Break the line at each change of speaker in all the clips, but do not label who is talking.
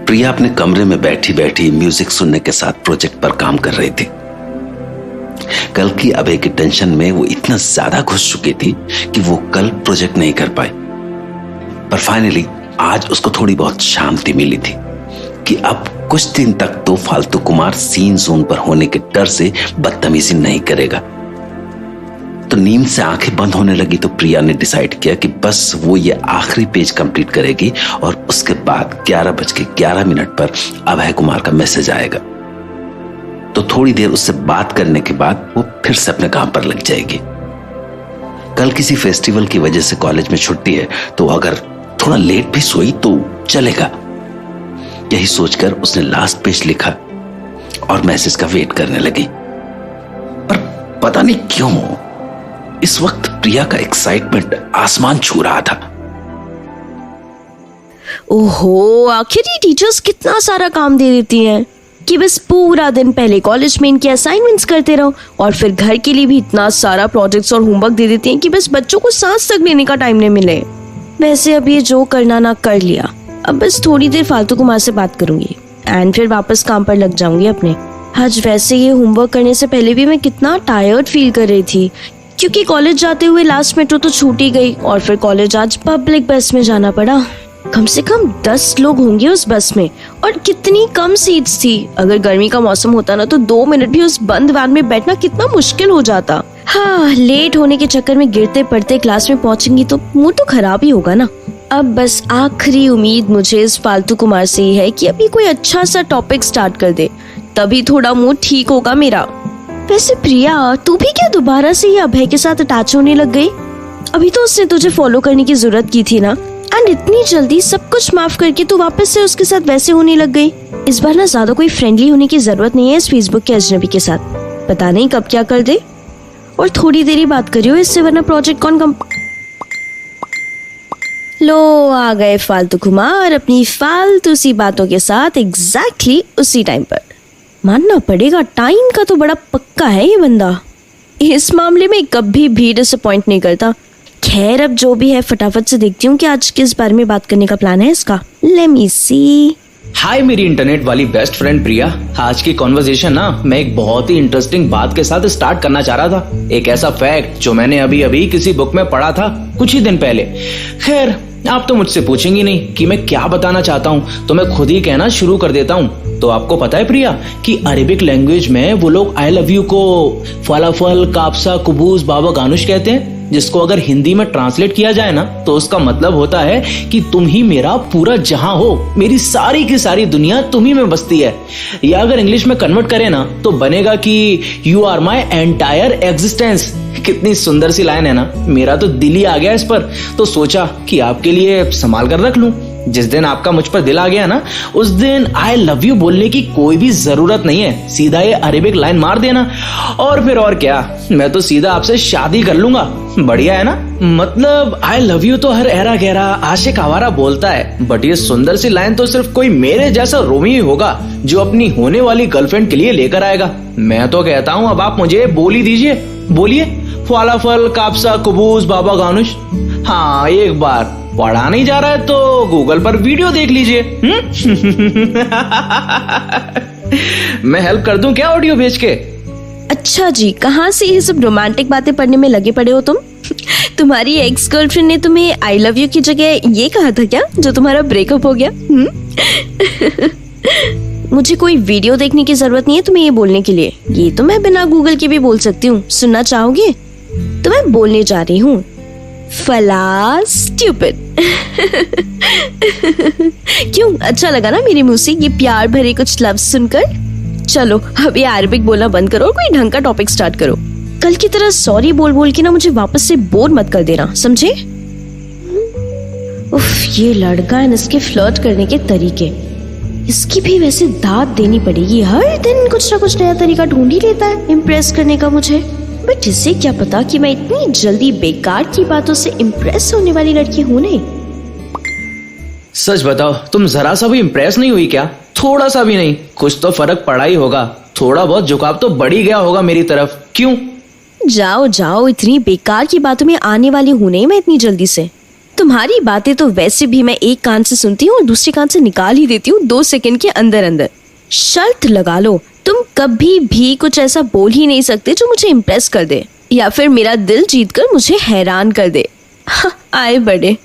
प्रिया अपने कमरे में बैठी बैठी म्यूजिक सुनने के साथ प्रोजेक्ट पर काम कर रही थी। कल की अभय की टेंशन में वो इतना ज्यादा घुस चुकी थी कि वो कल प्रोजेक्ट नहीं कर पाई। पर फाइनली आज उसको थोड़ी बहुत शांति मिली थी कि अब कुछ दिन तक तो फालतू कुमार सीन जोन पर होने के डर से बदतमीजी नहीं करेगा। तो नींद से आंखें बंद होने लगी तो प्रिया ने डिसाइड किया कि बस वो ये आखिरी पेज कंप्लीट करेगी और उसके बाद 11:11 पर अभय कुमार का मैसेज आएगा। तो थोड़ी देर उससे बात करने के बाद वो फिर से अपने काम पर लग जाएगी। कल किसी फेस्टिवल की वजह से कॉलेज में छुट्टी है, तो अगर थोड़ा लेट भी सोई तो चलेगा। यही सोचकर उसने लास्ट पेज लिखा और मैसेज का वेट करने लगी। पर पता नहीं क्यों इस वक्त प्रिया का एक्साइटमेंट आसमान छू रहा था।
ओहो, आखिर ये टीचर्स कितना सारा काम दे देती हैं कि बस पूरा दिन पहले कॉलेज में इनके असाइनमेंट्स करते रहो और फिर घर के लिए भी इतना सारा प्रोजेक्ट्स और होमवर्क दे देती हैं कि बस बच्चों को सांस तक लेने का टाइम नहीं मिले। वैसे अब ये जो करना ना कर लिया, अब बस थोड़ी देर फालतू कुमार से बात करूंगी एंड फिर वापस काम पर लग जाऊंगी अपने। आज वैसे ये होमवर्क करने से पहले भी मैं कितना टायर्ड फील कर रही थी क्योंकि कॉलेज जाते हुए लास्ट मेट्रो तो छूट ही गई और फिर कॉलेज आज पब्लिक बस में जाना पड़ा। कम से कम 10 लोग होंगे उस बस में और कितनी कम सीट्स थी। अगर गर्मी का मौसम होता ना तो 2 मिनट भी उस बंद वैन में बैठना कितना मुश्किल हो जाता। हाँ, लेट होने के चक्कर में गिरते पड़ते क्लास में पहुंचेंगी तो मूड तो खराब ही होगा ना। अब बस आखिरी उम्मीद मुझे इस फालतू कुमार से ही है कि अभी कोई अच्छा सा टॉपिक स्टार्ट कर दे, तभी थोड़ा मूड ठीक होगा मेरा। वैसे प्रिया, तू भी क्या दोबारा से ये अभय के साथ अटैच होने लग गई? अभी तो उसने तुझे फॉलो करने की जरूरत की थी ना, एंड इतनी जल्दी सब कुछ माफ करके तू वापस से उसके साथ वैसे होने लग गई। इस बार ना ज्यादा कोई फ्रेंडली होने की जरूरत नहीं है इस फेसबुक के अजनबी के साथ। पता नहीं कब क्या कर दे। और थोड़ी देर ही बात करियो इससे, वरना प्रोजेक्ट कौन लो आ गए फालतू कुमार अपनी फालतू सी बातों के साथ एग्जैक्टली उसी टाइम पर। मानना पड़ेगा, टाइम का तो बड़ा पक्का है ये बंदा। इस मामले में कभी भी डिसअपॉइंट नहीं करता। खैर, अब जो भी है फटाफट से देखती हूँ कि आज किस बारे में बात करने का प्लान है इसका। लेट मी सी।
हाय मेरी इंटरनेट वाली बेस्ट फ्रेंड प्रिया। आज की कॉन्वर्सेशन ना मैं एक बहुत ही इंटरेस्टिंग बात के साथ स्टार्ट करना चाह रहा था। एक ऐसा फैक्ट जो मैंने अभी अभी किसी बुक में पढ़ा था कुछ ही दिन पहले। खैर, आप तो मुझसे पूछेंगी नहीं कि मैं क्या बताना चाहता हूँ, तो मैं खुद ही कहना शुरू कर देता हूँ। तो आपको पता है प्रिया कि अरेबिक लैंग्वेज में वो लोग आई लव यू को फलाफल, कापसा, कुबूस, बाबा गानुश कहते हैं, जिसको अगर हिंदी में ट्रांसलेट किया जाए ना तो उसका मतलब होता है कि तुम ही मेरा पूरा जहां हो, मेरी सारी की सारी दुनिया तुम ही में बसती है। या अगर इंग्लिश में कन्वर्ट करें ना तो बनेगा कि you are my entire existence. कितनी सुंदर सी लाइन है ना, मेरा तो दिल ही आ गया इस पर। तो सोचा कि आपके लिए संभाल कर रख लूं। जिस दिन आपका मुझ पर दिल आ गया ना, उस दिन आई लव यू बोलने की कोई भी जरूरत नहीं है, सीधा ये अरेबिक लाइन मार देना और फिर और क्या, मैं तो सीधा आपसे शादी कर लूंगा। बढ़िया है ना। मतलब आई लव यू तो हर ऐरा गहरा आशिक आवारा बोलता है, बट ये सुंदर सी लाइन तो सिर्फ कोई मेरे जैसा रोमी ही होगा जो अपनी होने वाली गर्लफ्रेंड के लिए लेकर आएगा। मैं तो कहता हूँ अब आप मुझे बोल ही दीजिए। बोलिए, फलाफल, कापसा, कुबूस, बाबा गानुश। हाँ, एक बार पढ़ा नहीं जा रहा है तो गूगल पर वीडियो देख लीजिए। मैं हेल्प कर दूं क्या ऑडियो भेज के?
अच्छा जी, कहाँ से ये सब रोमांटिक बातें पढ़ने में लगे पड़े हो तुम? तुम्हारी एक्स गर्लफ्रेंड ने तुम्हें आई लव यू की जगह ये कहा था क्या जो तुम्हारा ब्रेकअप हो गया? मुझे कोई वीडियो देखने की जरूरत नहीं है तुम्हें ये बोलने के लिए। ये तो मैं बिना गूगल के भी बोल सकती हूँ। सुनना चाहोगे? तो मैं बोलने जा रही हूँ, फला स्टूपिड। क्यों, अच्छा लगा ना मेरे मुंह से ये प्यार भरे कुछ लफ्ज सुनकर? चलो अब ये अरबिक बोलना बंद करो और कोई ढंग का टॉपिक स्टार्ट करो। कल की तरह सॉरी बोल बोल के ना मुझे वापस से बोर मत कर देना, समझे? उफ, ये लड़का है, इसके फ्लर्ट करने के तरीके, इसकी भी वैसे दाद देनी पड़ेगी। हर दिन कुछ ना कुछ नया तरीका ढूंढ ही लेता है इम्प्रेस करने का मुझे। बट इसे क्या पता कि मैं इतनी जल्दी बेकार की बातों से इम्प्रेस होने वाली लड़की हूँ नहीं।
सच बताओ, तुम जरा सा भी इम्प्रेस नहीं हुई क्या? थोड़ा सा भी नहीं? कुछ तो फर्क पड़ा ही होगा, थोड़ा बहुत झुकाव तो बढ़ ही गया होगा मेरी तरफ। क्यों?
जाओ जाओ, इतनी बेकार की बातों में आने वाली हूँ नहीं मैं इतनी जल्दी से। तो तुम्हारी बातें तो वैसे भी मैं एक कान से सुनती हूँ और दूसरे कान से निकाल ही देती हूँ 2 सेकंड के अंदर अंदर। शर्त लगा लो, तुम कभी भी कुछ ऐसा बोल ही नहीं सकते जो मुझे इम्प्रेस कर दे या फिर मेरा दिल जीतकर मुझे हैरान कर दे। आए बड़े।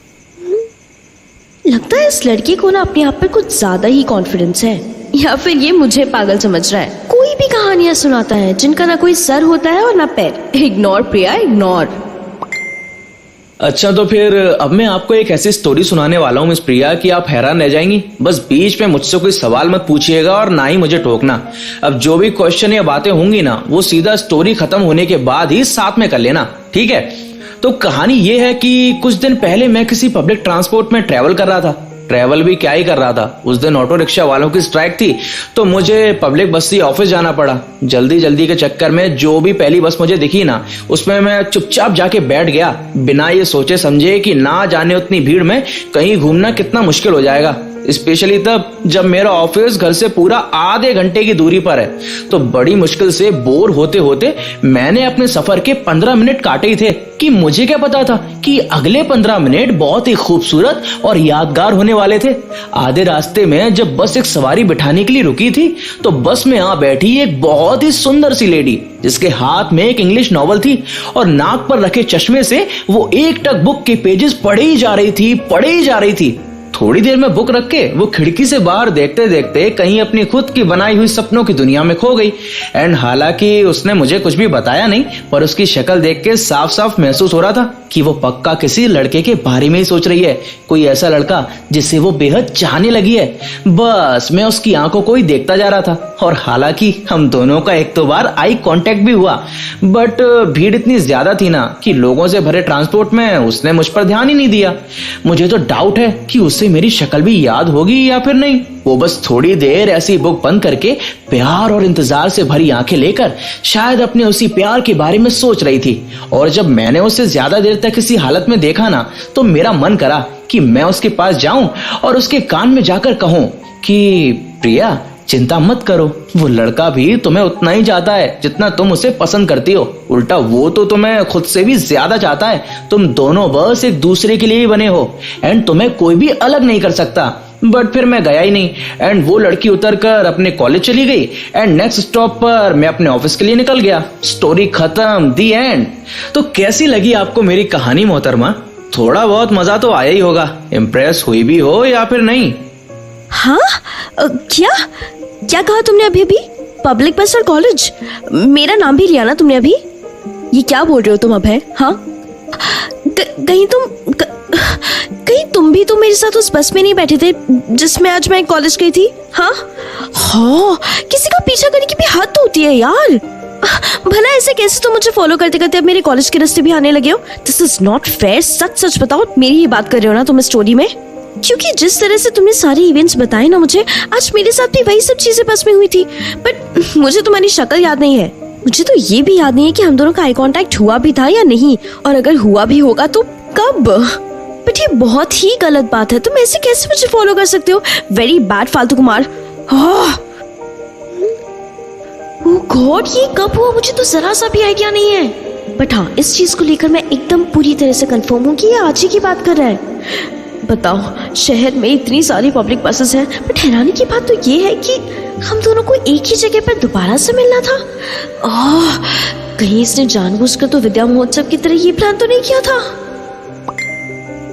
लगता है इस लड़के को ना अपने आप पर कुछ ज्यादा ही कॉन्फिडेंस है, या फिर ये मुझे पागल समझ रहा है। कोई भी कहानियां सुनाता है जिनका ना कोई सर होता है और ना पैर। इग्नोर प्रिया, इग्नोर।
अच्छा तो फिर अब मैं आपको एक ऐसी स्टोरी सुनाने वाला हूँ मिस प्रिया कि आप हैरान रह जाएंगी। बस बीच में मुझसे कोई सवाल मत पूछिएगा और ना ही मुझे टोकना। अब जो भी क्वेश्चन या बातें होंगी ना, वो सीधा स्टोरी खत्म होने के बाद ही साथ में कर लेना, ठीक है? तो कहानी ये है कि कुछ दिन पहले मैं किसी पब्लिक ट्रांसपोर्ट में ट्रैवल कर रहा था। ट्रैवल भी क्या ही कर रहा था, उस दिन ऑटो रिक्शा वालों की स्ट्राइक थी, तो मुझे पब्लिक बस से ऑफिस जाना पड़ा। जल्दी के चक्कर में जो भी पहली बस मुझे दिखी ना, उसमें मैं चुपचाप जाके बैठ गया, बिना ये सोचे समझे कि ना जाने उतनी भीड़ में कहीं घूमना कितना मुश्किल हो जाएगा, स्पेशली तब जब मेरा ऑफिस घर से पूरा आधे घंटे की दूरी पर है। तो बड़ी मुश्किल से बोर होते होते मैंने अपने सफर के 15 मिनट काटे ही थे कि मुझे क्या पता था कि अगले 15 मिनट बहुत ही खूबसूरत और यादगार होने वाले थे। आधे रास्ते में जब बस एक सवारी बिठाने के लिए रुकी थी, तो बस में आ बैठी एक बहुत ही सुंदर सी लेडी, जिसके हाथ में एक इंग्लिश नॉवल थी और नाक पर रखे चश्मे से वो एक टक बुक के पेजेस पढ़े ही जा रही थी। थोड़ी देर में बुक रख के वो खिड़की से बाहर देखते देखते कहीं अपनी खुद की बनाई हुई सपनों की दुनिया में खो गई। एंड हालांकि उसने मुझे कुछ भी बताया नहीं, पर उसकी शक्ल देख के साफ साफ महसूस हो रहा था कि वो पक्का किसी लड़के के बारे में ही सोच रही है, कोई ऐसा लड़का जिसे वो बेहद चाहने लगी है। बस मैं उसकी आंखों को ही देखता जा रहा था, और हालांकि हम दोनों का एक दो बार आई कांटेक्ट भी हुआ, बट भीड़ इतनी ज्यादा थी ना कि लोगों से भरे ट्रांसपोर्ट में उसने मुझ पर ध्यान ही नहीं दिया। मुझे तो डाउट है कि उसे मेरी शक्ल भी याद होगी या फिर नहीं। वो बस थोड़ी देर ऐसी बुक बंद करके प्यार और इंतजार से भरी आंखें लेकर शायद अपने उसी प्यार के बारे में सोच रही थी। और जब मैंने उसे ज्यादा देर तक इसी हालत में देखा ना, तो मेरा मन करा कि मैं उसके पास जाऊं और उसके कान में जाकर कहूं कि प्रिया, चिंता मत करो, वो लड़का भी तुम्हें उतना ही चाहता है जितना तुम उसे पसंद करती हो। उल्टा वो तो तुम्हें खुद से भी ज्यादा चाहता है। तुम दोनों बस एक दूसरे के लिए ही बने हो, एंड तुम्हें कोई भी अलग नहीं कर सकता। बट फिर मैं गया ही नहीं, एंड वो लड़की उतरकर अपने कॉलेज चली गई, एंड नेक्स्ट स्टॉप पर मैं अपने ऑफिस के लिए निकल गया। स्टोरी खत्म, दी एंड। तो कैसी लगी आपको मेरी कहानी मोहतरमा? थोड़ा बहुत मजा तो आया ही होगा। इम्प्रेस हुई भी हो या फिर नहीं?
हाँ, क्या कहा तुमने अभी? पब्लिक बस और कॉलेज? मेरा नाम भी लिया ना तुमने अभी? ये क्या बोल रहे हो तुम अभय? हाँ, कहीं तुम भी तो मेरे साथ उस बस में नहीं बैठे थे जिसमें आज मैं कॉलेज गई थी? हाँ, किसी का पीछा करने की भी हद होती है यार। भला ऐसे कैसे तुम मुझे फॉलो करते करते अब मेरे कॉलेज के रास्ते भी आने लगे हो? This is not fair. सच बताओ, मेरी ही बात कर रहे हो ना तुम इस स्टोरी में? क्योंकि जिस तरह से तुमने सारे इवेंट्स बताए ना मुझे, आज मेरे साथ भी वही सब चीजें बस में हुई थी। बट मुझे तुम्हारी शक्ल याद नहीं है। मुझे तो ये भी याद नहीं है कि हम दोनों का आई कांटेक्ट हुआ भी था या नहीं, और अगर हुआ भी होगा तो कब। बट ये बहुत ही गलत बात है। तुम ऐसे कैसे मुझे फॉलो कर सकते हो? वेरी बैड फालतू कुमार। ओह गॉड, ये कब हुआ? मुझे तो जरा सा भी आइडिया नहीं है। बट हाँ, इस चीज को लेकर मैं एकदम पूरी तरह से कंफर्म हूँ कि ये आज ही की बात कर रहा है। बताओ, शहर में इतनी सारी पब्लिक बसेस हैं, बट हैरानी की बात तो ये है कि हम दोनों को एक ही जगह पर दोबारा से मिलना था। कहीं इसने जानबूझकर तो विद्या महोत्सव की तरह ये प्लान तो नहीं किया था?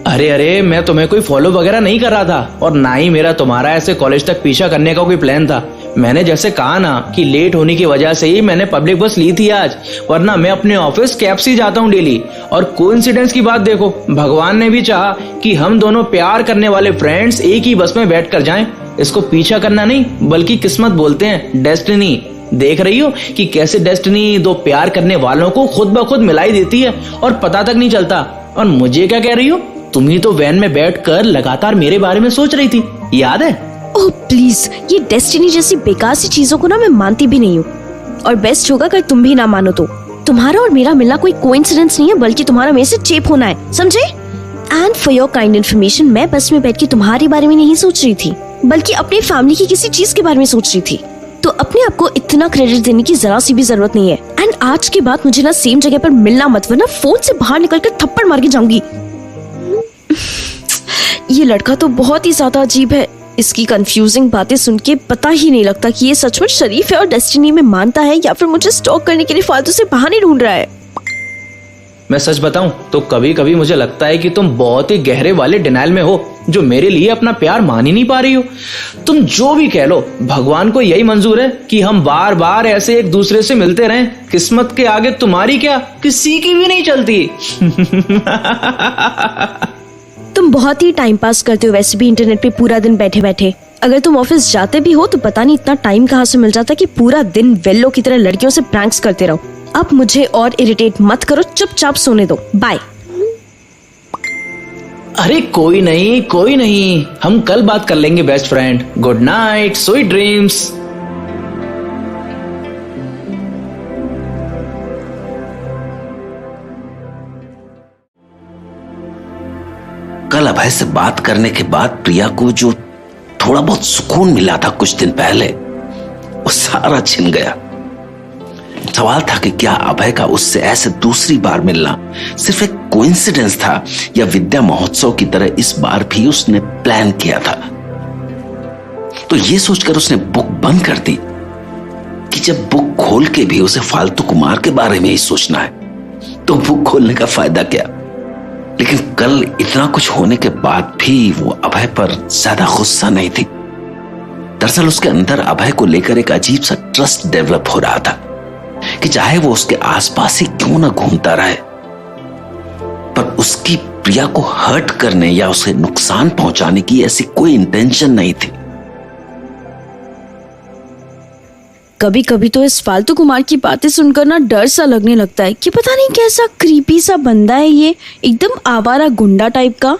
अरे मैं तुम्हें कोई फॉलो वगैरह नहीं कर रहा था, और ना ही मेरा तुम्हारा ऐसे कॉलेज तक पीछा करने का कोई प्लान था। मैंने जैसे कहा ना कि लेट होने की वजह से ही मैंने पब्लिक बस ली थी आज, वरना मैं अपने ऑफिस कैब से जाता हूँ डेली। और कोइंसिडेंस की बात देखो, भगवान ने भी चाहा कि हम दोनों प्यार करने वाले फ्रेंड्स एक ही बस में बैठ कर जाएं। इसको पीछा करना नहीं बल्कि किस्मत बोलते हैं, डेस्टिनी। देख रही हो कि कैसे डेस्टिनी दो प्यार करने वालों को खुद ब खुद मिलाई देती है और पता तक नहीं चलता। और मुझे क्या कह रही हो? तुम ही तो वैन में बैठकर लगातार मेरे बारे में सोच रही थी, याद है?
ओह प्लीज, ये डेस्टिनी जैसी बेकार सी चीजों को ना मैं मानती भी नहीं हूँ। और बेस्ट होगा अगर तुम भी ना मानो तो। तुम्हारा और मेरा मिलना कोई कोइंसिडेंस नहीं है, बल्कि तुम्हारा मेरे से चेप होना है, समझे? And for your kind information, मैं बस में बैठ के तुम्हारे बारे में नहीं सोच रही थी, बल्कि अपनी फैमिली की किसी चीज के बारे में सोच रही थी। तो अपने आप को इतना क्रेडिट देने की जरा सी भी जरूरत नहीं है। एंड आज के बाद मुझे ना सेम जगह पर मिलना मत, वरना फोन से बाहर निकलकर थप्पड़ मार के जाऊंगी। ये लड़का तो बहुत ही ज्यादा अजीब है। इसकी कंफ्यूजिंग बातें सुन के पता ही नहीं लगता कि ये सचमुच शरीफ है और डेस्टिनी में मानता है या फिर मुझे स्टॉक करने के लिए फालतू से बहाने ढूंढ रहा है।
मैं सच बताऊं तो कभी कभी मुझे लगता है कि तुम बहुत ही गहरे वाले डिनाइल में हो, जो मेरे लिए अपना प्यार मान ही नहीं पा रही हो। तुम जो भी कह लो, भगवान को यही मंजूर है कि हम बार बार ऐसे एक दूसरे से मिलते रहें। किस्मत के आगे तुम्हारी क्या, किसी की भी नहीं चलती।
तुम बहुत ही टाइम पास करते हो वैसे भी इंटरनेट पे पूरा दिन बैठे बैठे। अगर तुम ऑफिस जाते भी हो तो पता नहीं इतना टाइम कहाँ से मिल जाता कि पूरा दिन वेल्लो की तरह लड़कियों से प्रैंक्स करते रहो। अब मुझे और इरिटेट मत करो, चुपचाप सोने दो, बाय।
अरे कोई नहीं, हम कल बात कर लेंगे best friend. Good night, sweet dreams.
कल अभय से बात करने के बाद प्रिया को जो थोड़ा बहुत सुकून मिला था कुछ दिन पहले, वो सारा छिन गया। सवाल था कि क्या अभय का उससे ऐसे दूसरी बार मिलना सिर्फ एक कोइंसिडेंस था या विद्या महोत्सव की तरह इस बार भी उसने प्लान किया था। तो ये सोचकर उसने बुक बंद कर दी कि जब बुक खोल के भी उसे फालतू कुमार के बारे में ही सोचना है तो बुक खोलने का फायदा क्या। लेकिन कल इतना कुछ होने के बाद भी वो अभय पर ज्यादा गुस्सा नहीं थी। दरअसल उसके अंदर अभय को लेकर एक अजीब सा ट्रस्ट डेवलप हो रहा था कि चाहे वो उसके आसपास ही क्यों ना घूमता रहे, पर उसकी प्रिया को हर्ट करने या उसे नुकसान पहुंचाने की ऐसी कोई इंटेंशन नहीं थी।
कभी कभी तो इस फालतू कुमार की बातें सुनकर ना डर सा लगने लगता है कि पता नहीं कैसा क्रीपी सा बंदा है ये, एकदम आवारा गुंडा टाइप का,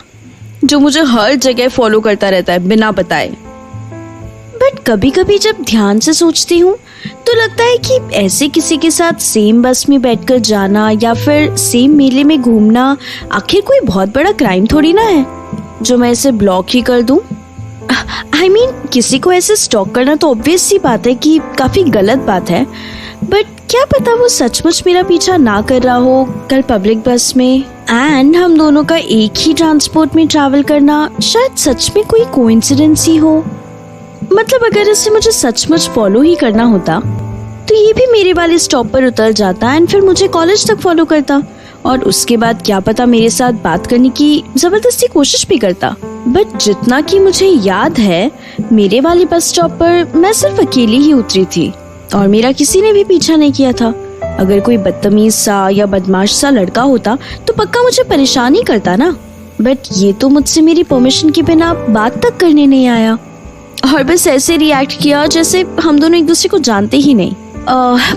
जो मुझे हर जगह फॉलो करता रहता है बिना बताए। बट कभी कभी जब ध्यान से सोचती हूँ तो लगता है कि ऐसे किसी के साथ सेम बस में बैठकर जाना या फिर सेम मेले में घूमना आखिर कोई बहुत बड़ा क्राइम थोड़ी ना है जो मैं इसे ब्लॉक ही कर दूं। I mean, किसी को ऐसे स्टॉक करना तो ऑब्वियस सी बात है कि काफी गलत बात है, बट क्या पता वो सचमुच मेरा पीछा ना कर रहा हो कल पब्लिक बस में, एंड हम दोनों का एक ही ट्रांसपोर्ट में ट्रैवल करना शायद सच में कोई कोइंसिडेंस ही हो। मतलब अगर इसे मुझे सचमुच फॉलो ही करना होता तो ये भी मेरे वाले स्टॉप पर उतर जाता एंड फिर मुझे कॉलेज तक फॉलो करता और उसके बाद क्या पता मेरे साथ बात करने की जबरदस्ती कोशिश भी करता। बट जितना कि मुझे याद है मेरे वाली बस स्टॉप पर मैं सिर्फ अकेली ही उतरी थी और मेरा किसी ने भी पीछा नहीं किया था। अगर कोई बदतमीज सा या बदमाश सा लड़का होता तो पक्का मुझे परेशान ही करता ना, बट ये तो मुझसे मेरी परमिशन के बिना बात तक करने नहीं आया और बस ऐसे रिएक्ट किया जैसे हम दोनों एक दूसरे को जानते ही नहीं।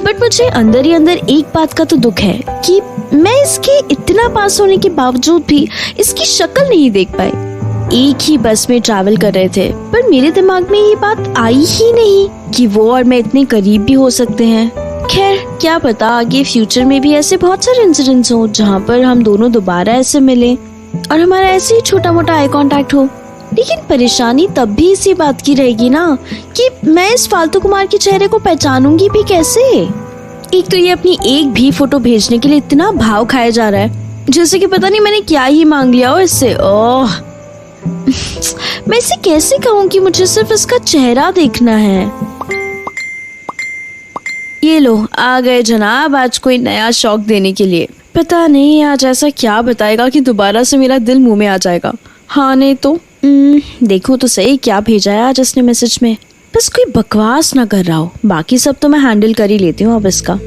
बट मुझे अंदर ही अंदर एक बात का तो दुख है कि मैं इसके इतना पास होने के बावजूद भी इसकी शक्ल नहीं देख पाई। एक ही बस में ट्रैवल कर रहे थे पर मेरे दिमाग में ये बात आई ही नहीं कि वो और मैं इतने करीब भी हो सकते हैं। खैर क्या पता आगे फ्यूचर में भी ऐसे बहुत सारे इंसिडेंट्स हो जहाँ पर हम दोनों दोबारा ऐसे मिले और हमारा ऐसे ही छोटा मोटा आई कांटेक्ट हो। लेकिन परेशानी तब भी इसी बात की रहेगी ना कि मैं इस फालतू कुमार के चेहरे को पहचानूंगी भी कैसे। एक तो ये अपनी एक भी फोटो भेजने के लिए इतना भाव खाया जा रहा है जैसे कि पता नहीं मैंने क्या ही मांग लिया हो इससे। ओह मैं इसे कैसे कहूँ कि मुझे सिर्फ इसका चेहरा देखना है। ये लो आ गए जनाब आज कोई नया शौक देने के लिए। पता नहीं आज ऐसा क्या बताएगा कि दोबारा से मेरा दिल मुंह में आ जाएगा। हाँ नहीं तो देखो तो सही क्या भेजा है आज इसने मैसेज में। बस कोई बकवास ना कर रहा हो, बाकी सब तो मैं हैंडल कर ही लेती हूँ अब इसका।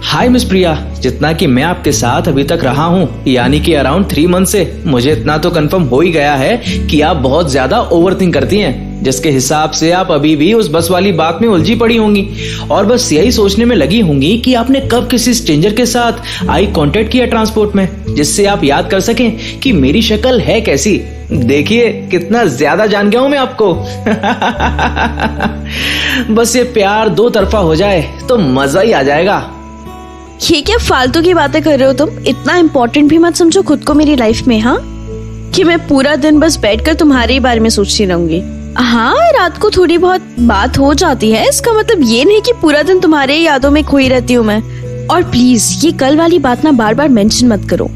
हाय मिस प्रिया, जितना कि मैं आपके साथ अभी तक रहा हूँ यानी कि अराउंड 3 मंथ से, मुझे इतना तो कंफर्म हो ही गया है कि आप बहुत ज्यादा ओवरथिंक करती हैं, जिसके हिसाब से आप अभी भी उस बस वाली बात में उलझी पड़ी होंगी और बस यही सोचने में लगी होंगी कि आपने कब किसी स्ट्रेंजर के साथ आई कांटेक्ट किया ट्रांसपोर्ट में, जिससे आप याद कर सकें कि मेरी शक्ल है कैसी। देखिए कितना ज्यादा जान गया हूं मैं आपको। बस ये प्यार 2 तरफा हो जाए तो मजा ही आ जाएगा।
ये क्या फालतू की बातें कर रहे हो तुम? इतना इम्पोर्टेंट भी मत समझो खुद को मेरी लाइफ में, हाँ, कि मैं पूरा दिन बस बैठकर तुम्हारे ही बारे में सोचती रहूंगी। हाँ रात को थोड़ी बहुत बात हो जाती है, इसका मतलब ये नहीं कि पूरा दिन तुम्हारे ही यादों में खोई रहती हूँ मैं। और प्लीज ये कल वाली बात ना बार बार मेंशन मत करो।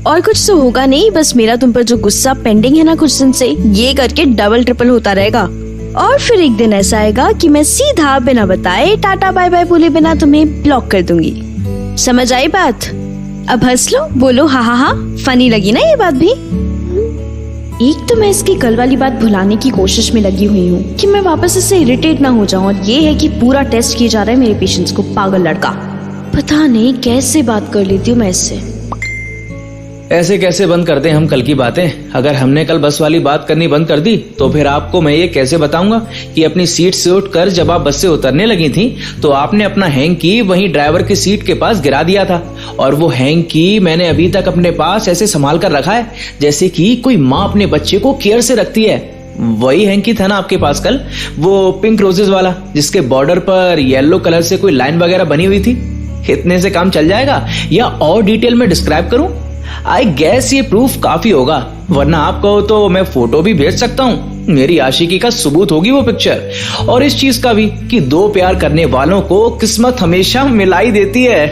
और कुछ तो होगा नहीं, बस मेरा तुम पर जो गुस्सा पेंडिंग है ना कुछ दिन से, ये करके डबल ट्रिपल होता रहेगा। और फिर एक दिन ऐसा आएगा कि मैं सीधा बिना बताए टाटा बाय बाय बोले बिना तुम्हें ब्लॉक कर दूंगी। समझ आई बात? अब हंस लो, बोलो हा हा हा। फनी लगी ना ये बात भी? एक तो मैं इसकी कल वाली बात भुलाने की कोशिश में लगी हुई हूँ कि मैं वापस इससे इरिटेट ना हो जाऊं, और ये है कि पूरा टेस्ट किया जा रहा है मेरे पेशेंस को। पागल लड़का, पता नहीं कैसे बात कर लेती हूँ मैं इससे।
ऐसे कैसे बंद कर दें हम कल की बातें? अगर हमने कल बस वाली बात करनी बंद कर दी तो फिर आपको मैं ये कैसे बताऊंगा कि अपनी सीट से उठकर जब आप बस से उतरने लगी थी तो आपने अपना हैंग की वहीं ड्राइवर की सीट के पास गिरा दिया था, और वो हैंग की मैंने अभी तक अपने पास ऐसे संभाल कर रखा है जैसे कि कोई माँ अपने बच्चे को केयर से रखती है। वही हैंकी था ना आपके पास कल, वो पिंक रोजेस वाला जिसके बॉर्डर पर येलो कलर से कोई लाइन वगैरह बनी हुई थी? इतने से काम चल जाएगा या और डिटेल में डिस्क्राइब करूं? आई गैस ये प्रूफ काफी होगा, वरना आप कहो तो मैं फोटो भी भेज सकता हूँ। मेरी आशिकी का सबूत होगी वो पिक्चर, और इस चीज का भी कि दो प्यार करने वालों को किस्मत हमेशा मिलाई देती है।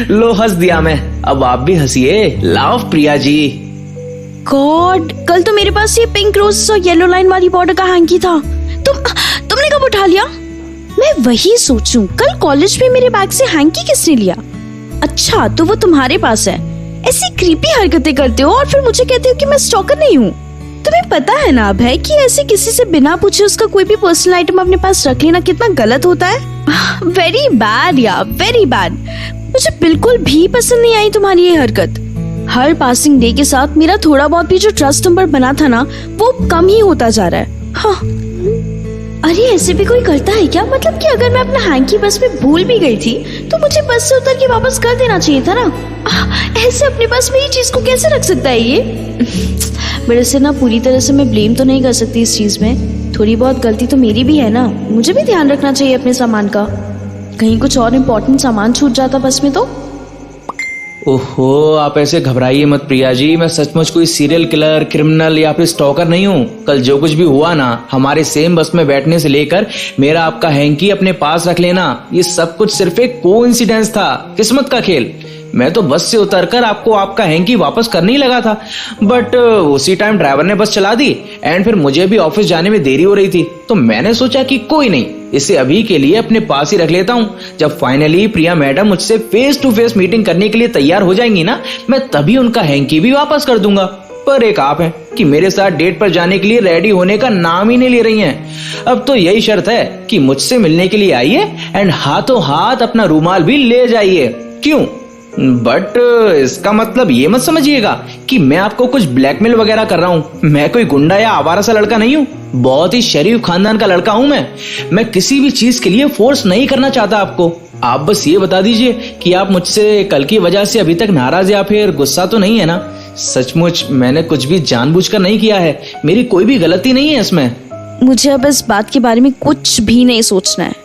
लो हंस दिया मैं, अब आप भी हंसिए। लाव प्रिया जी।
गॉड, कल तो मेरे पास ये पिंक रोज और येलो लाइन वाली बॉर्डर का हैंकी था। तुमने कब उठा लिया? मैं वही सोचूं, कल कॉलेज में मेरे बैग से हैंकी किसने लिया? अच्छा, तो वो तुम्हारे पास है। ऐसी क्रीपी हरकतें करते हो और फिर मुझे कहते हो कि मैं स्टॉकर नहीं हूँ। तुम्हें पता है ना अब है कि ऐसे किसी से बिना पूछे उसका कोई भी पर्सनल आइटम अपने पास रख लेना कितना गलत होता है। वेरी बैड यार, वेरी बैड। मुझे बिल्कुल भी पसंद नहीं आई तुम्हारी ये हरकत। हर पासिंग डे के साथ मेरा थोड़ा बहुत भी जो ट्रस्ट तुम पर बना था ना, वो कम ही होता जा रहा है। हाँ, अरे ऐसे भी कोई करता है क्या? मतलब कि अगर मैं अपना हैंकी बस में भूल भी गई थी तो मुझे बस से उतर के वापस कर देना चाहिए था ना। ऐसे अपने पास मेरी चीज को कैसे रख सकता है ये? मेरे से ना पूरी तरह से मैं ब्लेम तो नहीं कर सकती इस चीज में, थोड़ी बहुत गलती तो मेरी भी है ना। मुझे भी ध्यान रखना चाहिए अपने सामान का, कहीं कुछ और इम्पोर्टेंट सामान छूट जाता बस में तो।
ओहो, आप ऐसे घबराइए मत प्रिया जी, मैं सचमुच कोई सीरियल किलर, क्रिमिनल या फिर स्टॉकर नहीं हूँ। कल जो कुछ भी हुआ ना, हमारे सेम बस में बैठने से लेकर मेरा आपका हैंकी अपने पास रख लेना, ये सब कुछ सिर्फ एक कोइंसिडेंस था, किस्मत का खेल। मैं तो बस से उतरकर आपको आपका हैंकी वापस करने ही लगा था, बट उसी टाइम ड्राइवर ने बस चला दी एंड फिर मुझे भी ऑफिस जाने में देरी हो रही थी, तो मैंने सोचा कि कोई नहीं, इसे अभी के लिए अपने पास ही रख लेता हूँ। जब फाइनली प्रिया मैडम मुझसे फेस टू फेस मीटिंग करने के लिए तैयार हो जाएंगी ना, मैं तभी उनका हैंकी भी वापस कर दूंगा। पर एक आप हैं कि मेरे साथ डेट पर जाने के लिए रेडी होने का नाम ही नहीं ले रही हैं। अब तो यही शर्त है कि मुझसे मिलने के लिए आइए एंड हाथों हाथ अपना रूमाल भी ले जाइए। क्यों? बट इसका मतलब ये मत समझिएगा कि मैं आपको कुछ ब्लैकमेल वगैरह कर रहा हूँ। मैं कोई गुंडा या आवारा सा लड़का नहीं हूँ, बहुत ही शरीफ खानदान का लड़का हूँ मैं किसी भी चीज के लिए फोर्स नहीं करना चाहता आपको। आप बस ये बता दीजिए कि आप मुझसे कल की वजह से अभी तक नाराज या फिर गुस्सा तो नहीं है ना? सचमुच मैंने कुछ भी जानबूझकर नहीं किया है, मेरी कोई भी गलती नहीं है इसमें।
मुझे अब इस बात के बारे में कुछ भी नहीं सोचना है।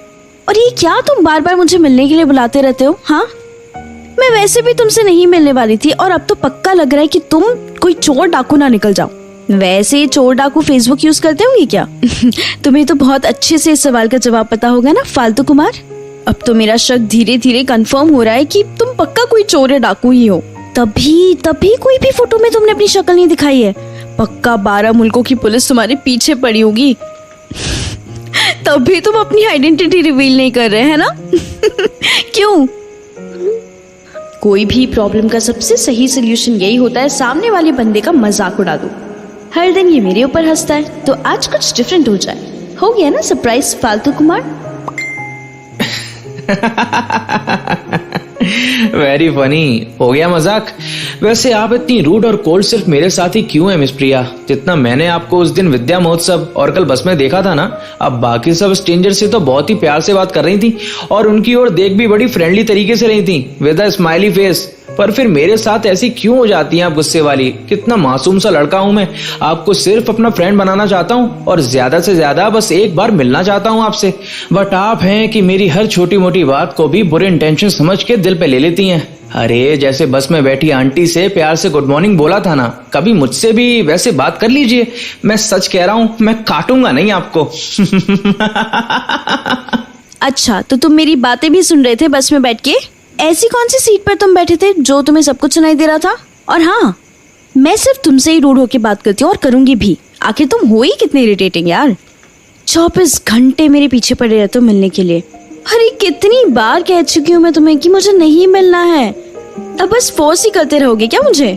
और ये क्या तुम बार बार मुझे मिलने के लिए बुलाते रहते हो? हाँ, मैं वैसे भी तुमसे नहीं मिलने वाली थी, और अब तो पक्का लग रहा है कि तुम कोई चोर डाकू ना निकल जाओ। वैसे चोर डाकू फेसबुक यूज करते होंगे क्या? तुम्हें तो बहुत अच्छे से इस सवाल का जवाब पता होगा ना फालतू कुमार। अब तो मेरा शक धीरे धीरे कंफर्म हो रहा है कि तुम पक्का कोई चोर या डाकू ही हो। तभी कोई भी फोटो में तुमने अपनी शक्ल नहीं दिखाई है। पक्का 12 मुल्कों की पुलिस तुम्हारे पीछे पड़ी होगी, तभी तुम अपनी आइडेंटिटी रिवील नहीं कर रहे हैं ना? क्यों? कोई भी प्रॉब्लम का सबसे सही सोल्यूशन यही होता है सामने वाले बंदे का मजाक उड़ा दो। हर दिन ये मेरे ऊपर हंसता है, तो आज कुछ डिफरेंट हो जाए। हो गया ना सरप्राइज फालतू कुमार?
वेरी फनी, हो गया मजाक। वैसे आप इतनी रूड और कोल्ड सिर्फ मेरे साथ ही क्यों है मिस प्रिया? जितना मैंने आपको उस दिन विद्या महोत्सव और कल बस में देखा था ना, अब बाकी सब स्ट्रेंजर से तो बहुत ही प्यार से बात कर रही थी और उनकी ओर देख भी बड़ी फ्रेंडली तरीके से रही थी विद अ स्माइली फेस। पर फिर मेरे साथ ऐसी क्यों हो जाती हैं आप गुस्से वाली? कितना मासूम सा लड़का हूं मैं, आपको सिर्फ अपना फ्रेंड बनाना चाहता हूं और ज्यादा से ज्यादा बस एक बार मिलना चाहता हूं आपसे। बट आप हैं कि मेरी हर छोटी मोटी बात को भी बुरे इंटेंशन समझ के दिल पे ले लेती हैं। अरे जैसे बस में बैठी आंटी से प्यार से गुड मॉर्निंग बोला था ना, कभी मुझसे भी वैसे बात कर लीजिए। मैं सच कह रहा हूं, मैं काटूंगा नहीं आपको।
अच्छा, तो तुम मेरी बातें भी सुन रहे थे बस में बैठ के? ऐसी कौन सी सीट पर तुम बैठे थे जो तुम्हें सब कुछ सुनाई दे रहा था? और हाँ, मैं सिर्फ तुमसे ही रूड होके बात करती हूँ और करूंगी भी। आखिर तुम हो ही कितनी इरिटेटिंग यार। 24 घंटे मेरे पीछे पड़े रहते हो मिलने के लिए। अरे कितनी बार कह चुकी हूँ मैं तुम्हें कि मुझे नहीं मिलना है। अब बस फोर्स ही करते रहोगे क्या मुझे?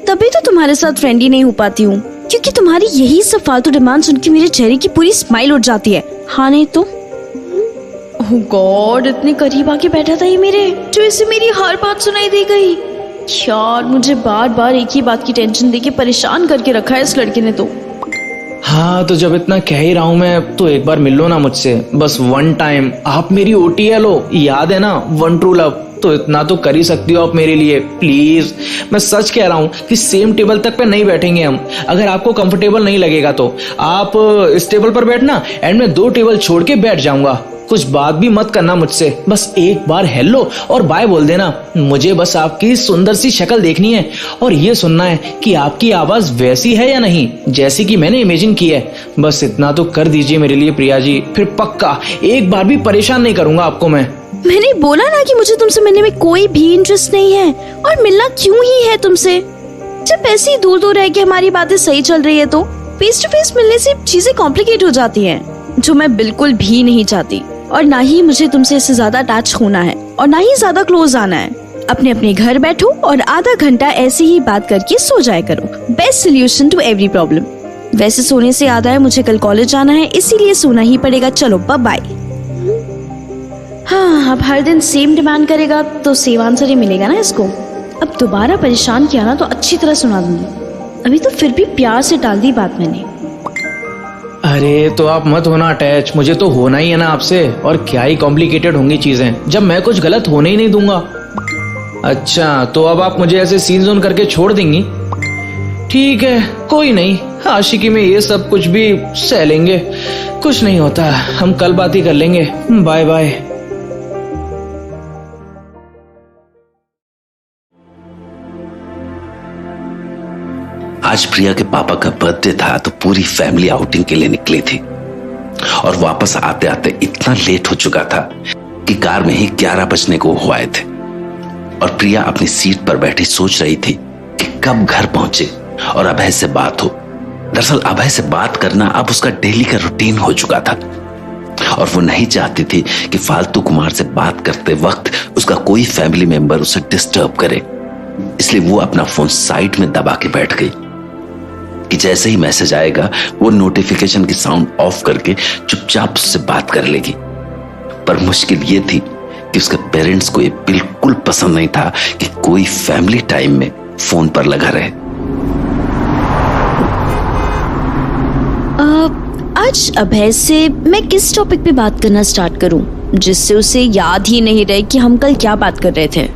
तभी तो तुम्हारे साथ फ्रेंडली नहीं हो पाती हूँ, क्योंकि तुम्हारी यही सब फालतू डिमांड सुन के मेरे चेहरे की पूरी स्माइल उठ जाती है। हाँ नहीं तो? ओह गॉड, इतने करीब आके बैठा था ये मेरे, जो इसे मेरी हर बात सुनाई दे गई। यार मुझे बार बार एक ही बात की टेंशन देके परेशान करके रखा है इस लड़के ने तो।
हाँ तो जब इतना कह ही रहा हूँ मैं, तो एक बार मिल लो ना मुझसे, बस वन टाइम। आप मेरी OTL हो, याद है ना, वन ट्रू लव। तो इतना तो कर ही सकती हो आप मेरे लिए, प्लीज। मैं सच कह रहा हूँ कि सेम टेबल तक पे नहीं बैठेंगे हम। अगर आपको कंफर्टेबल नहीं लगेगा तो आप इस टेबल पर बैठना एंड मैं 2 टेबल छोड़ के बैठ जाऊंगा। कुछ बात भी मत करना मुझसे, बस एक बार हेलो और बाय बोल देना। मुझे बस आपकी सुंदर सी शक्ल देखनी है और ये सुनना है कि आपकी आवाज वैसी है या नहीं जैसी कि मैंने इमेजिन की है। बस इतना तो कर दीजिए मेरे लिए प्रिया जी, फिर पक्का एक बार भी परेशान नहीं करूंगा आपको मैं।
मैंने बोला ना कि मुझे तुमसे मिलने में कोई भी इंटरेस्ट नहीं है, और मिलना क्यों ही है तुमसे? जब ऐसे ही दूर दूर रह के हमारी बातें सही चल रही है तो फेस टू फेस मिलने से चीजें कॉम्प्लिकेट हो जाती हैं, जो मैं बिल्कुल भी नहीं चाहती। और ना ही मुझे तुमसे इससे ज्यादा अटैच होना है और ना ही ज्यादा क्लोज आना है। अपने अपने घर बैठो और आधा घंटा ऐसे ही बात करके सो जाया करो। Best solution to every problem. वैसे सोने से याद आया, मुझे कल कॉलेज जाना है, इसीलिए सोना ही पड़ेगा। चलो बाय। हाँ, अब हर दिन सेम डिमांड करेगा तो सेम आंसर ही मिलेगा ना इसको। अब दोबारा परेशान किया ना तो अच्छी तरह सुना दूंगी। अभी तो फिर भी प्यार से टाल दी बात मैंने।
अरे तो आप मत होना अटैच, मुझे तो होना ही है ना आपसे। और क्या ही कॉम्प्लिकेटेड होंगी चीजें जब मैं कुछ गलत होने ही नहीं दूंगा। अच्छा तो अब आप मुझे ऐसे सीन जोन करके छोड़ देंगी? ठीक है, कोई नहीं, आशिकी में ये सब कुछ भी सह लेंगे, कुछ नहीं होता। हम कल बात ही कर लेंगे। Bye bye.
आज प्रिया के पापा का बर्थडे था तो पूरी फैमिली आउटिंग के लिए निकली थी और वापस आते आते इतना लेट हो चुका था कि कार में ही 11 बजने को हो आए थे। और प्रिया अपनी सीट पर बैठी सोच रही थी कि कब घर पहुंचे और अभय से बात हो। दरअसल अभय से बात करना अब उसका डेली का रूटीन हो चुका था और वो नहीं चाहती थी कि फालतू कुमार से बात करते वक्त उसका कोई फैमिली मेंबर उसे डिस्टर्ब करे। इसलिए वो अपना फोन साइड में दबा के बैठ गई कि जैसे ही मैसेज आएगा वो नोटिफिकेशन की साउंड ऑफ करके चुपचाप उससे बात कर लेगी। पर मुश्किल ये थी कि उसके पेरेंट्स को ये बिल्कुल पसंद नहीं था कि कोई फैमिली टाइम में फोन पर लगा रहे।
आज अभय से मैं किस टॉपिक पे बात करना स्टार्ट करूं जिससे उसे याद ही नहीं रहे कि हम कल क्या बात कर रहे थे।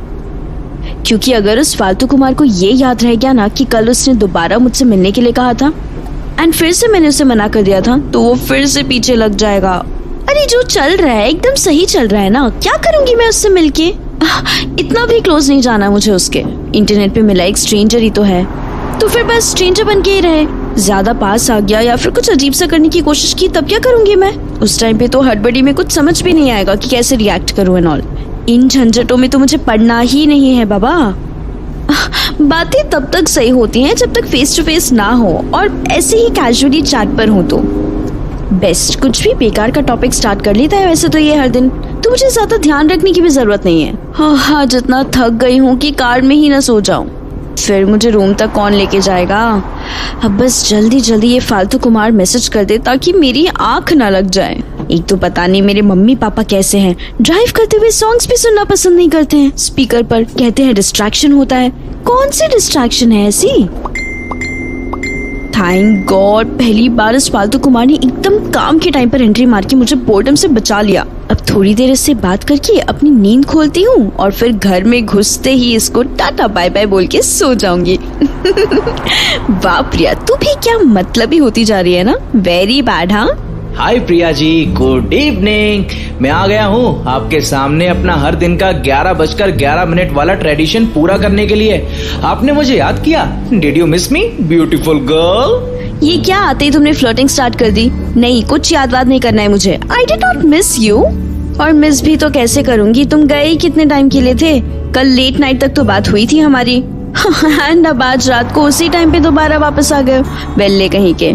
क्योंकि अगर उस फालतू कुमार को ये याद रह गया ना कि कल उसने दोबारा मुझसे मिलने के लिए कहा था एंड फिर से मैंने उसे मना कर दिया था, तो वो फिर से पीछे लग जाएगा। अरे जो चल रहा है एकदम सही चल रहा है ना, क्या करूंगी मैं उससे मिलके? इतना भी क्लोज नहीं जाना मुझे उसके। इंटरनेट पे मिला एक स्ट्रेंजर ही तो है, तो फिर बस स्ट्रेंजर बन के ही रहे। ज्यादा पास आ गया या फिर कुछ अजीब सा करने की कोशिश की तब क्या करूंगी मैं? उस टाइम पे तो हड़बड़ी में कुछ समझ भी नहीं आएगा कि कैसे रिएक्ट करूं एंड ऑल। इन झंझटों में तो मुझे पढ़ना ही नहीं है बाबा। बातें तब तक सही होती हैं जब तक फेस टू फेस ना हो और ऐसे ही कैजुअली चैट पर हो तो बेस्ट। कुछ भी बेकार का टॉपिक स्टार्ट कर लेता है वैसे तो ये हर दिन, तो मुझे ज्यादा ध्यान रखने की भी जरूरत नहीं है। हाँ, जितना थक गई हूँ कि कार में ही ना सो जाऊं, फिर मुझे रूम तक कौन लेके जाएगा? अब बस जल्दी जल्दी ये फालतू कुमार मैसेज कर दे ताकि मेरी आंख ना लग जाए। एक तो पता नहीं मेरे मम्मी पापा कैसे हैं, ड्राइव करते हुए सॉन्ग्स भी सुनना पसंद नहीं करते हैं स्पीकर पर, कहते हैं डिस्ट्रैक्शन होता है। कौन सी डिस्ट्रैक्शन है ऐसी? थैंक गॉड पहली बार इस फालतू कुमार ने एकदम काम के टाइम पर एंट्री मार के मुझे बोर्डम से बचा लिया। अब थोड़ी देर इससे बात करके अपनी नींद खोलती हूँ और फिर घर में घुसते ही इसको टाटा बाय बाय बोल के सो जाऊंगी। वाह प्रिया, तू भी क्या मतलबी होती जा रही है ना। Very bad. हाँ
हाय प्रिया जी, गुड इवनिंग। मैं आ गया हूँ आपके सामने अपना हर दिन का 11:11 वाला ट्रेडिशन पूरा करने के लिए। आपने मुझे याद किया। Did you miss me beautiful girl?
ये क्या आते ही तुमने फ्लर्टिंग स्टार्ट कर दी? नहीं, कुछ याद वाद नहीं करना है मुझे। I did not miss you.
और मिस भी तो कैसे करूंगी, तुम गए ही कितने टाइम के लिए थे? कल लेट नाइट तक तो बात हुई थी हमारी। एंड अब आज रात को उसी टाइम पे दोबारा वापस आ गए, बेल्ले कहीं के।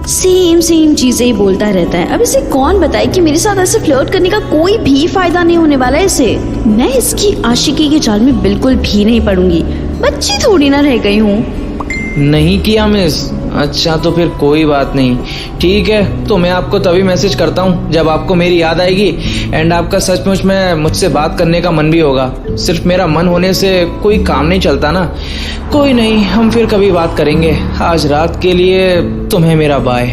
सेम चीजें ही बोलता रहता है। अब इसे कौन बताए कि मेरे साथ ऐसे फ्लर्ट करने का कोई भी फायदा नहीं होने वाला है इसे। मैं इसकी आशिकी के जाल में बिल्कुल भी नहीं पड़ूंगी, बच्ची थोड़ी ना रह गई हूँ।
नहीं किया मिस? अच्छा तो फिर कोई बात नहीं, ठीक है। तो मैं आपको तभी मैसेज करता हूँ जब आपको मेरी याद आएगी एंड आपका सचमुच में मुझसे बात करने का मन भी होगा। सिर्फ मेरा मन होने से कोई काम नहीं चलता ना। कोई नहीं, हम फिर कभी बात करेंगे। आज रात के लिए तुम्हें मेरा बाय।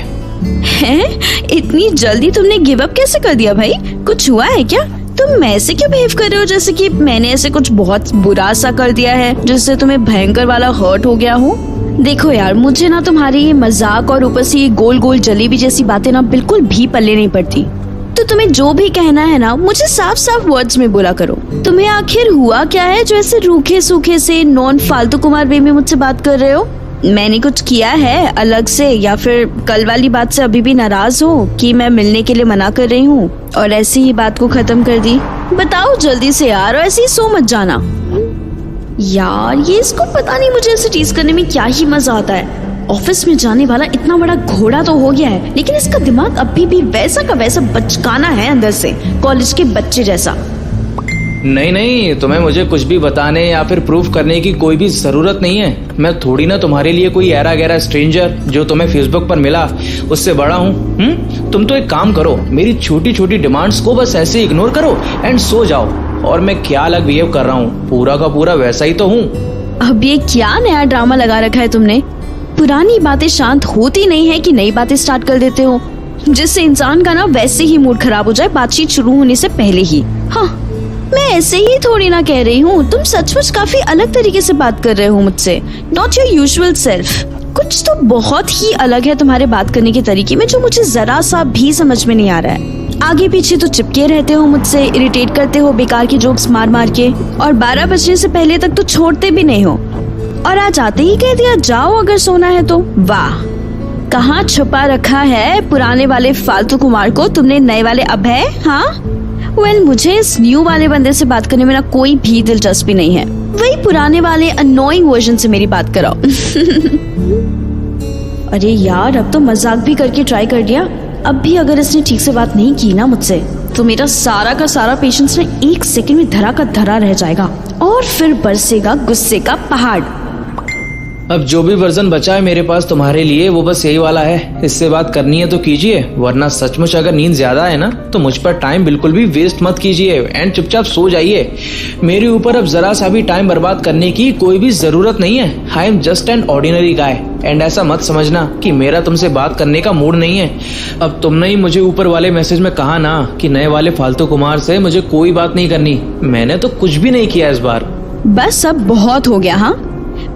हैं? इतनी जल्दी तुमने गिव अप कैसे कर दिया भाई? कुछ हुआ है क्या? तुम ऐसे क्यों बिहेव कर रहे हो जैसे कि मैंने ऐसे कुछ बहुत बुरा सा कर दिया है जिससे तुम्हें भयंकर वाला हर्ट हो गया हो? देखो यार, मुझे ना तुम्हारी ये मजाक और ऊपर से ये गोल गोल जलेबी जैसी बातें ना बिल्कुल भी पल्ले नहीं पड़ती। तो तुम्हें जो भी कहना है ना, मुझे साफ साफ वर्ड्स में बोला करो। तुम्हें आखिर हुआ क्या है जो ऐसे रूखे सूखे से नॉन फालतू कुमार वे में मुझसे बात कर रहे हो? मैंने कुछ किया है अलग से, या फिर कल वाली बात से अभी भी नाराज हो कि मैं मिलने के लिए मना कर रही हूँ और ऐसी ही बात को खत्म कर दी? बताओ जल्दी से यार, और ऐसे ही सो मत जाना। यार ये इसको पता नहीं मुझे ऐसे टीज करने में क्या ही मजा आता है। ऑफिस में जाने वाला इतना बड़ा घोड़ा तो हो गया है, लेकिन इसका दिमाग अभी भी वैसा का वैसा बचकाना है अंदर से, कॉलेज के बच्चे जैसा।
नहीं, तुम्हें मुझे कुछ भी बताने या फिर प्रूफ करने की कोई भी जरूरत नहीं है। मैं थोड़ी ना तुम्हारे लिए कोई ऐरा गहरा स्ट्रेंजर जो तुम्हें फेसबुक पर मिला उससे बड़ा हूँ। तुम तो एक काम करो, मेरी छोटी छोटी डिमांड्स को बस ऐसे इग्नोर करो एंड सो जाओ। और मैं क्या अलग बिहेव कर रहा हूँ, पूरा का पूरा वैसा ही तो हूँ।
अब ये क्या नया ड्रामा लगा रखा है तुमने? पुरानी बातें शांत होती नहीं है कि नई बातें स्टार्ट कर देते हो, जिससे इंसान का ना वैसे ही मूड खराब हो जाए बातचीत शुरू होने से पहले ही। हाँ, मैं ऐसे ही थोड़ी ना कह रही हूँ, तुम सचमुच काफी अलग तरीके से बात कर रहे हो मुझसे, नॉट योर यूजुअल सेल्फ। कुछ तो बहुत ही अलग है तुम्हारे बात करने के तरीके में जो मुझे जरा सा भी समझ में नहीं आ रहा है। आगे पीछे तो चिपके रहते हो मुझसे, इरिटेट करते हो बेकार के जोक्स मार मार के, और 12 बजने से पहले तक तो छोड़ते भी नहीं हो। और आज आते ही कह दिया जाओ अगर सोना है तो। वाह, कहाँ छुपा रखा है पुराने वाले फालतू कुमार को तुमने नए वाले अभय? हाँ वेल, मुझे इस न्यू वाले बंदे से बात करने में ना कोई भी दिलचस्पी नहीं है। वही पुराने वाले अनोइंग वर्जन से मेरी बात कराओ। अरे यार, अब तो मजाक भी करके ट्राई कर दिया। अब भी अगर इसने ठीक से बात नहीं की ना मुझसे, तो मेरा सारा का सारा पेशेंस ना 1 सेकंड में धरा का धरा रह जाएगा और फिर बरसेगा गुस्से का पहाड़।
अब जो भी वर्जन बचा है मेरे पास तुम्हारे लिए वो बस यही वाला है। इससे बात करनी है तो कीजिए, वरना सचमुच अगर नींद ज्यादा है ना तो मुझ पर टाइम बिल्कुल भी वेस्ट मत कीजिए एंड चुपचाप सो जाइए। मेरे ऊपर अब जरा सा भी टाइम बर्बाद करने की कोई भी जरूरत नहीं है। I am just an ordinary guy and ऐसा मत समझना कि मेरा तुमसे बात करने का मूड नहीं है। अब तुमने ही मुझे ऊपर वाले मैसेज में कहा ना कि नए वाले फालतू कुमार से मुझे कोई बात नहीं करनी। मैंने तो कुछ भी नहीं किया इस बार।
बस अब बहुत हो गया। हाँ,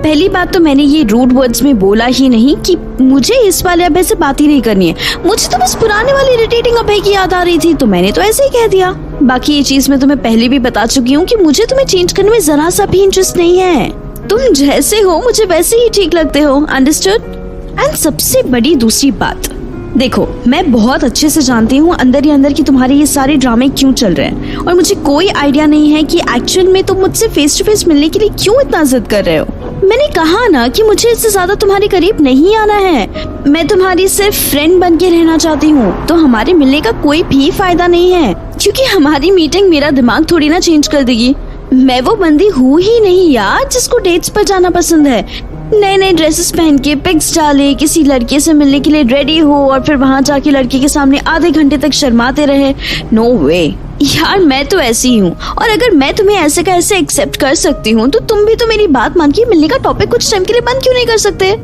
पहली बात तो मैंने ये रूड वर्ड्स में बोला ही नहीं कि मुझे इस वाले अभय से बात ही नहीं करनी है। मुझे तो बस पुराने वाले इरिटेटिंग अभय की याद आ रही थी, तो मैंने तो ऐसे ही कह दिया। बाकी ये चीज मैं तुम्हें पहले भी बता चुकी हूँ कि मुझे तुम्हें चेंज करने में जरा सा भी इंटरेस्ट नहीं है। तुम जैसे हो मुझे वैसे ही ठीक लगते हो, अंडरस्टूड? एंड सबसे बड़ी दूसरी बात, देखो मैं बहुत अच्छे से जानती हूँ अंदर ही अंदर कि तुम्हारे ये सारे ड्रामे क्यों चल रहे हैं, और मुझे कोई आइडिया नहीं है कि एक्चुअल में तुम मुझसे फेस टू फेस मिलने के लिए क्यों इतना जिद कर रहे हो। मैंने कहा ना कि मुझे इससे ज्यादा तुम्हारे करीब नहीं आना है। मैं तुम्हारी सिर्फ फ्रेंड बन के रहना चाहती हूँ, तो हमारे मिलने का कोई भी फायदा नहीं है, क्योंकि हमारी मीटिंग मेरा दिमाग थोड़ी ना चेंज कर देगी। मैं वो बंदी हूँ ही नहीं यार जिसको डेट्स पर जाना पसंद है, नए नए ड्रेसेस पहन के पिक्स डाले, किसी लड़के से मिलने के लिए रेडी हो और फिर वहां जाके लड़के के सामने आधे घंटे तक शर्माते रहे। नो वे यार, मैं तो ऐसी ही हूँ, और अगर मैं तुम्हें ऐसे का ऐसे एक्सेप्ट कर सकती हूँ तो तुम भी तो मेरी बात मान के मिलने का टॉपिक कुछ टाइम के लिए बंद क्यों नहीं कर सकते?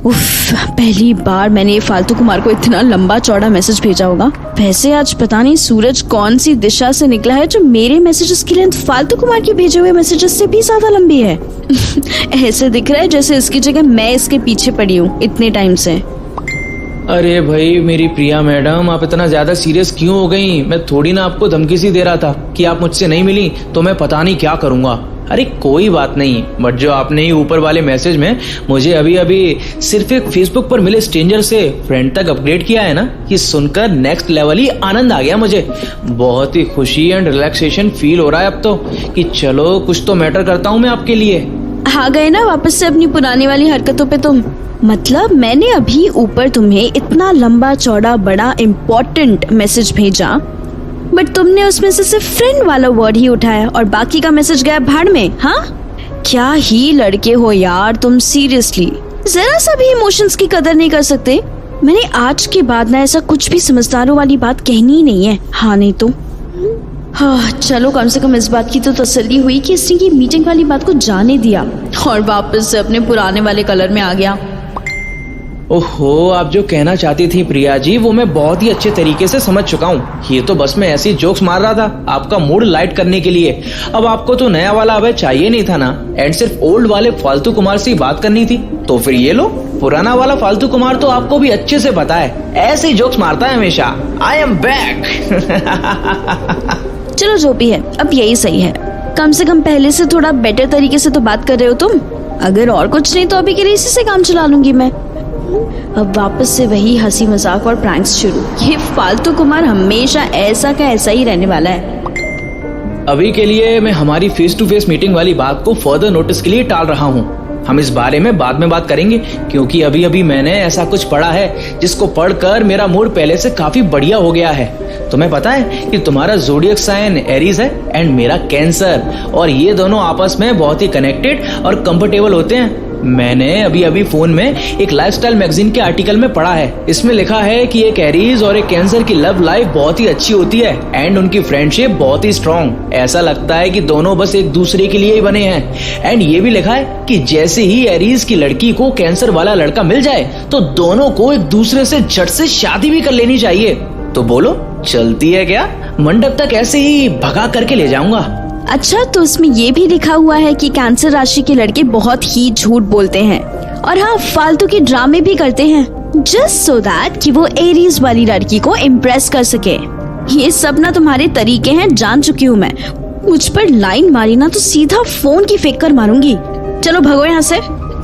उफ, पहली बार मैंने ये फालतू कुमार को इतना लंबा चौड़ा मैसेज भेजा होगा। वैसे आज पता नहीं सूरज कौन सी दिशा से निकला है जो मेरे मैसेजेस की लेंथ फालतू कुमार के भेजे हुए मैसेजेस से भी ज्यादा लंबी है। ऐसे दिख रहा है जैसे इसकी जगह मैं इसके पीछे पड़ी हूँ इतने टाइम से।
अरे भाई मेरी प्रिया मैडम, आप इतना ज्यादा सीरियस क्यों हो गई? मैं थोड़ी ना आपको धमकी सी दे रहा था कि आप मुझसे नहीं मिली तो मैं पता नहीं क्या करूंगा। अरे कोई बात नहीं, बट जो आपने ही ऊपर वाले मैसेज में मुझे अभी अभी सिर्फ एक फेसबुक पर मिले स्ट्रेंजर से फ्रेंड तक अपग्रेड किया है ना, ये सुनकर नेक्स्ट लेवल ही आनंद आ गया मुझे। बहुत ही खुशी एंड रिलैक्सेशन फील हो रहा है अब तो कि चलो कुछ तो मैटर करता हूँ मैं आपके लिए।
आ गए ना वापस से अपनी पुरानी वाली हरकतों पे तुम? मतलब मैंने अभी ऊपर तुम्हें इतना लंबा चौड़ा बड़ा इम्पोर्टेंट मैसेज भेजा, बट तुमने उसमें से सिर्फ फ्रेंड वाला वर्ड ही उठाया और बाकी का मैसेज गया भाड़ में। हाँ, क्या ही लड़के हो यार तुम, सीरियसली जरा सा भी इमोशंस की कदर नहीं कर सकते। मैंने आज के बाद ना ऐसा कुछ भी समझदारों वाली बात कहनी ही नहीं है। हाँ नहीं तो हाँ, चलो कम से कम इस बात की तो तसल्ली हुई कि इसने की मीटिंग वाली बात को जाने दिया और वापस से अपने पुराने वाले कलर में आ गया।
ओहो, आप जो कहना चाहती थी प्रिया जी वो मैं बहुत ही अच्छे तरीके से समझ चुका हूँ। ये तो बस मैं ऐसे ही जोक्स मार रहा था आपका मूड लाइट करने के लिए। अब आपको तो नया वाला अभय चाहिए नहीं था ना, एंड सिर्फ ओल्ड वाले फालतू कुमार से बात करनी थी, तो फिर ये लो पुराना वाला फालतू कुमार तो आपको भी अच्छे से पता है, ऐसे ही जोक्स मारता है हमेशा। I am back.
चलो जो भी है, अब यही सही है। कम से कम पहले से थोड़ा बेटर तरीके से तो बात कर रहे हो तुम। अगर और कुछ नहीं तो अभी के लिए इसी से काम चला लूंगी मैं। अब वापस से वही हंसी मजाक और प्रैंक्स शुरू। ये फालतू कुमार हमेशा ऐसा का ऐसा ही रहने वाला है।
अभी के लिए मैं हमारी फेस टू फेस मीटिंग वाली बात को फर्दर नोटिस के लिए टाल रहा हूँ। हम इस बारे में बाद में बात करेंगे, क्योंकि अभी अभी मैंने ऐसा कुछ पढ़ा है जिसको पढ़कर मेरा मूड पहले से काफी बढ़िया हो गया है। तुम्हें पता है कि तुम्हारा ज़ोडिएक साइन एरीज है एंड मेरा कैंसर, और ये दोनों आपस में बहुत ही कनेक्टेड और कंफर्टेबल होते हैं। मैंने अभी अभी फोन में एक लाइफस्टाइल मैगजीन के आर्टिकल में पढ़ा है। इसमें लिखा है कि एक एरीज और एक कैंसर की लव लाइफ बहुत ही अच्छी होती है एंड उनकी फ्रेंडशिप बहुत ही स्ट्रॉन्ग। ऐसा लगता है कि दोनों बस एक दूसरे के लिए ही बने हैं। एंड ये भी लिखा है कि जैसे ही एरीज की लड़की को कैंसर वाला लड़का मिल जाए तो दोनों को एक दूसरे से झट से शादी भी कर लेनी चाहिए। तो बोलो चलती है क्या? मंडप तक ऐसे ही भगा करके ले जाऊंगा।
अच्छा, तो उसमें ये भी लिखा हुआ है कि कैंसर राशि के लड़के बहुत ही झूठ बोलते हैं और हाँ, फालतू के ड्रामे भी करते हैं जस्ट सो दैट कि वो एरीज वाली लड़की को इम्प्रेस कर सके। ये सब ना तुम्हारे तरीके हैं, जान चुकी हूँ मैं। मुझ पर लाइन मारी ना तो सीधा फोन की फेंक कर मारूंगी। चलो भगो यहाँ से,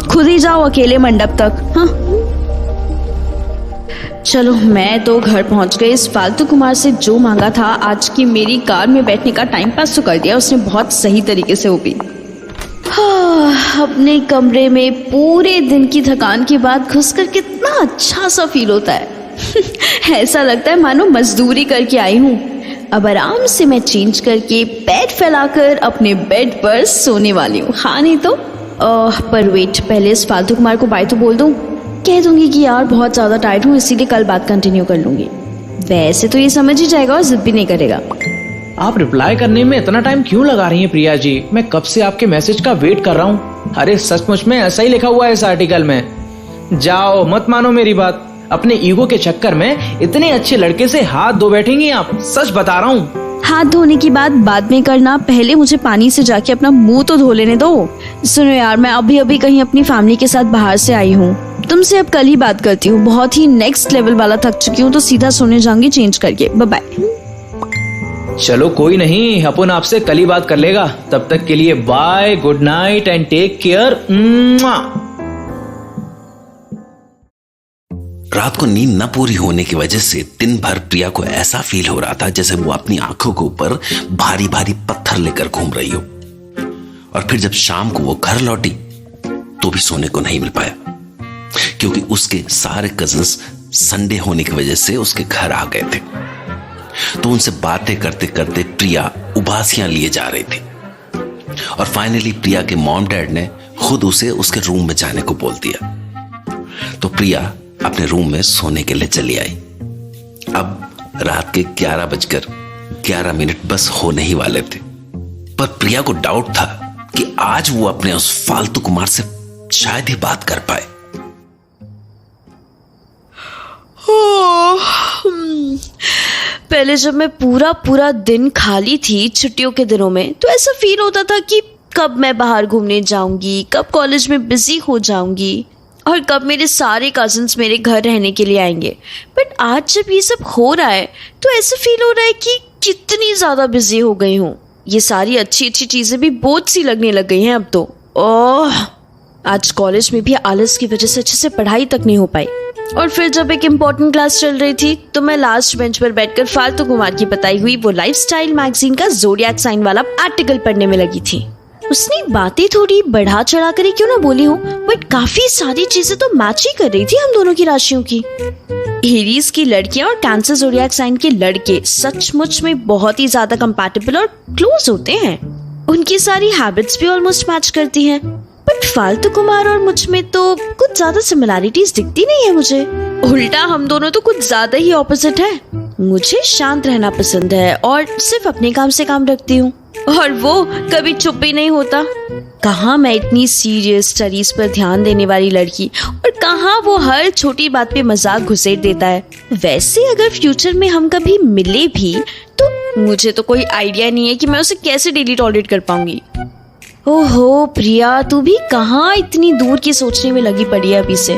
खुद ही जाओ अकेले मंडप तक। हाँ चलो, मैं तो घर पहुंच गई। इस फालतू कुमार से जो मांगा था आज की मेरी कार में बैठने का टाइम पास तो कर दिया उसने बहुत सही तरीके से। वो भी अपने कमरे में पूरे दिन की थकान के बाद घुसकर कितना अच्छा सा फील होता है। ऐसा लगता है मानो मजदूरी करके आई हूँ। अब आराम से मैं चेंज करके बेड फैलाकर अपने बेड पर सोने वाली हूँ। हाँ नहीं तो पर वेट, पहले इस फालतू कुमार को बाय तो बोल दूं। कह दूंगी कि यार बहुत ज्यादा टायर्ड हूँ, इसीलिए कल बात कंटिन्यू कर लूंगी। वैसे तो ये समझ ही जाएगा और जिद भी नहीं करेगा।
आप रिप्लाई करने में इतना टाइम क्यों लगा रही हैं प्रिया जी? मैं कब से आपके मैसेज का वेट कर रहा हूँ। अरे सचमुच में ऐसा ही लिखा हुआ है इस आर्टिकल में। जाओ, मत मानो मेरी बात। अपने ईगो के चक्कर में इतने अच्छे लड़के से हाथ धो बैठेंगी आप, सच बता रहा हूँ।
हाथ धोने की बात बाद में करना, पहले मुझे पानी से जाके अपना मुंह तो धो लेने दो। सुनो यार, मैं अभी अभी कहीं अपनी फैमिली के साथ बाहर से आई हूँ। तुमसे अब कल ही बात करती हूँ। बहुत ही नेक्स्ट लेवल वाला थक चुकी हूँ तो सीधा सोने जाऊंगी चेंज करके। Bye bye.
चलो कोई नहीं, अपन आपसे कल ही बात कर लेगा। तब तक के लिए bye, good night and take care.
रात को नींद न पूरी होने की वजह से दिन भर प्रिया को ऐसा फील हो रहा था जैसे वो अपनी आंखों के ऊपर भारी भारी पत्थर लेकर घूम रही हो। और फिर जब शाम को वो घर लौटी तो भी सोने को नहीं मिल पाया, क्योंकि उसके सारे कजिन्स संडे होने की वजह से उसके घर आ गए थे। तो उनसे बातें करते करते प्रिया उबासियां लिए जा रही थी और फाइनली प्रिया के मॉम डैड ने खुद उसे उसके रूम में जाने को बोल दिया। तो प्रिया अपने रूम में सोने के लिए चली आई। अब रात के 11:11 बस होने ही वाले थे, पर प्रिया को डाउट था कि आज वो अपने उस फालतू कुमार से शायद ही बात कर पाए।
पहले जब मैं पूरा दिन खाली थी छुट्टियों के दिनों में, तो ऐसा फील होता था कि कब मैं बाहर घूमने जाऊंगी, कब कॉलेज में बिजी हो जाऊंगी। और कब मेरे सारे कजिन्स मेरे घर रहने के लिए आएंगे। बट आज जब ये सब हो रहा है तो ऐसा फील हो रहा है कि कितनी ज़्यादा बिजी हो गई हूँ। ये सारी अच्छी अच्छी चीज़ें भी बोझ सी लगने लग गई हैं अब तो। ओह, आज कॉलेज में भी आलस की वजह से अच्छे से पढ़ाई तक नहीं हो पाई। और फिर जब एक इम्पोर्टेंट क्लास चल रही थी तो मैं लास्ट बेंच पर बैठकर फालतू कुमार की बताई हुई वो लाइफस्टाइल मैगजीन का ज़ोडिएक साइन वाला आर्टिकल पढ़ने में लगी थी। उसने बातें थोड़ी बढ़ा चढ़ा कर क्यों ना बोली हो, बट काफी सारी चीजें तो मैच ही कर रही थी हम दोनों की राशियों की। एरीज की लड़कियां और कैंसर ज़ोडिएक साइन के लड़के सचमुच में बहुत ही ज्यादा कंपैटिबल और क्लोज होते हैं। उनकी सारी हैबिट्स भी ऑलमोस्ट मैच करती हैं। बट फालतू कुमार और मुझ में तो कुछ ज्यादा सिमिलैरिटीज दिखती नहीं है मुझे। उल्टा हम दोनों तो कुछ ज्यादा ही ऑपोजिट है। मुझे शांत रहना पसंद है और सिर्फ अपने काम से काम रखती हूँ, और वो कभी चुप ही नहीं होता। कहाँ मैं इतनी सीरियस स्टडीज पर ध्यान देने वाली लड़की, और कहाँ वो हर छोटी बात पे मजाक घुसेड़ देता है। वैसे अगर फ्यूचर में हम कभी मिले भी तो मुझे तो कोई आइडिया नहीं है कि मैं उसे कैसे डेली टॉलरेट कर पाऊंगी। ओहो प्रिया, तू भी कहाँ इतनी दूर की सोचने में लगी पड़ी है अभी से।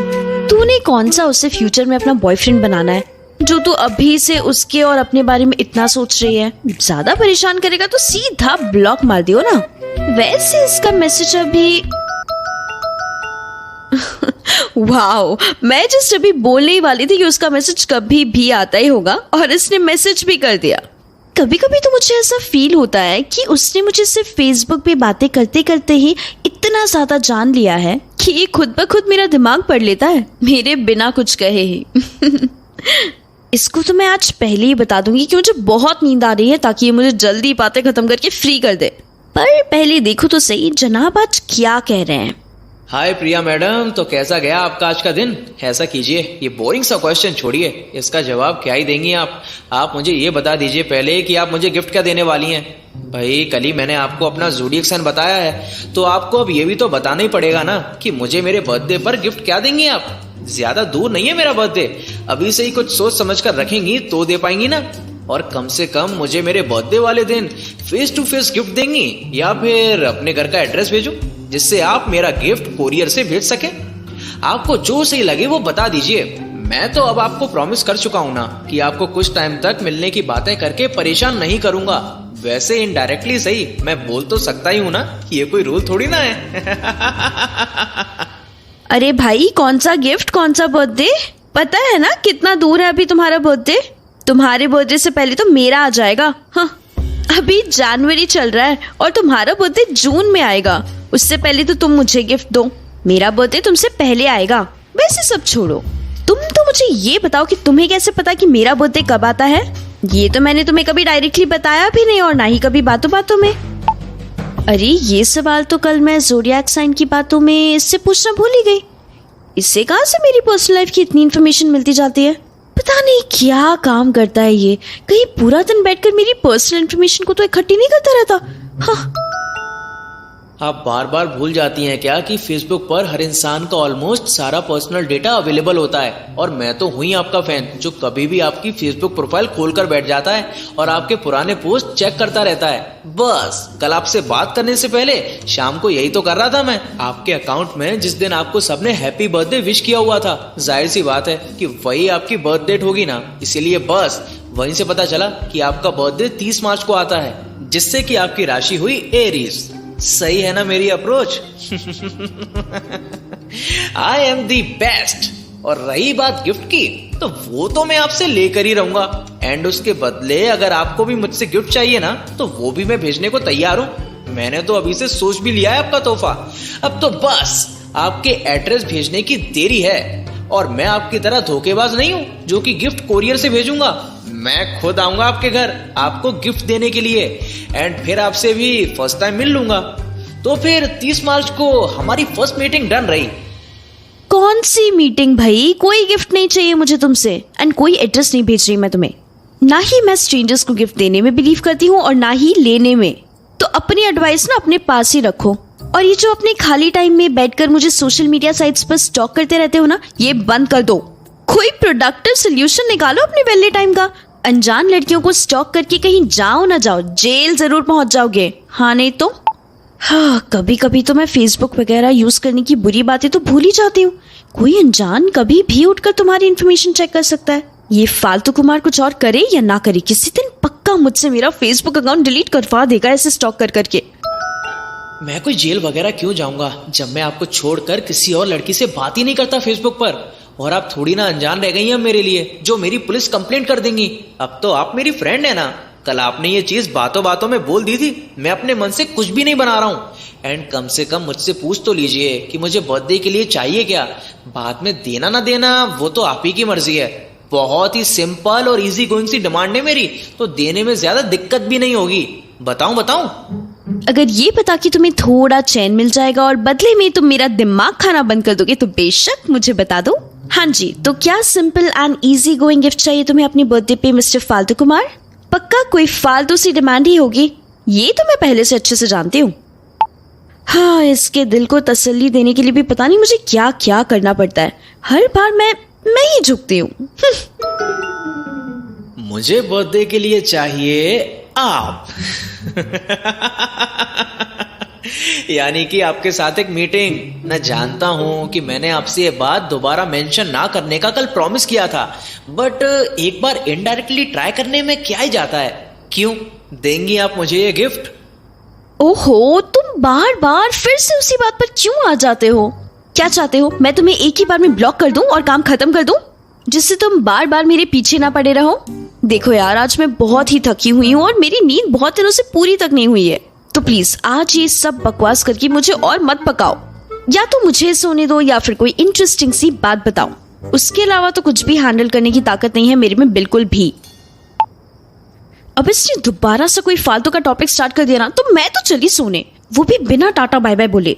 तूने कौन सा उसे फ्यूचर में अपना बॉयफ्रेंड बनाना है जो तू अभी से उसके और अपने बारे में इतना सोच रही है? ज्यादा परेशान करेगा तो सीधा ब्लॉक मार दियो ना। वैसे इसका मैसेज अभी वाओ, मैं जस्ट अभी बोलने ही वाली थी कि उसका मैसेज कभी भी आता ही होगा, और इसने मैसेज भी कर दिया। कभी कभी तो मुझे ऐसा फील होता है कि उसने मुझे सिर्फ फेसबुक पे बातें करते करते ही इतना ज्यादा जान लिया है कि ये खुद ब खुद मेरा दिमाग पढ़ लेता है, मेरे बिना कुछ कहे ही। इसको तो मैं आज पहले ही बता दूंगी कि मुझे बहुत नींद आ रही है, ताकि ये मुझे जल्दी बातें खत्म करके फ्री कर दे। पर पहले देखो तो सही जनाब आज क्या कह रहे हैं।
हाय प्रिया मैडम, तो कैसा गया आपका आज का दिन? ऐसा कीजिए, ये बोरिंग सा क्वेश्चन छोड़िए, इसका जवाब क्या ही देंगी आप मुझे ये बता दीजिए पहले कि आप मुझे गिफ्ट क्या देने वाली हैं। भाई कल ही मैंने आपको अपना ज़ोडिएक साइन बताया है, तो आपको अब ये भी तो बताना ही पड़ेगा ना कि मुझे मेरे बर्थडे पर गिफ्ट क्या देंगी आप। ज्यादा दूर नहीं है मेरा बर्थडे, अभी से ही कुछ सोच समझ कर रखेंगी तो दे पाएंगी ना। और कम से कम मुझे मेरे बर्थडे वाले दिन फेस टू फेस गिफ्ट देंगी, या फिर अपने घर का एड्रेस भेजूं जिससे आप मेरा गिफ्ट कोरियर से भेज सके। आपको जो सही लगे वो बता दीजिए। मैं तो अब आपको प्रॉमिस कर चुका हूं ना कि आपको कुछ टाइम तक मिलने की बातें करके परेशान नहीं करूंगा। वैसे इनडायरेक्टली सही मैं बोल तो सकता ही हूं ना, ये कोई रूल थोड़ी ना है।
अरे भाई, कौन सा गिफ्ट, कौन सा बर्थडे? पता है ना कितना दूर है अभी तुम्हारा बर्थडे। तुम्हारे बर्थडे से पहले तो मेरा आ जाएगा। हाँ, अभी जनवरी चल रहा है और तुम्हारा बर्थडे जून में आएगा। उससे पहले तो तुम मुझे गिफ्ट दो, मेरा बर्थडे तुमसे पहले आएगा। वैसे सब छोड़ो, तुम तो मुझे ये बताओ कि तुम्हें कैसे पता कि मेरा बर्थडे कब आता है? ये तो मैंने तुम्हें कभी डायरेक्टली बताया भी नहीं, और ना ही कभी बातों बातों में। अरे ये सवाल तो कल मैं ज़ोडिएक साइन की बातों में इससे पूछना भूल ही गई। इससे कहाँ से मेरी पर्सनल लाइफ की इतनी इन्फॉर्मेशन मिलती जाती है? पता नहीं क्या काम करता है ये, कहीं पूरा दिन बैठकर मेरी पर्सनल इन्फॉर्मेशन को तो इकट्ठी नहीं करता रहता। हाँ।
आप बार बार भूल जाती हैं क्या कि फेसबुक पर हर इंसान का ऑलमोस्ट सारा पर्सनल डेटा अवेलेबल होता है, और मैं तो हुई आपका फैन जो कभी भी आपकी फेसबुक प्रोफाइल खोलकर बैठ जाता है और आपके पुराने पोस्ट चेक करता रहता है। बस कल आपसे बात करने से पहले शाम को यही तो कर रहा था मैं। आपके अकाउंट में जिस दिन आपको सबने हैप्पी बर्थडे विश किया हुआ था, जाहिर सी बात है कि वही आपकी बर्थ डेट होगी ना, इसीलिए बस वहीं से पता चला कि आपका बर्थडे 30 मार्च को आता है, जिससे कि आपकी राशि हुई एरीज। सही है ना मेरी approach? I am the best. और रही बात गिफ्ट की, तो वो तो मैं आपसे लेकर ही रहूंगा, एंड उसके बदले अगर आपको भी मुझसे गिफ्ट चाहिए ना, तो वो भी मैं भेजने को तैयार हूं। मैंने तो अभी से सोच भी लिया है आपका तोहफा। अब तो बस आपके एड्रेस भेजने की देरी है, और मैं आपकी तरह धोखेबाज नहीं हूं जो कि गिफ्ट कोरियर से भेजूंगा। मैं खुद आऊंगा आपके घर आपको गिफ्ट देने के लिए, एंड फिर आपसे भी फर्स्ट टाइम मिल लूंगा। तो फिर 30 मार्च को हमारी फर्स्ट मीटिंग डन रही।
कौन सी मीटिंग भाई? कोई गिफ्ट नहीं चाहिए मुझे तुमसे, एंड कोई एड्रेस नहीं भेज रही मैं तुम्हें। ना ही मैं स्ट्रेंजर्स को गिफ्ट देने में बिलीव करती हूँ और ना ही लेने में। तो अपनी एडवाइस ना अपने पास ही रखो, और ये जो अपने खाली टाइम में बैठकर मुझे सोशल मीडिया साइट्स पर स्टॉक करते रहते हो ना, ये बंद कर दो। कोई प्रोडक्टिव सोल्यूशन निकालो अपने वेले टाइम का। अनजान लड़कियों को स्टॉक करके कहीं जाओ ना जाओ, जेल जरूर पहुंच जाओगे। हाँ नहीं तो? हाँ, कभी कभी तो मैं फेसबुक वगैरह यूज करने की बुरी बातें तो भूल ही जाती हूँ,
कोई अनजान कभी भी उठकर तुम्हारी इन्फॉर्मेशन चेक कर सकता है। ये फालतू कुमार कुछ और करे या ना करे, किसी दिन पक्का मुझसे मेरा फेसबुक अकाउंट डिलीट करवा देगा ऐसे स्टॉक कर करके।
मैं कोई जेल वगैरह क्यों जाऊंगा जब मैं आपको छोड़कर किसी और लड़की से बात ही नहीं करता फेसबुक पर। और आप थोड़ी ना अनजान रह गई हैं मेरे लिए, जो मेरी पुलिस कंप्लेंट कर देंगी। अब तो आप मेरी फ्रेंड है ना। कल आपने ये चीज बातों बातों में बोल दी थी। मैं अपने मन से कुछ भी नहीं बना रहा हूँ। एंड कम से कम मुझसे पूछ तो लीजिए कि मुझे बर्थडे के लिए चाहिए क्या। बाद में देना ना देना वो तो आप ही की मर्जी है। बहुत ही सिंपल और इजी गोइंग सी डिमांड है मेरी, तो देने में ज्यादा दिक्कत भी नहीं होगी। बताऊं?
अगर ये पता कि तुम्हें थोड़ा चैन मिल जाएगा और बदले में तुम मेरा दिमाग खाना बंद कर दोगे तो बेशक मुझे बता दो। हाँ जी, तो क्या simple and easy going gift चाहिए तुम्हें अपनी बर्थडे पे मिस्टर फालतू कुमार? पक्का कोई फालतू सी डिमांड ही होगी, ये तो मैं पहले से अच्छे से जानती हूँ। हाँ, इसके दिल को तसल्ली देने के लिए भी पता नहीं मुझे क्या क्या करना पड़ता है। हर बार मैं ही झुकती हूँ।
मुझे बर्थडे के लिए चाहिए आप। यानी कि आपके साथ एक मीटिंग। मैं जानता हूं कि मैंने आपसे ये बात दोबारा मेंशन ना करने का कल प्रॉमिस किया था, बट एक बार इनडायरेक्टली ट्राई करने में क्या ही जाता है। क्यों देंगी आप मुझे ये गिफ्ट?
ओहो, तुम बार बार फिर से उसी बात पर क्यों आ जाते हो? क्या चाहते हो, मैं तुम्हें एक ही बार में ब्लॉक कर दूं और काम खत्म कर दूं, जिससे तुम बार बार मेरे पीछे ना पड़े रहो? देखो यार, आज मैं बहुत ही थकी हुई हूँ और मेरी नींद बहुत दिनों से पूरी तक नहीं हुई है। तो प्लीज आज ये सब बकवास करके मुझे और मत पकाओ। या तो मुझे सोने दो या फिर कोई इंटरेस्टिंग सी बात बताओ। उसके अलावा तो कुछ भी हैंडल करने की ताकत नहीं है मेरे में बिल्कुल भी। अब इसने दोबारा से कोई फालतू का टॉपिक स्टार्ट कर दिया ना तो मैं तो चली सोने, वो भी बिना टाटा बाय बाय बोले।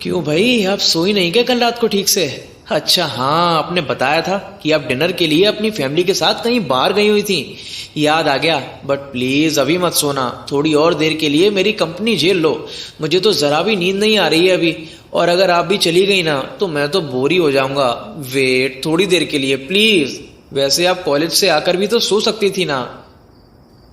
क्यों भाई, आप सोई नहीं क्या कल रात को ठीक से? अच्छा हाँ, आपने बताया था कि आप डिनर के लिए अपनी फैमिली के साथ कहीं बाहर गई हुई थी, याद आ गया। बट प्लीज अभी मत सोना, थोड़ी और देर के लिए मेरी कंपनी झेल लो। मुझे तो जरा भी नींद नहीं आ रही है अभी, और अगर आप भी चली गई ना तो मैं तो बोर ही हो जाऊंगा। वेट थोड़ी देर के लिए प्लीज। वैसे आप कॉलेज से आकर भी तो सो सकती थी ना।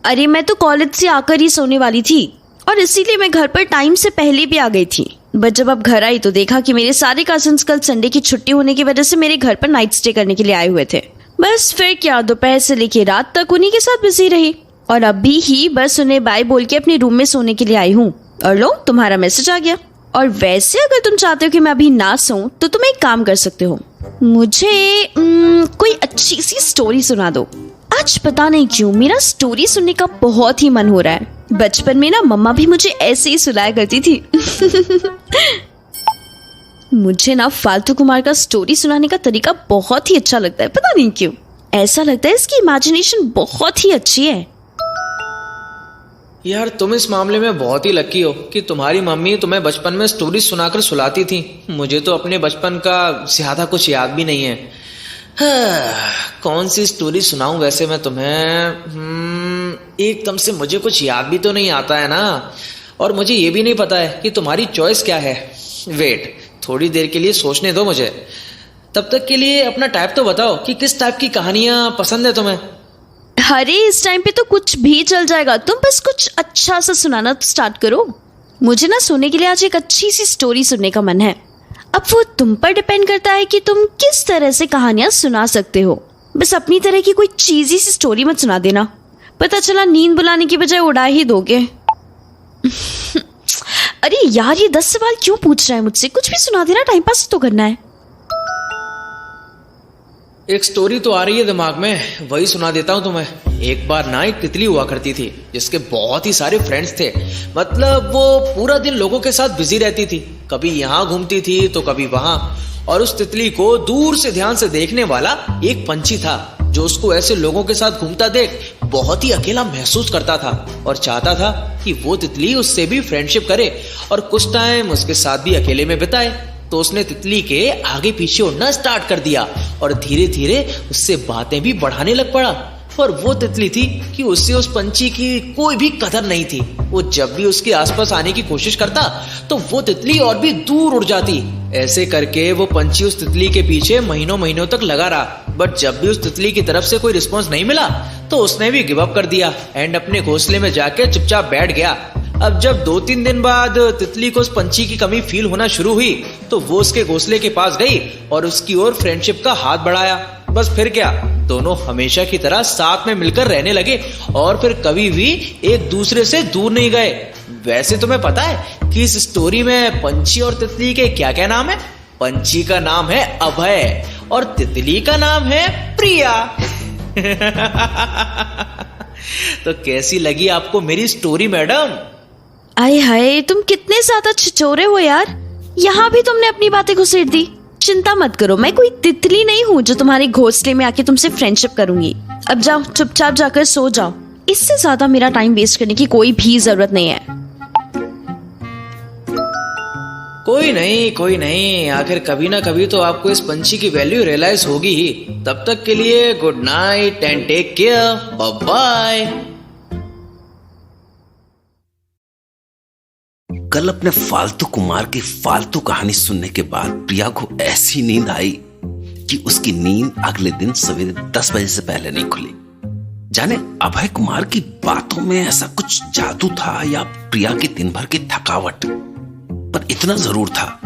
अरे मैं तो कॉलेज से आकर ही सोने वाली थी और इसीलिए मैं घर पर टाइम से पहले भी आ गई थी। बट जब अब घर आई तो देखा कि मेरे सारे कजिन्स कल संडे की छुट्टी होने की वजह से मेरे घर पर नाइट स्टे करने के लिए आए हुए थे। बस फिर क्या, दोपहर से लेके रात तक उन्हीं के साथ बिजी रही और अभी ही बस उन्हें बाय बोल के अपने रूम में सोने के लिए आई हूँ। और लो, तुम्हारा मैसेज आ गया। और वैसे अगर तुम चाहते हो कि मैं अभी ना सोऊं तो तुम एक काम कर सकते हो, मुझे कोई अच्छी सी स्टोरी सुना दो। आज पता नहीं क्यों मेरा स्टोरी सुनने का बहुत ही मन हो रहा है। बचपन में ना मम्मा भी मुझे ऐसे ही सुनाया करती थी। मुझे ना फालतू कुमार का स्टोरी सुनाने का तरीका बहुत ही अच्छा लगता है, पता नहीं क्यों। ऐसा लगता है इसकी इमेजिनेशन बहुत ही अच्छी है।
यार तुम इस मामले में बहुत ही लकी हो कि तुम्हारी मम्मी तुम्हें बचपन में स्टोरी सुनाकर सुलाती थी। मुझे तो अपने बचपन का ज्यादा कुछ याद भी नहीं है। कौन सी स्टोरी सुनाऊं वैसे मैं तुम्हें? एकदम से मुझे कुछ याद भी तो नहीं आता है ना, और मुझे ये भी नहीं पता है कि तुम्हारी चॉइस क्या है। वेट, थोड़ी देर के लिए सोचने दो मुझे। तब तक के लिए अपना टाइप तो बताओ कि किस टाइप की कहानियां पसंद है तुम्हें।
अरे इस टाइम पे तो कुछ भी चल जाएगा, तुम बस कुछ अच्छा सा सुनाना स्टार्ट करो। मुझे ना सोने के लिए आज एक अच्छी सी स्टोरी सुनने का मन है। अब वो तुम पर डिपेंड करता है कि तुम किस तरह से कहानियां सुना सकते हो। बस अपनी तरह की कोई चीजी सी स्टोरी मत सुना देना, पता चला नींद बुलाने की बजाय उड़ा ही दोगे। अरे यार, ये 10 सवाल क्यों पूछ रहा है मुझसे? कुछ भी सुना देना, टाइम पास तो करना है।
एक स्टोरी तो आ रही है दिमाग में, वही सुना देता हूँ तुम्हें। एक बार ना एक तितली हुआ करती थी जिसके बहुत ही सारे फ्रेंड्स थे। मतलब वो पूरा दिन लोगों के साथ बिजी रहती थी, कभी यहाँ घूमती थी तो कभी वहां। और उस तितली को दूर से ध्यान से देखने वाला एक पंछी था जो उसको ऐसे लोगों के साथ घूमता देख बहुत ही अकेला महसूस करता था और चाहता था कि वो तितली उससे भी फ्रेंडशिप करे और कुछ टाइम उसके साथ भी अकेले में बिताए। तो उसने तितली के आगे पीछे उड़ना स्टार्ट कर दिया और धीरे धीरे उससे बातें भी बढ़ाने लग पड़ा। पर वो तितली थी कि उससे उस पंछी की कोई भी कदर नहीं थी। वो जब भी उसके आसपास आने की कोशिश करता तो वो तितली और भी दूर उड़ जाती। ऐसे करके वो पंछी उस तितली के पीछे महीनों महीनों तक लगा रहा। बट जब भी उस तितली की तरफ से कोई रिस्पॉन्स नहीं मिला तो उसने भी गिव अप कर दिया एंड अपने घोंसले में जाके चुपचाप बैठ गया। अब जब 2-3 दिन बाद तितली को उस पंछी की कमी फील होना शुरू हुई तो वो उसके घोंसले के पास गई और उसकी ओर फ्रेंडशिप का हाथ बढ़ाया। बस फिर क्या, दोनों हमेशा की तरह साथ में मिलकर रहने लगे और फिर कभी भी एक दूसरे से दूर नहीं गए। वैसे तुम्हें पता है कि इस स्टोरी में पंछी और तितली के क्या क्या नाम है? पंछी का नाम है अभय और तितली का नाम है प्रिया। तो कैसी लगी आपको मेरी स्टोरी मैडम?
आए हाय, तुम कितने ज्यादा छिछोरे हो यार। यहाँ भी तुमने अपनी बातें घुसेड़ दी। चिंता मत करो, मैं कोई तितली नहीं हूँ जो तुम्हारे घोंसले में आके तुमसे फ्रेंडशिप करूंगी। अब जाओ, चुपचाप जाकर सो जाओ। इससे ज्यादा मेरा टाइम वेस्ट करने की कोई भी जरूरत नहीं है।
कोई नहीं, आखिर कभी ना कभी तो आपको इस पंछी की वैल्यू रियलाइज होगी ही। तब तक के लिए good night and take care, bye bye.
कल अपने फालतू कुमार की फालतू कहानी सुनने के बाद प्रिया को ऐसी नींद आई कि उसकी नींद अगले दिन सवेरे 10 बजे से पहले नहीं खुली। जाने अभय कुमार की बातों में ऐसा कुछ जादू था या प्रिया की दिन भर की थकावट, पर इतना जरूर था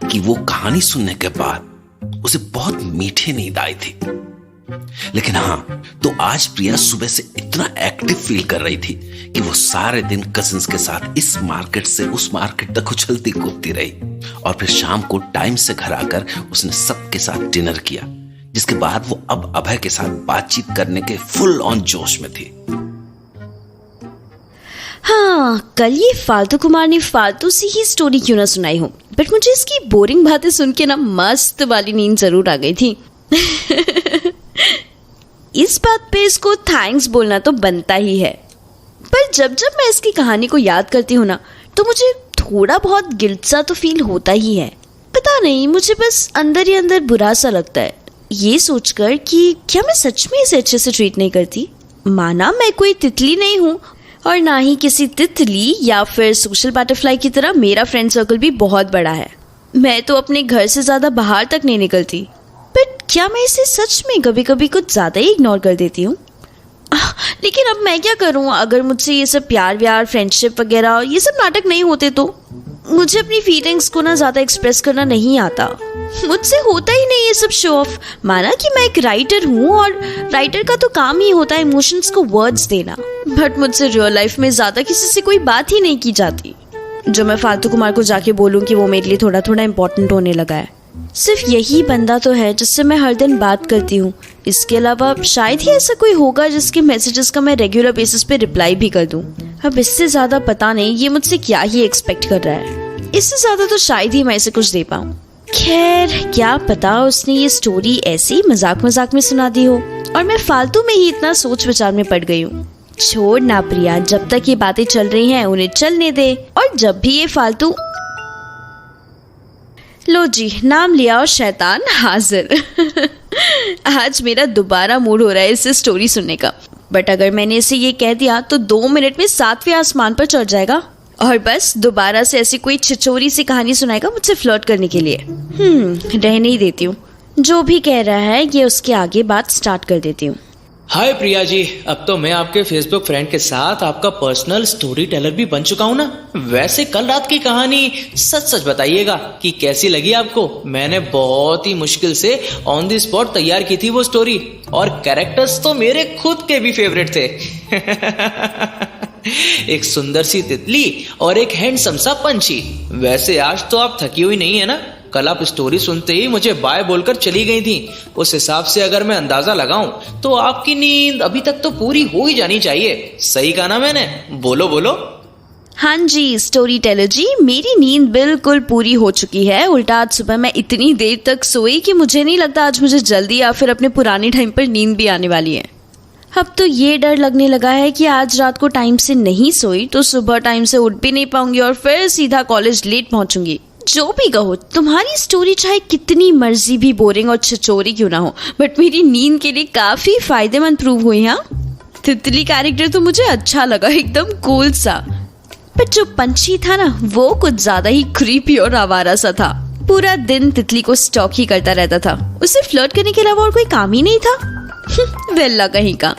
कि वो कहानी सुनने के बाद उसे बहुत मीठी नींद आई थी। लेकिन हाँ, तो आज प्रिया सुबह से इतना एक्टिव फील कर रही थी कि वो सारे दिन कजिन्स के साथ इस मार्केट से उस मार्केट तक उछलती कूदती रही और फिर शाम को टाइम से घर आकर उसने सबके साथ डिनर किया, जिसके बाद वो अब अभय के साथ बातचीत करने के फुल ऑन जोश में थी।
हाँ, कल ये फालतू कुमार ने फालतू सी ही स्टोरी क्यों ना सुनाई हो, बट मुझे इसकी बोरिंग बातें सुन के ना मस्त वाली नींद जरूर आ गई थी। इस बात पे इसको थैंक्स बोलना तो बनता ही है, पर जब जब मैं इसकी कहानी को याद करती हूँ ना तो मुझे थोड़ा बहुत गिल्ट सा तो फील होता ही है। पता नहीं, मुझे बस अंदर ही अंदर बुरा सा लगता है ये सोचकर कि क्या मैं सच में इसे अच्छे से ट्रीट नहीं करती। माना मैं कोई तितली नहीं हूँ और ना ही किसी तितली या फिर सोशल बटरफ्लाई की तरह मेरा फ्रेंड सर्कल भी बहुत बड़ा है। मैं तो अपने घर से ज्यादा बाहर तक नहीं निकलती, बट क्या मैं इसे सच में कभी कभी कुछ ज्यादा ही इग्नोर कर देती हूँ? लेकिन अब मैं क्या करूँ, अगर मुझसे ये सब प्यार व्यार फ्रेंडशिप वगैरह ये सब नाटक नहीं होते तो? मुझे अपनी फीलिंग्स को ना ज्यादा एक्सप्रेस करना नहीं आता, मुझसे होता ही नहीं ये सब शो ऑफ। माना कि मैं एक राइटर हूँ और राइटर का तो काम ही होता है इमोशंस को वर्ड्स देना, बट मुझसे रियल लाइफ में ज्यादा किसी से कोई बात ही नहीं की जाती जो मैं फालतू कुमार को जाके बोलूँ कि वो मेरे लिए थोड़ा थोड़ा इम्पोर्टेंट होने लगा है। सिर्फ यही बंदा तो है जिससे मैं हर दिन बात करती हूँ। इसके अलावा शायद ही ऐसा कोई होगा जिसके मैसेजेस का मैं रेगुलर बेसिस पे रिप्लाई भी कर दूँ। अब इससे ज्यादा पता नहीं ये मुझसे क्या ही एक्सपेक्ट कर रहा है। इससे ज्यादा तो शायद ही मैं इसे कुछ दे पाऊँ। खैर क्या पता उसने ये स्टोरी ऐसे ही मजाक मजाक में सुना दी हो और मैं फालतू में ही इतना सोच विचार में पड़ गई हूँ। छोड़ ना प्रिया, जब तक ये बातें चल रही हैं उन्हें चलने दे, और जब भी ये फालतू। लो जी, नाम लिया और शैतान हाजिर। आज मेरा दोबारा मूड हो रहा है इसे स्टोरी सुनने का, बट अगर मैंने इसे ये कह दिया तो 2 मिनट में 7वें आसमान पर चढ़ जाएगा और बस दोबारा से ऐसी कोई छिचोरी सी कहानी सुनाएगा मुझसे फ्लर्ट करने के लिए। रहने ही देती हूँ, जो भी कह रहा है ये उसके आगे बात स्टार्ट कर देती हूँ।
हाय प्रिया जी, अब तो मैं आपके फेसबुक फ्रेंड के साथ आपका पर्सनल स्टोरी टेलर भी बन चुका हूँ ना। वैसे कल रात की कहानी सच सच बताइएगा कि कैसी लगी आपको। मैंने बहुत ही मुश्किल से ऑन द स्पॉट तैयार की थी वो स्टोरी, और कैरेक्टर्स तो मेरे खुद के भी फेवरेट थे। एक सुंदर सी तितली और एक हैंडसम सा पंछी। वैसे आज तो आप थकी हुई नहीं है ना? कल आप स्टोरी सुनते ही मुझे बाय बोलकर चली गई थी। उस हिसाब से अगर मैं अंदाजा लगाऊं तो आपकी नींद अभी तक तो पूरी हो ही जानी चाहिए। सही कहा ना मैंने? बोलो बोलो।
हाँ जी स्टोरी टेलर जी, मेरी नींद बिल्कुल पूरी हो चुकी है। उल्टा आज सुबह मैं इतनी देर तक सोई कि मुझे नहीं लगता आज मुझे जल्दी या फिर अपने पुराने टाइम पर नींद भी आने वाली है। अब तो ये डर लगने लगा है कि आज रात को टाइम से नहीं सोई तो सुबह टाइम से उठ भी नहीं पाऊंगी और फिर सीधा कॉलेज लेट पहुंचूंगी। जो भी कहो, तुम्हारी स्टोरी चाहे कितनी मर्जी भी बोरिंग और छिचोरी क्यों ना हो, बट मेरी नींद के लिए काफी फायदेमंद प्रूव हुई। हाँ, तितली कैरेक्टर तो मुझे अच्छा लगा, एकदम कूल सा, बट जो पंछी था ना वो कुछ ज्यादा ही क्रीपी और आवारा सा था। पूरा दिन तितली को स्टॉक ही करता रहता था, उसे फ्लर्ट करने के अलावा और कोई काम ही नहीं था। वेल्ला कहीं का।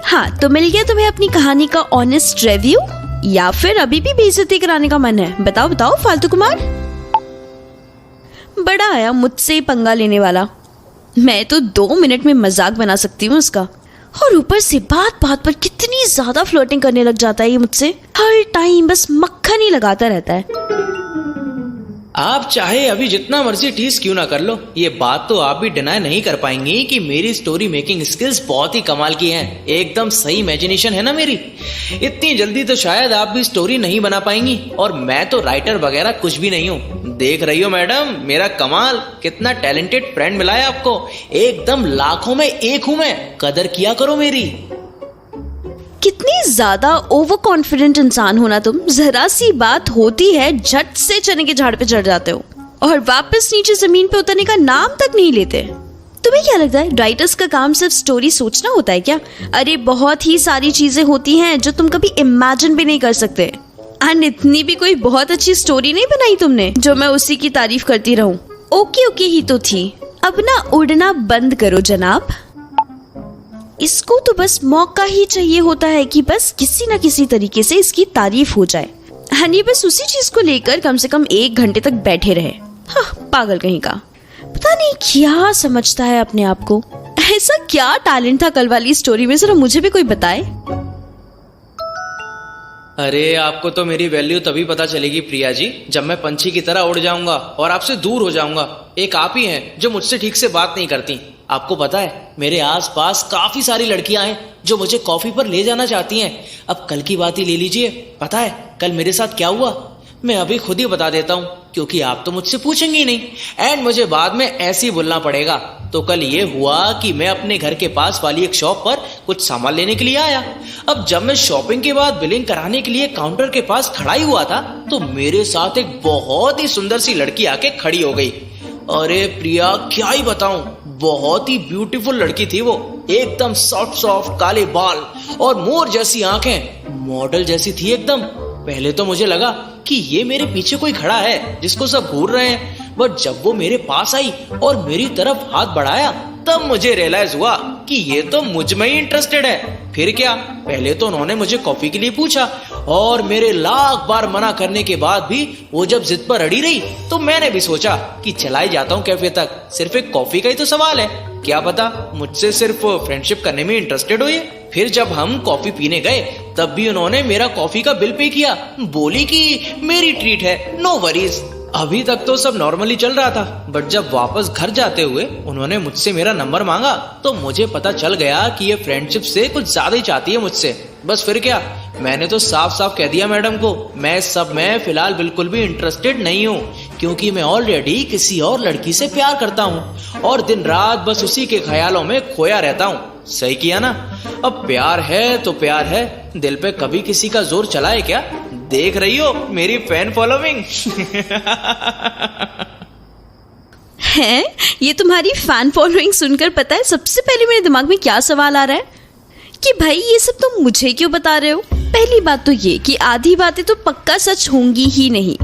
हाँ, तो मिल गया तुम्हें अपनी कहानी का ऑनेस्ट रिव्यू, या फिर अभी भी बेइज्जती कराने का मन है? बताओ बताओ फालतू कुमार। बड़ा आया मुझसे पंगा लेने वाला। मैं तो 2 मिनट में मजाक बना सकती हूँ उसका, और ऊपर से बात बात पर कितनी ज्यादा फ्लर्टिंग करने लग जाता है ये मुझसे। हर टाइम बस मक्खन ही लगाता रहता है।
आप चाहे अभी जितना मर्जी टीज क्यों ना कर लो, ये बात तो आप भी डिनाई नहीं कर पाएंगी कि मेरी स्टोरी मेकिंग स्किल्स बहुत ही कमाल की हैं। एकदम सही इमेजिनेशन है ना मेरी। इतनी जल्दी तो शायद आप भी स्टोरी नहीं बना पाएंगी, और मैं तो राइटर वगैरह कुछ भी नहीं हूँ। देख रही हो मैडम मेरा कमाल, कितना टैलेंटेड फ्रेंड मिला है आपको। एकदम लाखों में एक हूं मैं, कदर किया करो मेरी।
कितनी ज्यादा ओवर कॉन्फिडेंट इंसान होना तुम। जरा सी बात होती है झट से चने के झाड़ पे चढ़ जाते हो, और वापस नीचे जमीन पे उतरने का नाम तक नहीं लेते। तुम्हें क्या लगता है राइटर्स का काम सिर्फ स्टोरी सोचना होता है क्या? अरे बहुत ही सारी चीजें होती हैं जो तुम कभी इमेजिन भी नहीं कर सकते। एंड इतनी भी कोई बहुत अच्छी स्टोरी नहीं बनाई तुमने जो मैं उसी की तारीफ करती रहूं। ओके ओके ही तो थी। अब ना उड़ना बंद करो जनाब। इसको तो बस मौका ही चाहिए होता है कि बस किसी ना किसी तरीके से इसकी तारीफ हो जाए। एंड ये बस उसी चीज को लेकर कम से कम 1 घंटे तक बैठे रहे। हाँ, पागल कहीं का। पता नहीं क्या समझता है अपने आप को। ऐसा क्या टैलेंट था कल वाली स्टोरी में, जरा मुझे भी कोई बताए।
अरे आपको तो मेरी वैल्यू तभी पता चलेगी प्रिया जी, जब मैं पंछी की तरह उड़ जाऊंगा और आपसे दूर हो जाऊंगा। एक आप ही हैं जो मुझसे ठीक से बात नहीं करती। आपको पता है मेरे आसपास काफी सारी लड़कियां हैं जो मुझे कॉफी पर ले जाना चाहती हैं। अब कल की बात ही ले लीजिए। पता है कल मेरे साथ क्या हुआ? मैं अभी खुद ही बता देता हूँ, क्योंकि आप तो मुझसे पूछेंगे ही नहीं, एंड मुझे बाद में ऐसे ही बोलना पड़ेगा। तो कल ये हुआ कि मैं अपने घर के पास वाली एक शॉप पर कुछ सामान लेने के लिए आया। अब जब मैं शॉपिंग के बाद बिलिंग कराने के लिए काउंटर के पास खड़ा ही हुआ था, तो मेरे साथ एक बहुत ही सुंदर सी लड़की आके खड़ी हो गई। अरे प्रिया क्या ही बताऊं, बहुत ही ब्यूटीफुल लड़की थी वो। एकदम सॉफ्ट सॉफ्ट काले बाल और मोर जैसी आंखें, मॉडल जैसी थी एकदम। पहले तो मुझे लगा कि ये मेरे पीछे कोई खड़ा है जिसको सब घूर रहे हैं, बट जब वो मेरे पास आई और मेरी तरफ हाथ बढ़ाया तब मुझे रियलाइज हुआ कि ये तो मुझ में ही इंटरेस्टेड है। फिर क्या, पहले तो उन्होंने मुझे कॉफी के लिए पूछा, और मेरे लाख बार मना करने के बाद भी वो जब जिद पर अड़ी रही तो मैंने भी सोचा कि चला ही जाता हूँ कैफे तक। सिर्फ एक कॉफी का ही तो सवाल है, क्या पता मुझसे सिर्फ फ्रेंडशिप करने में इंटरेस्टेड हो ये। फिर जब हम कॉफी पीने गए तब भी उन्होंने मेरा कॉफी का बिल पे किया, बोली कि मेरी ट्रीट है, नो वरीज। अभी तक तो सब नॉर्मली चल रहा था, बट जब वापस घर जाते हुए उन्होंने मुझसे मेरा नंबर मांगा तो मुझे पता चल गया कि ये फ्रेंडशिप से कुछ ज्यादा ही चाहती है मुझसे। बस फिर क्या, मैंने तो साफ साफ कह दिया मैडम को, मैं सब में फिलहाल बिल्कुल भी इंटरेस्टेड नहीं हूँ, क्योंकि मैं ऑलरेडी किसी और लड़की से प्यार करता हूँ और दिन रात बस उसी के ख्यालों में खोया रहता हूँ। सही किया ना? अब प्यार है तो प्यार है, दिल पे कभी किसी का जोर चला है क्या? देख रही हो मेरी फैन फॉलोइंग।
है ये तुम्हारी फैन फॉलोइंग सुनकर पता है सबसे पहले मेरे दिमाग में क्या सवाल आ रहा है कि भाई ये सब तुम मुझे क्यों बता रहे हो? पहली बात तो ये कि आधी बातें तो पक्का सच होंगी ही नहीं।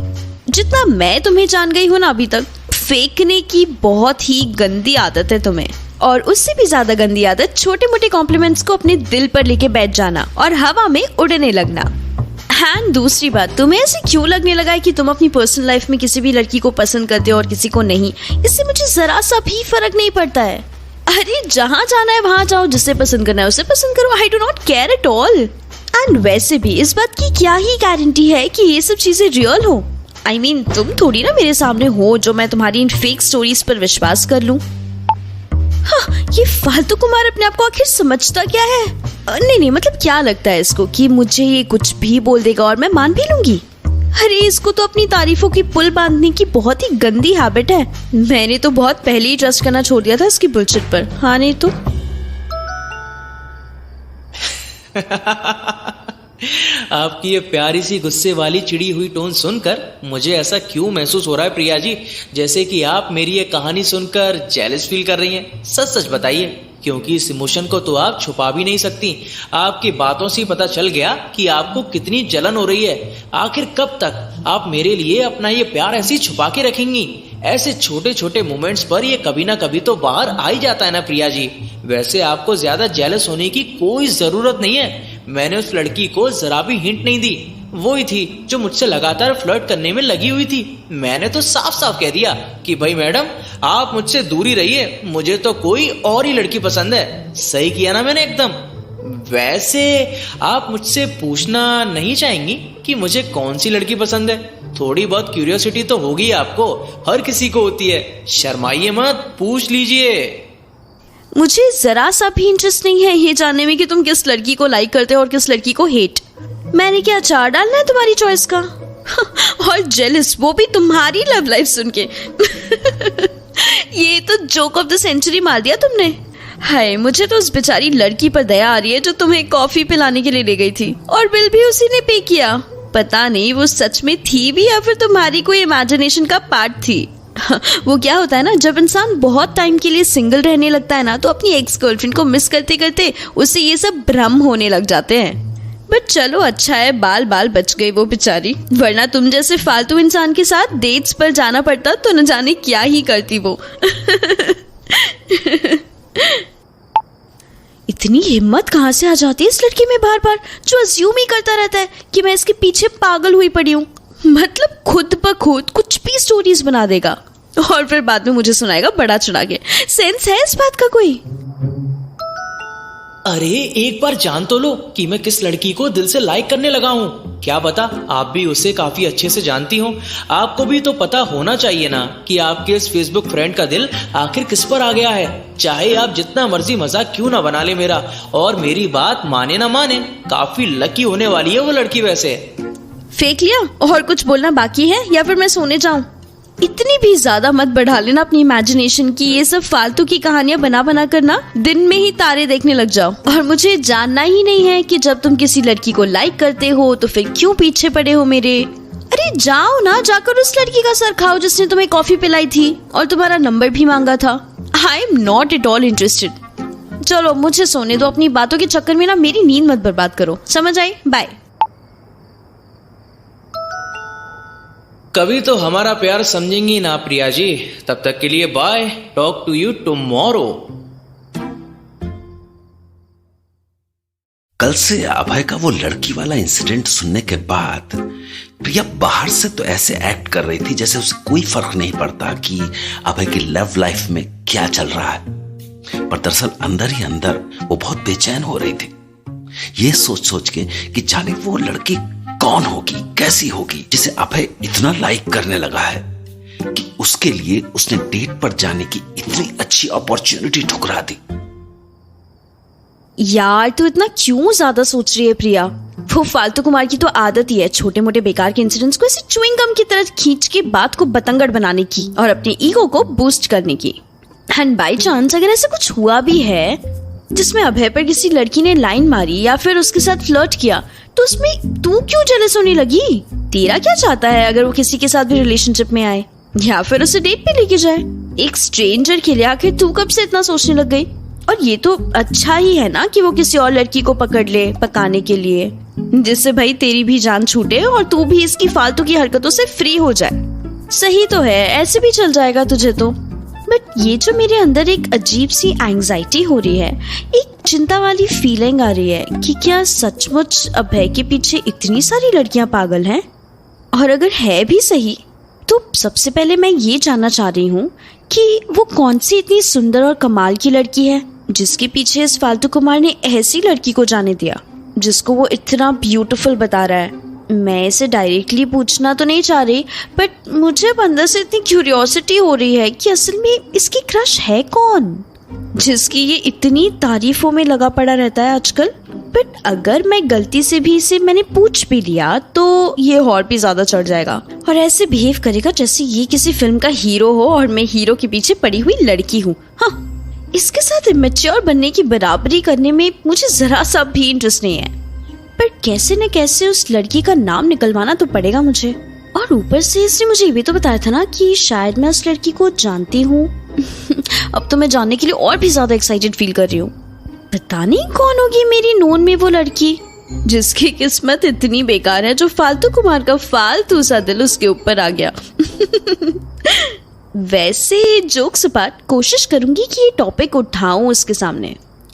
जितना मैं तुम्हें जान गई हूं ना अभी तक, फेंकने की बहुत ही गंदी आदत है तुम्हें, और उससे भी ज्यादा गंदी आदत छोटे मोटे कॉम्प्लीमेंट्स को अपने दिल पर लेके बैठ जाना और हवा में उड़ने लगना। एंड दूसरी बात, तुम्हें ऐसे क्यों लगने लगा है कि तुम अपनी पर्सनल लाइफ में किसी भी लड़की को पसंद करते हो और किसी को नहीं? इससे मुझे जरा सा भी फर्क नहीं पड़ता है। अरे जहां जाना है वहां जाओ, जिसे पसंद करना है उसे पसंद करो। I do not care at all. And वैसे भी इस बात की क्या ही गारंटी है कि ये सब चीजें रियल हो? आई मीन तुम थोड़ी ना मेरे सामने हो जो मैं तुम्हारी इन फेक स्टोरीज पर विश्वास कर लूं। हाँ, ये फालतू कुमार अपने आप को आखिर समझता क्या है? नहीं, मतलब क्या लगता है इसको कि मुझे ये कुछ भी बोल देगा और मैं मान भी लूंगी? अरे इसको तो अपनी तारीफों की पुल बांधने की बहुत ही गंदी हैबिट है। मैंने तो बहुत पहले ही ट्रस्ट करना छोड़ दिया था इसकी बुलशिट पर। हाँ नहीं तो
आपकी ये प्यारी सी गुस्से वाली चिड़ी हुई टोन सुनकर मुझे ऐसा क्यों महसूस हो रहा है प्रिया जी, जैसे कि आप मेरी ये कहानी सुनकर जेलस फील कर रही हैं। सच सच बताइए, क्योंकि इस इमोशन को तो आप छुपा भी नहीं सकती। आपकी बातों से पता चल गया कि आपको कितनी जलन हो रही है। आखिर कब तक आप मेरे लिए अपना ये प्यार ऐसे छुपा के रखेंगी? ऐसे छोटे छोटे मोमेंट्स पर ये कभी ना कभी तो बाहर आ ही जाता है ना प्रिया जी। वैसे आपको ज्यादा जेलस होने की कोई जरूरत नहीं है। मैंने उस लड़की को जरा भी हिंट नहीं दी। वो ही थी जो मुझसे लगातार फ्लर्ट करने में लगी हुई थी। मैंने तो साफ साफ कह दिया कि भाई मैडम, आप मुझसे दूरी रहिए, मुझे तो कोई और ही लड़की पसंद है। सही किया ना मैंने एकदम। वैसे आप मुझसे पूछना नहीं चाहेंगी कि मुझे कौन सी लड़की पसंद है? थोड़ी बहुत क्यूरियोसिटी तो होगी आपको, हर किसी को होती है। शर्माइए मत, पूछ लीजिए।
मुझे जरा सा भी इंटरेस्ट नहीं है ये जानने में कि तुम किस लड़की को लाइक करते हो और किस लड़की को हेट। मैंने क्या अचार डालना है तुम्हारी चॉइस का? और जेलस, वो भी तुम्हारी लव लाइफ सुन के। ये तो जोक ऑफ द सेंचुरी मार दिया तुमने। हाय, मुझे तो उस बेचारी लड़की पर दया आ रही है जो तुम्हें कॉफी पिलाने के लिए ले गई थी, और बिल भी उसी ने पे किया। पता नहीं वो सच में थी भी या फिर तुम्हारी कोई इमेजिनेशन का पार्ट थी। वो क्या होता है ना, जब इंसान बहुत टाइम के लिए सिंगल रहने लगता है ना, तो अपनी एक्स गर्लफ्रेंड को मिस करते करते उससे ये सब भ्रम होने लग जाते हैं। बट चलो अच्छा है, बाल बाल बच गई वो बेचारी, वरना तुम जैसे फालतू इंसान के साथ डेट्स पर जाना पड़ता तो न जाने क्या ही करती वो। इतनी हिम्मत कहाँ से आ जाती है इस लड़की में बार बार, जो अज्यूम ही करता रहता है कि मैं इसके पीछे पागल हुई पड़ी हूँ। मतलब खुद ब खुद कुछ भी स्टोरीज बना देगा और फिर बाद में मुझे सुनाएगा बड़ा चढ़ा के। सेंस है इस बात का कोई?
अरे एक बार जान तो लो कि मैं किस लड़की को दिल से लाइक करने लगा हूँ। क्या पता आप भी उसे काफी अच्छे से जानती हो। आपको भी तो पता होना चाहिए ना कि आपके इस फेसबुक फ्रेंड का दिल आखिर किस पर आ गया है। चाहे आप जितना मर्जी मजाक क्यों ना बना ले मेरा, और मेरी बात माने ना माने, काफी लकी होने वाली है वो लड़की। वैसे
फेंक लिया और कुछ बोलना बाकी है या फिर मैं सोने जाऊं? इतनी भी ज्यादा मत बढ़ा लेना अपनी इमेजिनेशन की। ये सब फालतू की कहानियां बना बना कर ना दिन में ही तारे देखने लग जाओ। और मुझे जानना ही नहीं है कि जब तुम किसी लड़की को लाइक करते हो तो फिर क्यों पीछे पड़े हो मेरे। अरे जाओ ना, जाकर उस लड़की का सर खाओ जिसने तुम्हें कॉफी पिलाई थी और तुम्हारा नंबर भी मांगा था। आई am not at all interested. चलो मुझे सोने दो, अपनी बातों के चक्कर में ना मेरी नींद मत बर्बाद करो, समझ आई? बाय।
कभी तो हमारा प्यार समझेंगी ना प्रिया जी। तब तक के लिए bye, talk to you tomorrow.
कल से अभय का वो लड़की वाला इंसिडेंट सुनने के बाद प्रिया बाहर से तो ऐसे एक्ट कर रही थी जैसे उसे कोई फर्क नहीं पड़ता कि अभय की लव लाइफ में क्या चल रहा है, पर दरअसल अंदर ही अंदर वो बहुत बेचैन हो रही थी, ये सोच सोच के कि जाने वो लड़की कौन होगी, कैसी होगी, जिसे अभय इतना लाइक करने लगा है कि उसके लिए उसने डेट पर जाने की इतनी अच्छी अपॉर्चुनिटी ठुकरा दी।
यार तू इतना क्यों ज्यादा सोच रही है प्रिया? वो फालतू कुमार की तो आदत ही है छोटे मोटे बेकार के इंसिडेंट्स को ऐसे च्युइंग गम की तरह खींच के बात को बतंगड़ बनाने की और अपने ईगो को बूस्ट करने की। एंड बाय चांस अगर ऐसा कुछ हुआ भी है जिसमें अभय पर किसी लड़की ने लाइन मारी या फिर उसके साथ फ्लर्ट किया, तो उसमें तू क्यों जेलस होने लगी? तेरा क्या चाहता है अगर वो किसी के साथ भी रिलेशनशिप में आए या फिर उसे डेट पे लेके जाए? एक स्ट्रेंजर के लिए आखिर तू कब से इतना सोचने लग गई? और ये तो अच्छा ही है ना कि वो किसी और लड़की को पकड़ ले पकाने के लिए, जिससे भाई तेरी भी जान छूटे और तू भी इसकी फालतू की हरकतों से फ्री हो जाए। सही तो है, ऐसे भी चल जाएगा तुझे तो। बट ये जो मेरे अंदर एक अजीब सी एंजाइटी हो रही है, एक चिंता वाली फीलिंग आ रही है कि क्या सचमुच अभय के पीछे इतनी सारी लड़कियां पागल हैं? और अगर है भी सही तो सबसे पहले मैं ये जानना चाह रही हूँ कि वो कौन सी इतनी सुंदर और कमाल की लड़की है जिसके पीछे इस फालतू कुमार ने ऐसी लड़की को जाने दिया जिसको वो इतना ब्यूटीफुल बता रहा है। मैं इसे डायरेक्टली पूछना तो नहीं चाह रही, बट मुझे अब अंदर से इतनी क्यूरियोसिटी हो रही है कि असल में इसकी क्रश है कौन जिसकी ये इतनी तारीफों में लगा पड़ा रहता है आजकल। बट अगर मैं गलती से भी इसे मैंने पूछ भी लिया तो ये और भी ज्यादा चढ़ जाएगा और ऐसे बिहेव करेगा जैसे ये किसी फिल्म का हीरो हो और मैं हीरो के पीछे पड़ी हुई लड़की हूँ। हाँ, इसके साथ इमेच्योर बनने की बराबरी करने में मुझे जरा सा भी इंटरेस्ट नहीं है, पर कैसे न कैसे उस लड़की का नाम निकलवाना तो पड़ेगा मुझे। और ऊपर से इसने मुझे ये भी तो बताया था ना कि शायद मैं उस लड़की को जानती हूँ। अब तो मैं जानने के लिए और भी ज्यादा एक्साइटेड फील कर रही हूँ। पता नहीं कौन होगी मेरी नोन में वो लड़की जिसकी किस्मत इतनी बेकार है जो फालतू कुमार का फालतू सा दिल उसके ऊपर आ गया।
वैसे जोक्स अपार्ट कोशिश करूंगी कि ये टॉपिक उठाऊं उसके सामने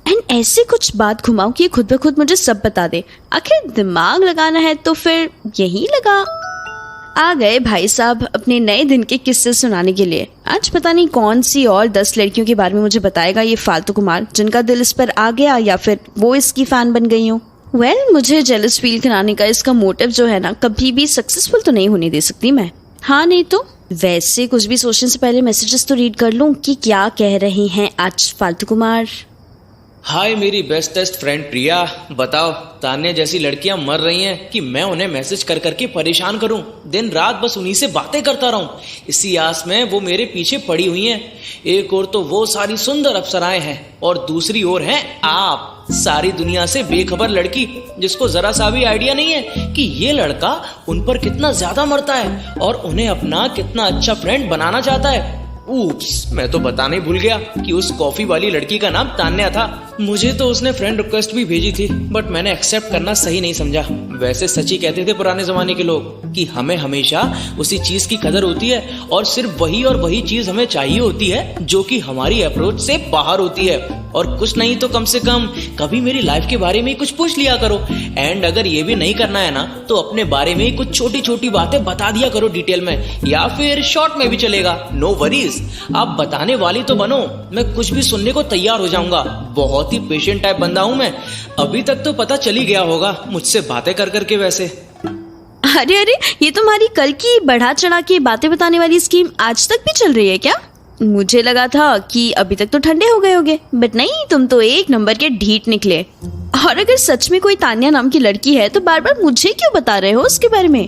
एंड ऐसे कुछ बात घुमाऊं कि खुद ब खुद मुझे सब बता दे। आखिर दिमाग लगाना है तो फिर यही लगा। आ गए भाई साहब अपने नए दिन के किस्से सुनाने के लिए। आज पता नहीं कौन सी और 10 लड़कियों के बारे में मुझे बताएगा ये फालतू कुमार, जिनका दिल इस पर आ गया या फिर वो इसकी फैन बन गई हो। मुझे जेलस फील कराने का इसका मोटिव जो है ना, कभी भी सक्सेसफुल तो नहीं होने दे सकती मैं। हाँ नहीं तो। वैसे कुछ भी सोचने से पहले मैसेजेस तो रीड कर लूं कि क्या कह रहे हैं आज फालतू कुमार।
हाय मेरी बेस्टेस्ट फ्रेंड प्रिया, बताओ तान्या जैसी लड़कियां मर रही हैं कि मैं उन्हें मैसेज कर करके परेशान करूं, दिन रात बस उन्हीं से बातें करता रहूं। इसी आस में वो मेरे पीछे पड़ी हुई हैं। एक और तो वो सारी सुंदर अप्सराएं हैं और दूसरी ओर हैं आप, सारी दुनिया से बेखबर लड़की, जिसको जरा सा भी आइडिया नहीं है कि ये लड़का उन पर कितना ज्यादा मरता है और उन्हें अपना कितना अच्छा फ्रेंड बनाना चाहता है। ऊप्स, मैं तो बताने भूल गया कि उस कॉफी वाली लड़की का नाम तान्या था। मुझे तो उसने फ्रेंड रिक्वेस्ट भी भेजी थी, बट मैंने एक्सेप्ट करना सही नहीं समझा। वैसे सच ही कहते थे पुराने जमाने के लोग कि हमें हमेशा उसी चीज की कदर होती है और सिर्फ वही और वही चीज हमें चाहिए होती है जो कि हमारी अप्रोच से बाहर होती है। और कुछ नहीं तो कम से कम कभी मेरी लाइफ के बारे में कुछ पूछ लिया करो। एंड अगर ये भी नहीं करना है ना, तो अपने बारे में कुछ छोटी छोटी बातें बता दिया करो डिटेल में, या फिर शॉर्ट में भी चलेगा। नो वरीज, आप बताने वाली तो बनो, मैं कुछ भी सुनने को तैयार हो जाऊंगा। बहुत ही पेशेंट टाइप बंदा हूं मैं। अभी तक तो पता चल ही गया होगा मुझसे बातें कर करके। वैसे
अरे ये तुम्हारी कल की बढ़ा चढ़ा के बातें बताने वाली स्कीम आज तक भी चल रही है क्या? मुझे लगा था कि अभी तक तो ठंडे हो गए होगे, बट नहीं, तुम तो एक नंबर के ढीठ निकले। और अगर सच में कोई तान्या नाम की लड़की है तो बार बार मुझे क्यों बता रहे हो उसके बारे में?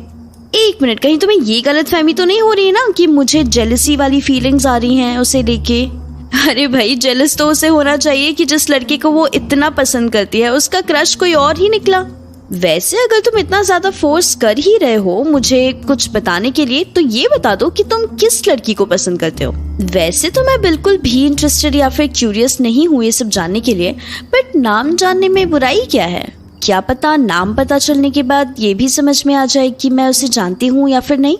एक मिनट, कहीं तुम्हें ये गलतफहमी तो नहीं हो रही है ना कि मुझे जेलसी वाली फीलिंग्स आ रही हैं उसे लेके? अरे भाई, जेलस तो उसे होना चाहिए कि जिस लड़के को वो इतना पसंद करती है उसका क्रश कोई और ही निकला। वैसे अगर तुम इतना ज्यादा फोर्स कर ही रहे हो मुझे कुछ बताने के लिए, तो ये बता दो कि तुम किस लड़की को पसंद करते हो। वैसे तो मैं बिल्कुल भी इंटरेस्टेड या फिर क्यूरियस नहीं हूँ ये सब जानने के लिए, बट नाम जानने में बुराई क्या है? क्या पता नाम पता चलने के बाद ये भी समझ में आ जाए कि मैं उसे जानती हूँ या फिर नहीं।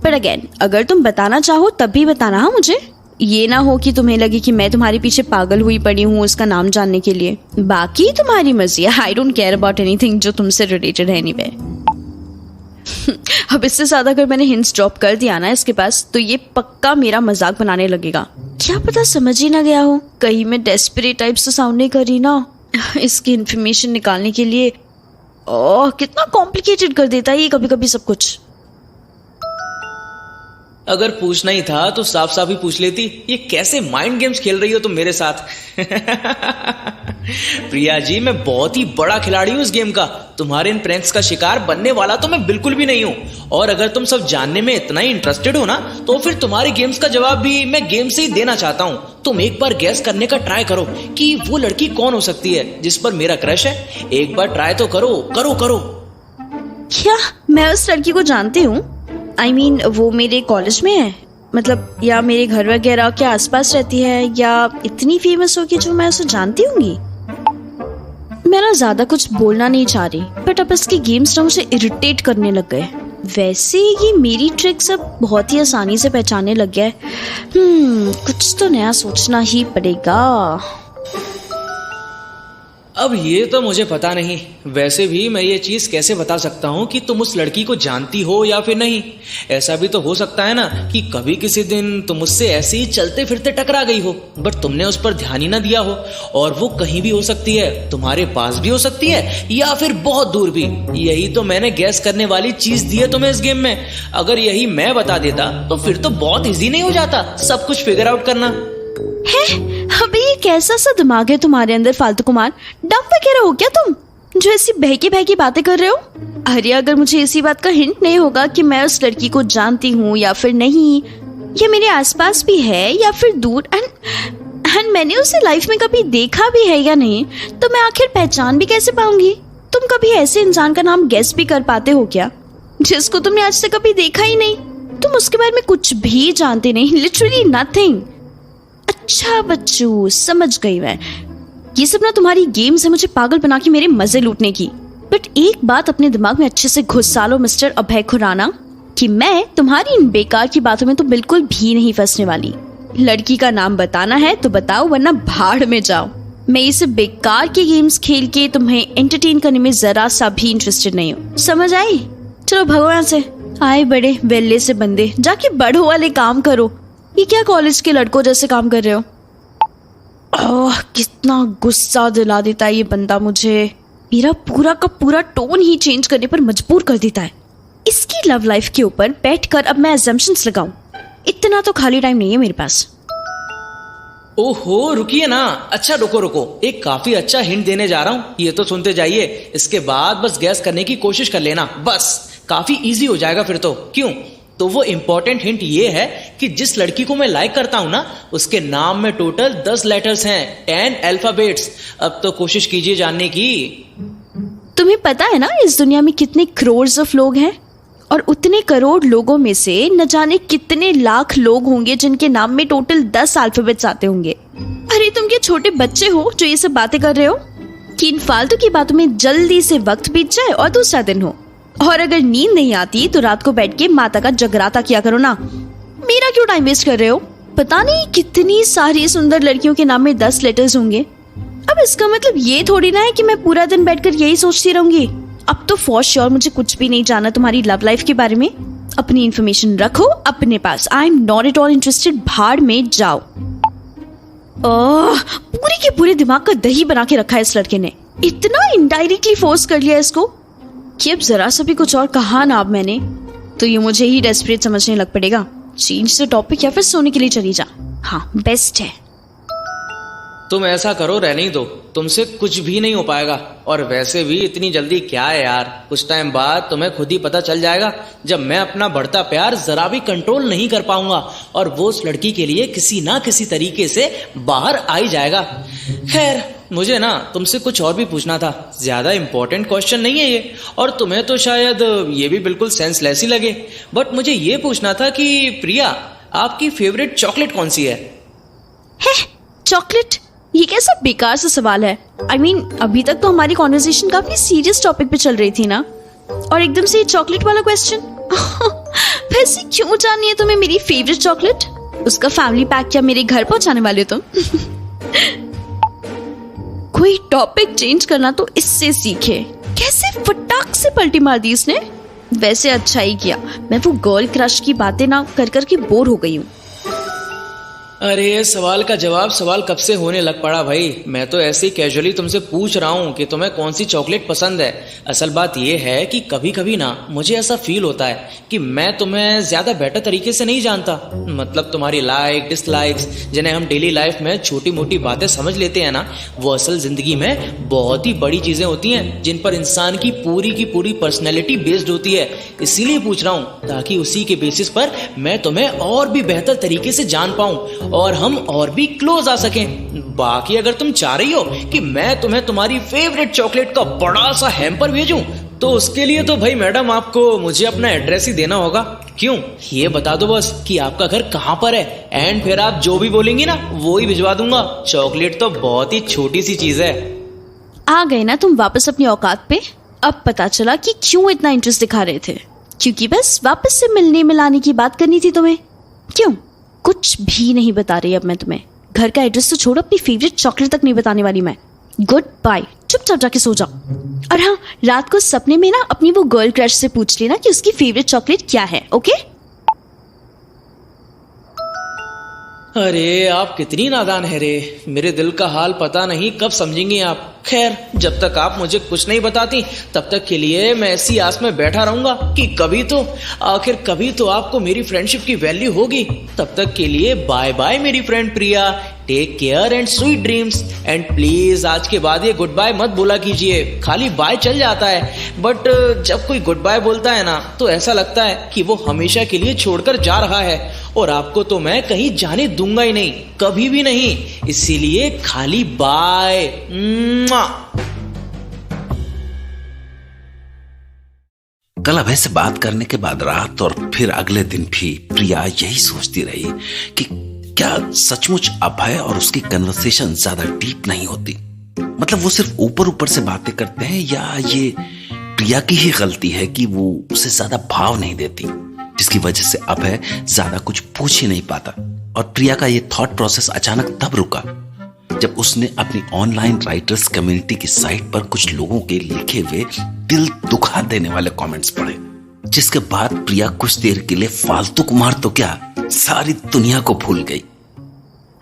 पर अगेन, अगर तुम बताना चाहो तब भी बताना। हाँ, मुझे ये ना हो कि तुम्हें लगे कि मैं तुम्हारे पीछे पागल हुई पड़ी हूँ उसका नाम जानने के लिए। बाकी तुम्हारी मर्जी है, I don't care about anything जो तुमसे रिलेटेड है एनीवे। अब इससे ज्यादा अगर मैंने हिंट्स ड्रॉप कर दिया ना इसके पास, तो ये पक्का मेरा मजाक बनाने लगेगा। क्या पता समझ ही ना गया हो, कहीं मैं डेस्परेट टाइप से साउंड नहीं करी ना इसकी इन्फॉर्मेशन निकालने के लिए। ओह, कितना कॉम्प्लिकेटेड कर देता है ये कभी कभी सब कुछ।
अगर पूछना ही था तो साफ साफ ही पूछ लेती। ये कैसे माइंड गेम्स खेल रही हो तुम मेरे साथ? प्रिया जी, मैं बहुत ही बड़ा खिलाड़ी हूँ इस गेम का। तुम्हारे इन प्रैंक्स का शिकार बनने वाला तो मैं बिल्कुल भी नहीं हूँ। और अगर तुम सब जानने में इतना ही इंटरेस्टेड हो ना, तो फिर तुम्हारे गेम्स का जवाब भी मैं गेम से ही देना चाहता हूँ। तुम एक बार गैस करने का ट्राई करो कि वो लड़की कौन हो सकती है जिस पर मेरा क्रश है। एक बार ट्राई तो करो करो करो।
क्या मैं उस लड़की को जानती हूँ? I mean, वो मेरे कॉलेज में है, मतलब, या मेरे घर वगैरह के आसपास रहती है, या इतनी फेमस होगी जो मैं उसे जानती होंगी? मैं ना ज्यादा कुछ बोलना नहीं चाह रही, बट अब इसके गेम्स ना मुझे इरिटेट करने लग गए। वैसे ये मेरी ट्रिक्स अब बहुत ही आसानी से पहचानने लग गया है। कुछ तो नया सोचना ही पड़ेगा।
अब ये तो मुझे पता नहीं। वैसे भी मैं ये चीज कैसे बता सकता हूँ कि तुम उस लड़की को जानती हो या फिर नहीं? ऐसा भी तो हो सकता है ना कि कभी किसी दिन तुम उससे ऐसे ही चलते फिरते टकरा गई हो, बट तुमने उस पर ध्यान ही ना दिया हो। और वो कहीं भी हो सकती है, तुम्हारे पास भी हो सकती है, या फिर बहुत दूर भी। यही तो मैंने गैस करने वाली चीज दी है तुम्हें इस गेम में। अगर यही मैं बता देता तो फिर तो बहुत इजी नहीं हो जाता सब कुछ फिगर आउट करना
है। अबे ये कैसा सा दिमाग है तुम्हारे अंदर फालतू कुमार? डम वगैरह हो क्या तुम जो ऐसी बहकी बहकी बातें कर रहे हो? अरे अगर मुझे इसी बात का हिंट नहीं होगा कि मैं उस लड़की को जानती हूँ या फिर नहीं, ये मेरे आसपास भी है या फिर दूर, एंड मैंने उसे लाइफ में कभी देखा भी है या नहीं, तो मैं आखिर पहचान भी कैसे पाऊंगी? तुम कभी ऐसे इंसान का नाम गेस भी कर पाते हो क्या जिसको तुमने आज तक कभी देखा ही नहीं? तुम उसके बारे में कुछ भी जानते नहीं, लिटरली नथिंग। अच्छा बच्चू, समझ गई मैं। ये सब ना तुम्हारी गेम्स है मुझे पागल बना के मेरे मजे लूटने की। बट एक बात अपने दिमाग में अच्छे से घुसा लो मिस्टर अभय खुराना, कि मैं तुम्हारी इन बेकार की बातों में तो बिल्कुल भी नहीं फंसने वाली। लड़की का नाम बताना है तो बताओ, वरना भाड़ में जाओ। मैं इस बेकार के गेम्स खेल के तुम्हें एंटरटेन करने में जरा सा भी इंटरेस्टेड नहीं हूँ, समझ आई? चलो भगो यहाँ से। आए बड़े वेल्ले से बंदे, जाके बड़ों वाले काम करो। ये क्या कॉलेज के लड़कों जैसे काम कर रहे हो? कितना गुस्सा दिला देता है ये बंदा मुझे। मेरा पूरा का पूरा टोन ही चेंज करने पर मजबूर कर देता है। इसकी लव लाइफ के ऊपर बैठकर अब मैं अजम्पशंस लगाऊं, इतना तो खाली टाइम नहीं है मेरे पास।
ओहो रुकिए ना। अच्छा रुको, एक काफी अच्छा हिंट देने जा रहा हूँ, ये तो सुनते जाइए। इसके बाद बस गैस करने की कोशिश कर लेना, बस काफी इजी हो जाएगा फिर तो। क्यों? तो वो इम्पोर्टेंट हिंट ये है कि जिस लड़की को मैं लाइक करता हूं ना, उसके नाम में टोटल 10 लेटर्स हैं, 10 अल्फाबेट्स। अब तो कोशिश कीजिए जानने की।
तुम्हें पता है ना इस दुनिया में कितने करोड़ ऑफ लोग हैं, और उतने करोड़ लोगों में से न जाने कितने लाख लोग होंगे जिनके नाम में टोटल 10 अल्फाबेट्स आते होंगे। अरे तुम क्या छोटे बच्चे हो जो ये सब बातें कर रहे हो? कि इन फालतू की बातों में जल्दी से वक्त बीत जाए और दूसरा दिन हो। और अगर नींद नहीं आती तो रात को बैठ के माता का जगराता किया करो ना। मेरा क्यों टाइम वेस्ट कर रहे हो? पता नहीं कितनी सारी सुंदर लड़कियों के नाम में 10 लेटर्स होंगे। अब इसका मतलब ये थोड़ी ना है कि मैं पूरा दिन बैठकर यही सोचती रहूंगी। अब तो फॉर श्योर मुझे कुछ भी नहीं जानना तुम्हारी लव लाइफ के बारे में। अपनी इन्फॉर्मेशन रखो अपने पास। I am not at all interested. भाड़ में जाओ। पूरे के पूरे दिमाग का दही बना के रखा है इस लड़के ने। इतना इनडायरेक्टली फोर्स कर लिया इसको कि अब जरा सा भी कुछ और कहा ना अब मैंने तो ये मुझे ही डेस्परेट समझने लग पड़ेगा। चेंज द टॉपिक या फिर सोने के लिए चली जा। हाँ बेस्ट है।
तुम ऐसा करो, रहने ही दो, तुमसे कुछ भी नहीं हो पाएगा। और वैसे भी इतनी जल्दी क्या है यार, कुछ टाइम बाद तुम्हें खुद ही पता चल जाएगा जब मैं अपना बढ़ता प्यार जरा भी कंट्रोल नहीं कर पाऊंगा और वो उस लड़की के लिए किसी ना किसी तरीके से बाहर आ ही जाएगा। खैर मुझे ना तुमसे कुछ और भी पूछना था। ज्यादा इंपॉर्टेंट क्वेश्चन नहीं है ये, और तुम्हें तो शायद ये भी बिल्कुल सेंसलेस ही लगे, बट मुझे ये पूछना था कि प्रिया, आपकी फेवरेट चॉकलेट कौन सी है?
चॉकलेट? ये कैसा बेकार सा सवाल है। I mean, अभी तक तो हमारी कॉन्वर्सेशन काफी सीरियस टॉपिक पे चल रही थी ना, और एकदम से ये चॉकलेट वाला क्वेश्चन। वैसे क्यों जाननी है तुम्हें मेरी फेवरेट चॉकलेट? उसका फैमिली पैक क्या मेरे घर पहुंचाने वाले हो तुम? कोई टॉपिक चेंज करना तो इससे सीखे। कैसे फटाक से पलटी मार दी इसने। वैसे अच्छा ही किया, मैं वो गर्ल क्रश की बातें ना कर कर के बोर हो गई हूँ।
अरे सवाल का जवाब सवाल कब से होने लग पड़ा भाई। मैं तो ऐसे ही कैजुअली तुमसे पूछ रहा हूँ कि तुम्हें कौन सी चॉकलेट पसंद है। असल बात यह है कि कभी कभी ना मुझे ऐसा फील होता है कि मैं तुम्हें ज्यादा बेटर तरीके से नहीं जानता। मतलब तुम्हारी लाइक डिसलाइक्स, जिन्हें हम डेली लाइफ में छोटी मोटी बातें समझ लेते हैं ना, वो असल जिंदगी में बहुत ही बड़ी चीजें होती हैं जिन पर इंसान की पूरी पर्सनैलिटी बेस्ड होती है। इसीलिए पूछ रहा हूँ ताकि उसी के बेसिस पर मैं तुम्हें और भी बेहतर तरीके से जान पाऊं और हम और भी क्लोज आ सकें। बाकी अगर तुम चाह रही हो कि मैं तुम्हें तुम्हारी फेवरेट चॉकलेट का बड़ा सा हैम्पर भेजूं, तो उसके लिए तो भाई मैडम आपको मुझे अपना एड्रेस ही देना होगा। क्यों, ये बता दो बस कि आपका घर कहाँ पर है, एंड फिर आप जो भी बोलेंगी ना वो ही भिजवा दूंगा। चॉकलेट तो बहुत ही छोटी सी चीज है।
आ गए ना तुम वापस अपनी औकात पे। अब पता चला कि क्यों इतना इंटरेस्ट दिखा रहे थे, क्योंकि बस वापस से मिलने मिलाने की बात करनी थी तुम्हें। क्यों, कुछ भी नहीं बता रही अब मैं तुम्हें। घर का एड्रेस तो छोड़ो, अपनी फेवरेट चॉकलेट तक नहीं बताने वाली मैं। गुड बाय, चुपचाप जाके सो जाओ। और हाँ, रात को सपने में ना अपनी वो गर्ल क्रश से पूछ लेना कि उसकी फेवरेट चॉकलेट क्या है। ओके?
अरे आप कितनी नादान है रे। मेरे दिल का हाल पता नहीं कब समझेंगी आप। खैर, जब तक आप मुझे कुछ नहीं बताती तब तक के लिए मैं ऐसी आस में बैठा रहूंगा कि कभी तो आपको मेरी फ्रेंडशिप की वैल्यू होगी। तब तक के लिए बाय बाय मेरी friend Priya. Take care and sweet dreams. And please आज के बाद ये गुड बाय मत बोला कीजिए। खाली बाय चल जाता है, बट जब कोई गुड बाय बोलता है ना तो ऐसा लगता है कि वो हमेशा के लिए छोड़कर जा रहा है, और आपको तो मैं कहीं जाने दूंगा ही नहीं, कभी भी नहीं। इसीलिए खाली बाय।
कल अभय से बात करने के बाद रात और फिर अगले दिन भी प्रिया यही सोचती रही कि क्या सचमुच अभय और उसकी कन्वर्सेशन ज्यादा डीप नहीं होती। मतलब वो सिर्फ ऊपर ऊपर से बातें करते हैं, या ये प्रिया की ही गलती है कि वो उसे ज्यादा भाव नहीं देती। जिसकी वजह से अभय ज्यादा कुछ पूछ ही नहीं पाता। और प्रिया का ये थॉट प्रोसेस अचानक तब रुका जब उसने अपनी ऑनलाइन राइटर्स कम्युनिटी की साइट पर कुछ लोगों के लिखे हुए दिल दुखा देने वाले कमेंट्स पढ़े, जिसके बाद प्रिया कुछ देर के लिए फालतू कुमार तो क्या सारी दुनिया को भूल गई।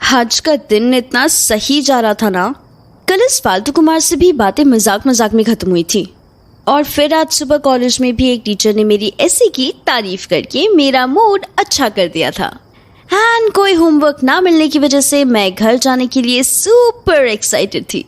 आज का दिन इतना सही जा रहा था ना, कल इस फालतू कुमार से भी बातें मजाक मजाक में खत्म हुई थी। और फिर आज सुबह कॉलेज में भी एक टीचर ने मेरी ऐसे की तारीफ करके मेरा मूड अच्छा कर दिया था। एंड कोई होमवर्क ना मिलने की वजह से मैं घर जाने के लिए सुपर एक्साइटेड थी।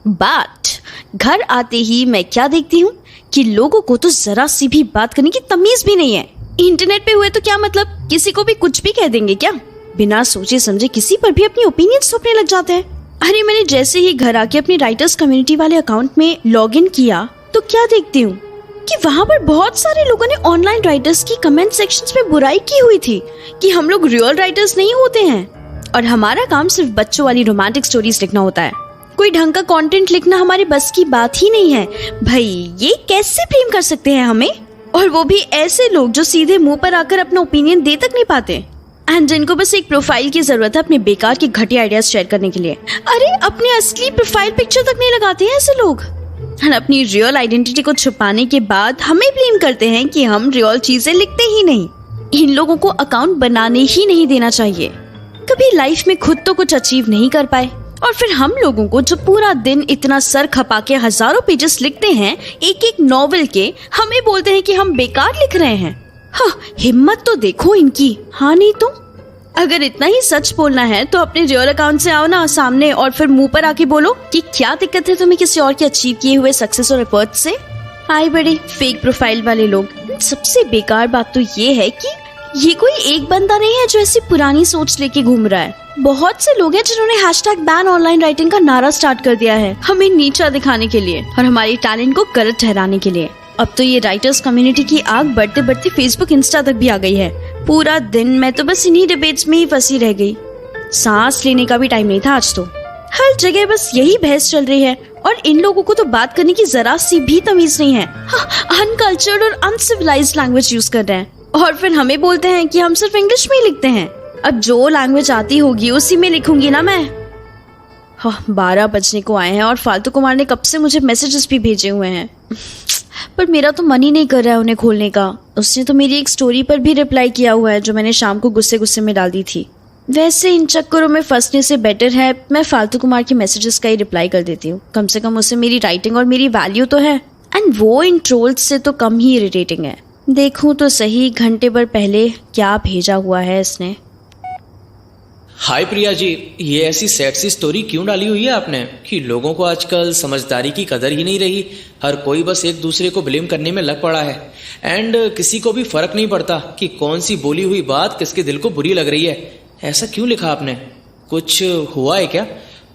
बट घर आते ही मैं क्या देखती हूँ कि लोगों को तो जरा सी भी बात करने की तमीज भी नहीं है। इंटरनेट पे हुए तो क्या मतलब, किसी को भी कुछ भी कह देंगे क्या? बिना सोचे समझे किसी पर भी अपनी ओपिनियन थोपने लग जाते हैं। अरे मैंने जैसे ही घर आके अपनी राइटर्स कम्युनिटी वाले अकाउंट में लॉगिन किया तो क्या देखती हूँ कि वहाँ पर बहुत सारे लोगों ने ऑनलाइन राइटर्स की कमेंट सेक्शंस में बुराई की हुई थी कि हम लोग रियल राइटर्स नहीं होते हैं और हमारा काम सिर्फ बच्चों वाली रोमांटिक स्टोरीज लिखना होता है। कोई ढंग का कंटेंट लिखना हमारे बस की बात ही नहीं है। भाई ये कैसे प्रेम कर सकते हैं हमें, और वो भी ऐसे लोग जो सीधे मुंह पर आकर अपना ओपिनियन दे तक नहीं पाते एंड जिनको बस एक प्रोफाइल की जरूरत है अपने बेकार के घटिया आइडियाज शेयर करने के लिए। अरे अपनी असली प्रोफाइल पिक्चर तक नहीं लगाते हैं ऐसे लोग, और अपनी रियल आइडेंटिटी को छुपाने के बाद हमें ब्लेम करते हैं कि हम रियल चीजें लिखते ही नहीं। इन लोगों को अकाउंट बनाने ही नहीं देना चाहिए। कभी लाइफ में खुद तो कुछ अचीव नहीं कर पाए और फिर हम लोगों को जो पूरा दिन इतना सर खपा के हजारों पेजेस लिखते हैं एक एक नॉवेल के, हमें बोलते हैं कि हम बेकार लिख रहे हैं। हाँ, हिम्मत तो देखो इनकी। हाँ नहीं तो अगर इतना ही सच बोलना है तो अपने रियल अकाउंट से आओ ना सामने और फिर मुंह पर आके बोलो कि क्या दिक्कत है तुम्हें किसी और के अचीव किए हुए सक्सेस और एफर्ट से। आए बड़े फेक प्रोफाइल वाले लोग। सबसे बेकार बात तो ये है कि ये कोई एक बंदा नहीं है जो ऐसी पुरानी सोच लेके घूम रहा है। बहुत से लोग हैं जिन्होंने हैशटैग बैन ऑनलाइन राइटिंग का नारा स्टार्ट कर दिया है, हमें नीचा दिखाने के लिए और हमारे टैलेंट को गलत ठहराने के लिए। अब तो ये राइटर्स कम्युनिटी की आग बढ़ते बढ़ते फेसबुक इंस्टा तक भी आ गई है। पूरा दिन मैं तो बस इन्हीं डिबेट्स में ही फंसी रह गई। सांस लेने का भी टाइम नहीं था आज तो। हर जगह बस यही बहस चल रही है और इन लोगों को तो बात करने की जरा सी भी तमीज नहीं है। अनकल्चर्ड और अनसिविलाइज्ड लैंग्वेज यूज कर रहे हैं और फिर हमें बोलते हैं कि हम सिर्फ इंग्लिश में ही लिखते हैं। अब जो लैंग्वेज आती होगी उसी में लिखूंगी ना मैं। 12 बजने को आए हैं और फालतू कुमार ने कब से मुझे मैसेजेस भी भेजे हुए हैं, पर मेरा तो मन ही नहीं कर रहा है उन्हें खोलने का। उसने तो मेरी एक स्टोरी पर भी रिप्लाई किया हुआ है जो मैंने शाम को गुस्से गुस्से में डाल दी थी। वैसे इन चक्करों में फंसने से बेटर है मैं फालतू कुमार के मैसेजेस का ही रिप्लाई कर देती हूँ। कम से कम उससे मेरी राइटिंग और मेरी वैल्यू तो है एंड वो इन ट्रोल्स से तो कम ही इरिटेटिंग है। देखूं तो सही घंटे भर पहले क्या भेजा हुआ है इसने।
हाय प्रिया जी, ये ऐसी सैड सी स्टोरी क्यों डाली हुई है आपने कि लोगों को आजकल समझदारी की कदर ही नहीं रही। हर कोई बस एक दूसरे को ब्लेम करने में लग पड़ा है एंड किसी को भी फर्क नहीं पड़ता कि कौन सी बोली हुई बात किसके दिल को बुरी लग रही है। ऐसा क्यों लिखा आपने? कुछ हुआ है क्या?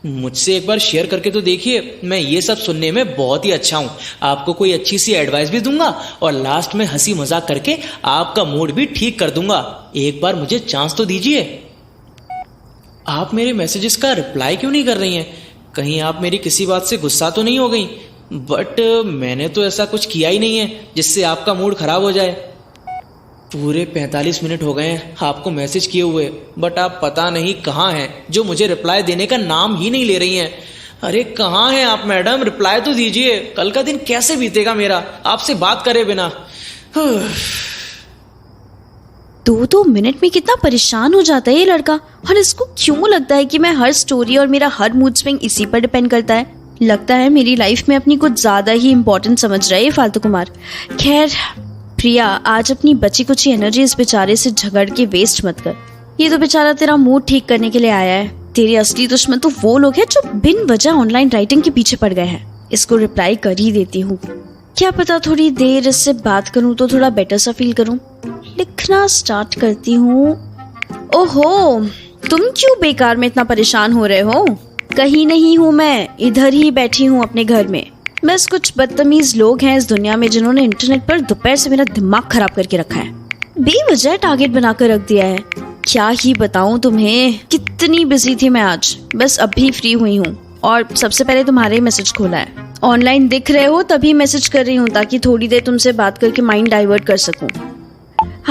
मुझसे एक बार शेयर करके तो देखिए, मैं ये सब सुनने में बहुत ही अच्छा हूँ। आपको कोई अच्छी सी एडवाइस भी दूंगा और लास्ट में हंसी मजाक करके आपका मूड भी ठीक कर दूंगा। एक बार मुझे चांस तो दीजिए। आप मेरे मैसेजेस का रिप्लाई क्यों नहीं कर रही हैं? कहीं आप मेरी किसी बात से गुस्सा तो नहीं हो गई? बट मैंने तो ऐसा कुछ किया ही नहीं है जिससे आपका मूड खराब हो जाए। पूरे 45 मिनट हो गए हैं आपको मैसेज किए हुए, बट आप पता नहीं कहाँ हैं जो मुझे रिप्लाई देने का नाम ही नहीं ले रही हैं। अरे कहाँ हैं आप मैडम? रिप्लाई तो दीजिए। कल का दिन कैसे बीतेगा मेरा आपसे बात करे बिना।
2-2 मिनट में कितना परेशान हो जाता है ये लड़का, और इसको क्यों लगता है कि मैं हर स्टोरी और मेरा हर मूड स्विंग इसी पर डिपेंड करता है। लगता है मेरी लाइफ में अपनी कुछ ज्यादा ही इम्पोर्टेंट समझ रहा है ये फालतू कुमार। खैर प्रिया, आज अपनी बची कुछ एनर्जी इस बेचारे से झगड़ के वेस्ट मत कर। ये तो बेचारा तेरा मूड ठीक करने के लिए आया है। तेरे असली दुश्मन तो वो लोग हैं जो बिन वजह ऑनलाइन राइटिंग के पीछे पड़ गए हैं। इसको रिप्लाई कर ही देती हूँ, क्या पता थोड़ी देर इससे बात करूँ तो थोड़ा बेटर सा फील करूँ। लिखना स्टार्ट करती हूँ। ओहो, तुम क्यों बेकार में इतना परेशान हो रहे हो? कहीं नहीं हूँ मैं, इधर ही बैठी हूँ अपने घर में। बस कुछ बदतमीज लोग हैं इस दुनिया में जिन्होंने इंटरनेट पर दोपहर से मेरा दिमाग खराब करके रखा है। बेवजह टारगेट बनाकर रख दिया है। क्या ही बताऊं तुम्हें, कितनी बिजी थी मैं आज। बस अभी फ्री हुई हूँ और सबसे पहले तुम्हारे मैसेज खोला है। ऑनलाइन दिख रहे हो तभी मैसेज कर रही हूँ ताकि थोड़ी देर तुमसे बात करके माइंड डाइवर्ट कर सकूं।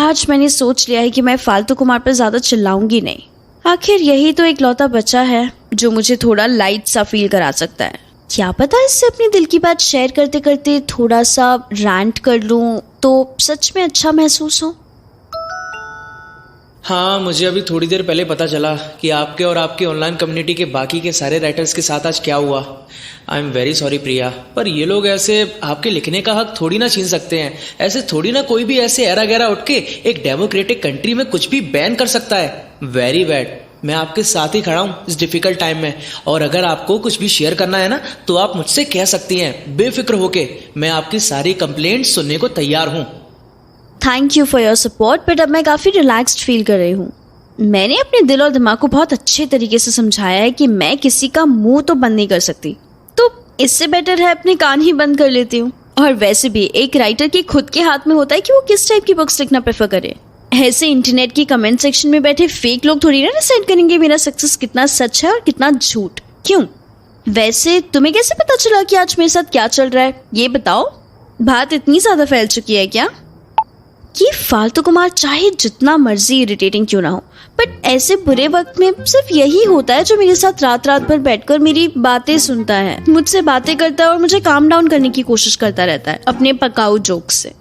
आज मैंने सोच लिया है कि मैं फालतू कुमार पर ज्यादा चिल्लाऊंगी नहीं। आखिर यही तो एक लौता बच्चा है जो मुझे थोड़ा लाइट सा फील करा सकता है। क्या पता इससे अपनी दिल की बात शेयर करते करते थोड़ा सा रैंट कर लूं तो सच में अच्छा महसूस हो।
हाँ, मुझे अभी थोड़ी देर पहले पता चला कि आपके और आपकी ऑनलाइन कम्युनिटी के बाकी के सारे राइटर्स के साथ आज क्या हुआ। आई एम वेरी सॉरी प्रिया, पर ये लोग ऐसे आपके लिखने का हक थोड़ी ना छीन सकते हैं। ऐसे थोड़ी ना कोई भी ऐसे एरा गैरा उठ के एक डेमोक्रेटिक कंट्री में कुछ भी बैन कर सकता है। Very bad. मैं आपके साथ ही खड़ा हूँ इस डिफिकल्ट टाइम में, और अगर आपको कुछ भी शेयर करना है ना तो आप मुझसे कह सकती हैं बेफिक्र होके। मैं आपकी सारी कंप्लेंट सुनने को तैयार हूँ।
Thank you for your support, but अब मैं काफ़ी रिलैक्स्ड फील कर रही हूँ। मैंने अपने दिल और दिमाग को बहुत अच्छे तरीके से समझाया है कि मैं किसी का मुंह तो बंद नहीं कर सकती, तो इससे बेटर है अपने कान ही बंद कर लेती हूँ। और वैसे भी एक राइटर के खुद के हाथ में होता है कि वो किस टाइप की बुक्स लिखना प्रेफर करे। ऐसे इंटरनेट की कमेंट सेक्शन में बैठे फेक लोग थोड़ी ना डिसाइड करेंगे मेरा सक्सेस कितना सच है और कितना झूठ। क्यों? वैसे तुम्हें कैसे पता चला कि आज मेरे साथ क्या चल रहा है? ये बताओ। बात इतनी ज्यादा फैल चुकी है क्या कि फालतू कुमार चाहे जितना मर्जी इरिटेटिंग क्यों ना हो, बट ऐसे बुरे वक्त में सिर्फ यही होता है जो मेरे साथ रात रात भर बैठकर मेरी बातें सुनता है, मुझसे बातें करता है और मुझे काम डाउन करने की कोशिश करता रहता है अपने पकाऊ जोक से।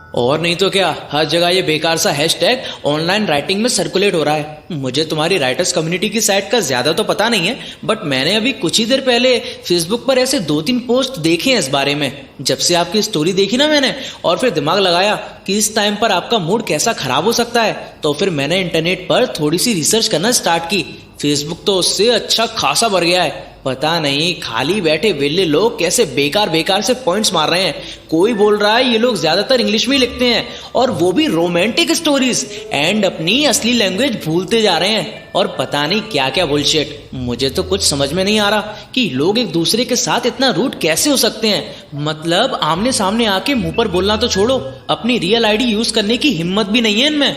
और नहीं तो क्या, हर जगह ये बेकार सा हैशटैग ऑनलाइन राइटिंग में सर्कुलेट हो रहा है। मुझे तुम्हारी राइटर्स कम्युनिटी की साइट का ज्यादा तो पता नहीं है, बट मैंने अभी कुछ ही देर पहले फेसबुक पर ऐसे 2-3 पोस्ट देखे हैं इस बारे में। जब से आपकी स्टोरी देखी ना मैंने, और फिर दिमाग लगाया कि इस टाइम पर आपका मूड कैसा खराब हो सकता है, तो फिर मैंने इंटरनेट पर थोड़ी सी रिसर्च करना स्टार्ट की। फेसबुक तो उससे अच्छा खासा बढ़ गया है। पता नहीं खाली बैठे वेले लोग कैसे बेकार बेकार से पॉइंट्स मार रहे हैं। कोई बोल रहा है ये लोग ज्यादातर इंग्लिश में ही लिखते हैं, और वो भी रोमांटिक स्टोरीज, एंड अपनी असली लैंग्वेज भूलते जा रहे हैं, और पता नहीं क्या क्या बुलशिट। मुझे तो कुछ समझ में नहीं आ रहा कि लोग एक दूसरे के साथ इतना रूड कैसे हो सकते हैं। मतलब आमने सामने आके मुंह पर बोलना तो छोड़ो, अपनी रियल आईडी यूज करने की हिम्मत भी नहीं है इनमें।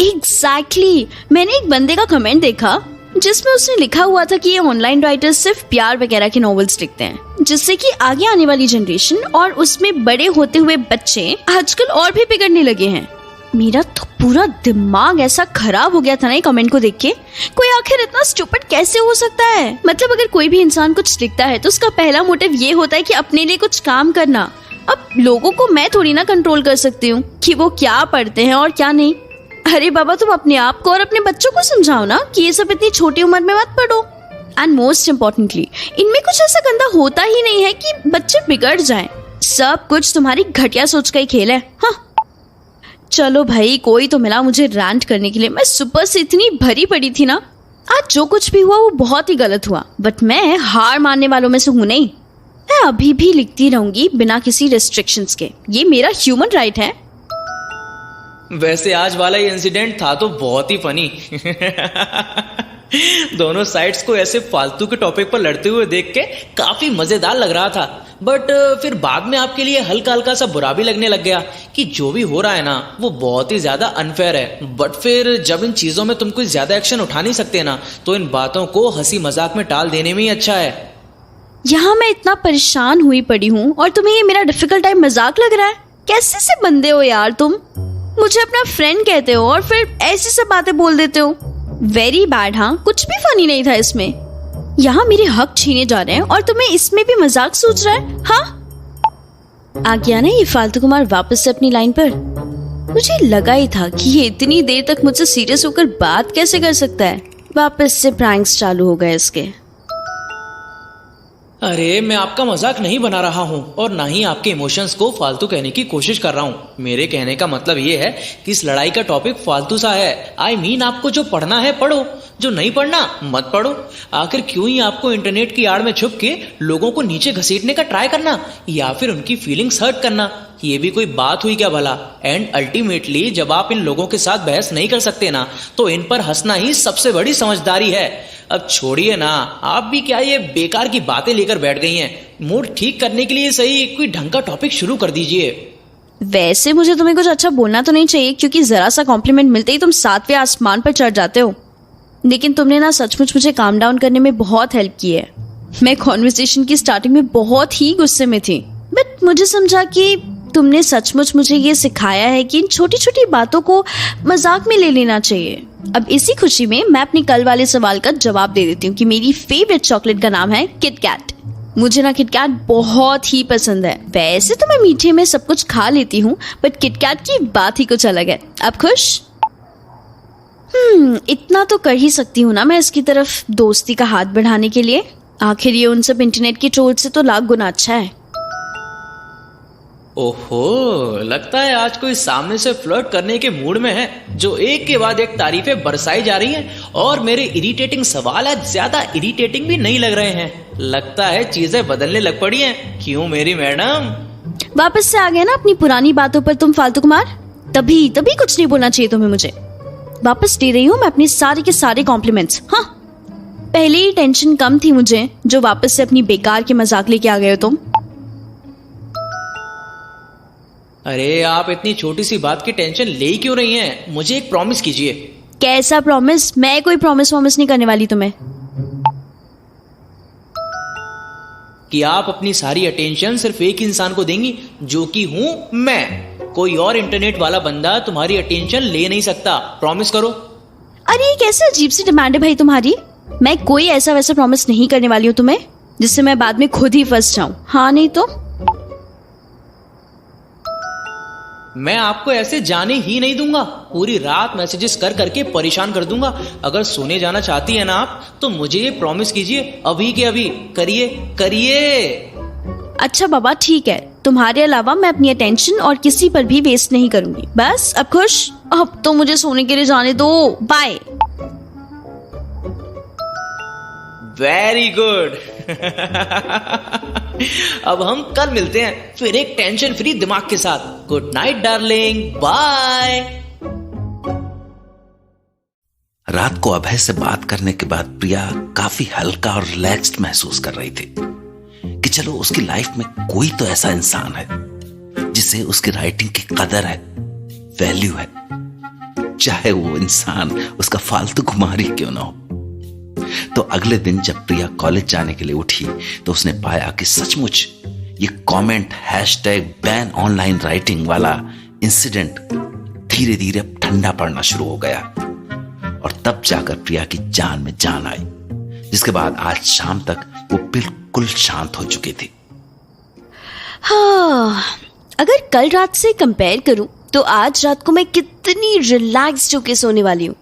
एग्जैक्टली। मैंने एक बंदे का कमेंट देखा जिसमें उसने लिखा हुआ था कि ये ऑनलाइन राइटर्स सिर्फ प्यार वगैरह के नॉवेल्स लिखते हैं, जिससे कि आगे आने वाली जनरेशन और उसमें बड़े होते हुए बच्चे आजकल और भी बिगड़ने लगे हैं। मेरा तो पूरा दिमाग ऐसा खराब हो गया था ना ये कमेंट को देख के। कोई आखिर इतना स्टूपिड कैसे हो सकता है? मतलब अगर कोई भी इंसान कुछ लिखता है तो उसका पहला मोटिव ये होता है कि अपने लिए कुछ काम करना। अब लोगों को मैं थोड़ी ना कंट्रोल कर सकती हूँ कि वो क्या पढ़ते हैं और क्या नहीं। अरे बाबा, तुम अपने आप को और अपने बच्चों को समझाओ ना कि ये सब इतनी छोटी उम्र में मत पढ़ो। एंड मोस्ट इम्पोर्टेंटली, इनमें कुछ ऐसा गंदा होता ही नहीं है कि बच्चे बिगड़ जाएं। सब कुछ तुम्हारी घटिया सोच का ही खेल है। हाँ, चलो भाई, कोई तो मिला मुझे रैंट करने के लिए। मैं सुबह से इतनी भरी पड़ी थी ना, आज जो कुछ भी हुआ वो बहुत ही गलत हुआ, बट मैं हार मानने वालों में से हूं नहीं। मैं अभी भी लिखती रहूंगी बिना किसी रेस्ट्रिक्शंस के। ये मेरा ह्यूमन राइट है।
वैसे आज वाला ये इंसिडेंट था तो बहुत ही फनी। दोनों साइड्स को ऐसे फालतू के टॉपिक पर लड़ते हुए देख के काफी मजेदार लग रहा था, बट फिर बाद में आपके लिए हल्का हल्का सा बुरा भी लगने लग गया कि जो भी हो रहा है ना वो बहुत ही ज्यादा अनफेयर है। बट फिर जब इन चीजों में तुम कोई ज्यादा एक्शन उठा नहीं सकते ना, तो इन बातों को हंसी मजाक में टाल देने में ही अच्छा है।
यहाँ मैं इतना परेशान हुई पड़ी हूँ और तुम्हें ये मेरा डिफिकल्ट टाइम मजाक लग रहा है? कैसे से बंदे हो यार तुम? मुझे अपना फ्रेंड कहते हो और फिर ऐसी सब बातें बोल देते हो। Very bad. हाँ, कुछ भी फनी नहीं था इसमें। यहाँ मेरे हक छीने जा रहे हैं और तुम्हें इसमें भी मजाक सोच रहा है? हाँ, आ गया ना ये फालतू कुमार वापस से अपनी लाइन पर। मुझे लगा ही था कि ये इतनी देर तक मुझसे सीरियस होकर बात कैसे कर सकता है। वापस से प्रैंक्स चालू हो गए इसके।
अरे मैं आपका मजाक नहीं बना रहा हूँ और ना ही आपके इमोशंस को फालतू कहने की कोशिश कर रहा हूँ। मेरे कहने का मतलब ये है कि इस लड़ाई का टॉपिक फालतू सा है। आई मीन आपको जो पढ़ना है पढ़ो, जो नहीं पढ़ना मत पढ़ो। आखिर क्यों ही आपको इंटरनेट की आड़ में छुप के लोगों को नीचे घसीटने का ट्राई करना या फिर उनकी फीलिंग्स हर्ट करना? ये भी कोई बात हुई क्या भला? एंड अल्टीमेटली जब आप इन लोगों के साथ बहस नहीं कर सकते ना, तो इन पर हंसना ही सबसे बड़ी समझदारी है। अब छोड़िए ना, आप भी क्या ये बेकार की बातें लेकर बैठ गई हैं। मूड ठीक करने के लिए सही कोई ढंग का टॉपिक शुरू कर दीजिए।
वैसे मुझे तुम्हें कुछ अच्छा बोलना तो नहीं चाहिए, क्योंकि जरा सा कॉम्प्लीमेंट मिलते ही तुम 7वें आसमान पर चढ़ जाते हो। लेकिन तुमने ना सचमुच मुझे काम डाउन करने में बहुत हेल्प की है। मैं कॉन्वर्सेशन की स्टार्टिंग में बहुत ही गुस्से में थी, बट मुझे समझा कि तुमने सचमुच मुझे ये सिखाया है कि इन छोटी छोटी बातों को मजाक में ले लेना चाहिए। अब इसी खुशी में मैं अपने कल वाले सवाल का जवाब दे देती हूँ कि मेरी फेवरेट चॉकलेट का नाम है किटकैट। मुझे ना किटकैट बहुत ही पसंद है। वैसे तो मैं मीठे में सब कुछ खा लेती हूँ, बट किटकैट की बात ही कुछ अलग है। अब खुश? इतना तो कर ही सकती हूँ ना मैं इसकी तरफ दोस्ती का हाथ बढ़ाने के लिए। आखिर ये उन सब इंटरनेट की ट्रोल से तो लाख गुना अच्छा है।
ओहो, लगता है आज कोई सामने से फ्लर्ट करने के मूड में है, जो एक के बाद एक तारीफें बरसाई जा रही हैं और मेरे इरिटेटिंग सवाल आज ज्यादा इरिटेटिंग भी नहीं लग रहे हैं। लगता है चीजें बदलने लग पड़ी हैं। क्यों मेरी मैडम?
वापस से आ गए ना अपनी पुरानी बातों पर तुम फालतू कुमार। तभी कुछ नहीं बोलना चाहिए तुम्हें मुझे। वापस दे रही हूँ मैं अपने सारे के सारे कॉम्प्लीमेंट्स। हाँ, पहले ही टेंशन कम थी मुझे, जो वापस से अपनी बेकार के मजाक लेके आ गए हो तुम।
अरे आप इतनी छोटी सी बात की टेंशन ले ही क्यों रही हैं? मुझे एक प्रॉमिस कीजिए।
कैसा प्रॉमिस? मैं कोई प्रॉमिस नहीं करने वाली तुम्हें।
कि आप अपनी सारी अटेंशन सिर्फ एक इंसान को देंगी, जो कि हूं मैं। कोई और इंटरनेट वाला बंदा तुम्हारी अटेंशन ले नहीं सकता। प्रॉमिस करो।
अरे ये कैसे अजीब सी डिमांड है भाई तुम्हारी। मैं कोई ऐसा वैसा प्रॉमिस नहीं करने वाली हूँ तुम्हें, जिससे मैं बाद में खुद ही फंस जाऊं। हाँ नहीं तो
मैं आपको ऐसे जाने ही नहीं दूंगा। पूरी रात मैसेजेस कर करके परेशान कर दूंगा। अगर सोने जाना चाहती है ना आप, तो मुझे ये प्रॉमिस कीजिए, अभी के अभी करिए।
अच्छा बाबा ठीक है, तुम्हारे अलावा मैं अपनी अटेंशन और किसी पर भी वेस्ट नहीं करूंगी। बस अब खुश? अब तो मुझे सोने के लिए जाने दो। बाय।
Very good. अब हम कल मिलते हैं, फिर एक टेंशन फ्री दिमाग के साथ। Good night darling, bye.
रात को अभय से बात करने के बाद प्रिया काफी हल्का और रिलैक्स्ड महसूस कर रही थी कि चलो उसकी लाइफ में कोई तो ऐसा इंसान है जिसे उसकी राइटिंग की कदर है, वैल्यू है, चाहे वो इंसान उसका फालतू कुमारी क्यों ना हो। तो अगले दिन जब प्रिया कॉलेज जाने के लिए उठी तो उसने पाया कि सचमुच ये कमेंट #बैन ऑनलाइन राइटिंग वाला इंसिडेंट धीरे धीरे अब ठंडा पड़ना शुरू हो गया। और तब जाकर प्रिया की जान में जान आई, जिसके बाद आज शाम तक वो बिल्कुल शांत हो चुकी थी।
हाँ, अगर कल रात से कंपेयर करूं तो आज रात को मैं कितनी रिलैक्स्ड होके सोने वाली हूँ।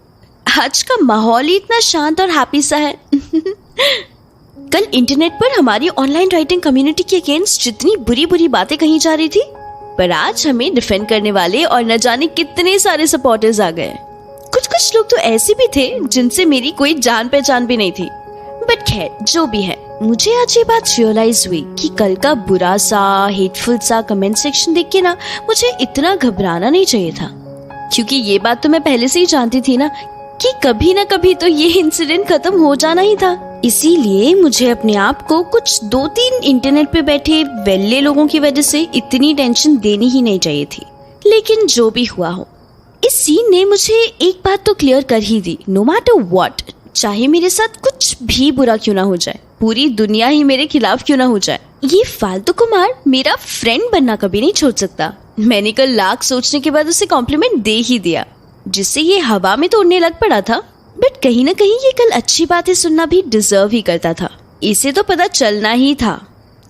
आज का माहौल ही इतना शांत और हैप्पी सा है। कल इंटरनेट पर हमारी ऑनलाइन राइटिंग कम्युनिटी के अगेंस्ट जितनी बुरी बुरी बातें कही जा रही थी, पर आज हमें डिफेंड करने वाले और न जाने कितने सारे सपोर्टर्स आ गए। कुछ लोग तो ऐसे भी थे जिनसे मेरी कोई जान पहचान भी नहीं थी। बट खैर जो भी है, मुझे आज ये बात रियलाइज हुई कि कल का बुरा सा हेटफुल सा कमेंट सेक्शन देख के ना मुझे इतना घबराना नहीं चाहिए था, क्योंकि ये बात तो मैं पहले से ही जानती थी ना कि कभी ना कभी तो ये इंसिडेंट खत्म हो जाना ही था। इसीलिए मुझे अपने आप को कुछ 2-3 इंटरनेट पे बैठे वेल्ले लोगों की वजह से इतनी टेंशन देनी ही नहीं चाहिए थी। लेकिन जो भी हुआ हो, इस सीन ने मुझे एक बात तो क्लियर कर ही दी, नो मैटर व्हाट, चाहे मेरे साथ कुछ भी बुरा क्यों ना हो जाए, पूरी दुनिया ही मेरे खिलाफ क्यों ना हो जाए, ये फालतू कुमार मेरा फ्रेंड बनना कभी नहीं छोड़ सकता। मैंने कल लाख सोचने के बाद उसे कॉम्प्लीमेंट दे ही दिया, जिससे ये हवा में तो उड़ने लग पड़ा था। बट कहीं ना कहीं ये कल अच्छी बातें सुनना भी डिजर्व ही करता था। इसे तो पता चलना ही था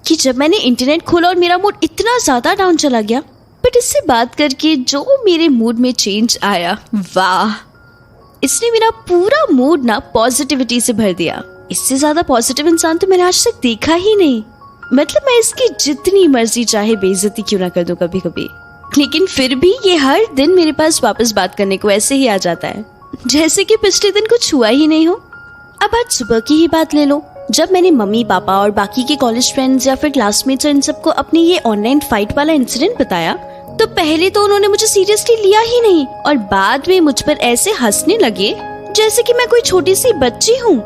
कि जब मैंने इंटरनेट खोला और मेरा मूड इतना ज्यादा डाउन चला गया, बट इससे बात करके जो मेरे मूड में चेंज आया, वाह, इसने मेरा पूरा मूड ना पॉजिटिविटी से भर दिया। इससे ज्यादा पॉजिटिव इंसान तो मैंने आज तक देखा ही नहीं। मतलब मैं इसकी जितनी मर्जी चाहे बेइज्जती क्यों ना कर दूं कभी कभी, लेकिन फिर भी ये हर दिन मेरे पास वापस बात करने को ऐसे ही आ जाता है जैसे कि पिछले दिन कुछ हुआ ही नहीं हो। अब आज सुबह की ही बात ले लो, जब मैंने मम्मी पापा और बाकी के कॉलेज फ्रेंड्स या फिर क्लासमेट्स और इन सबको अपने ये ऑनलाइन फाइट वाला इंसिडेंट बताया, तो पहले तो उन्होंने मुझे सीरियसली लिया ही नहीं और बाद में मुझ पर ऐसे हंसने लगे जैसे कि मैं कोई छोटी सी बच्ची हूँ।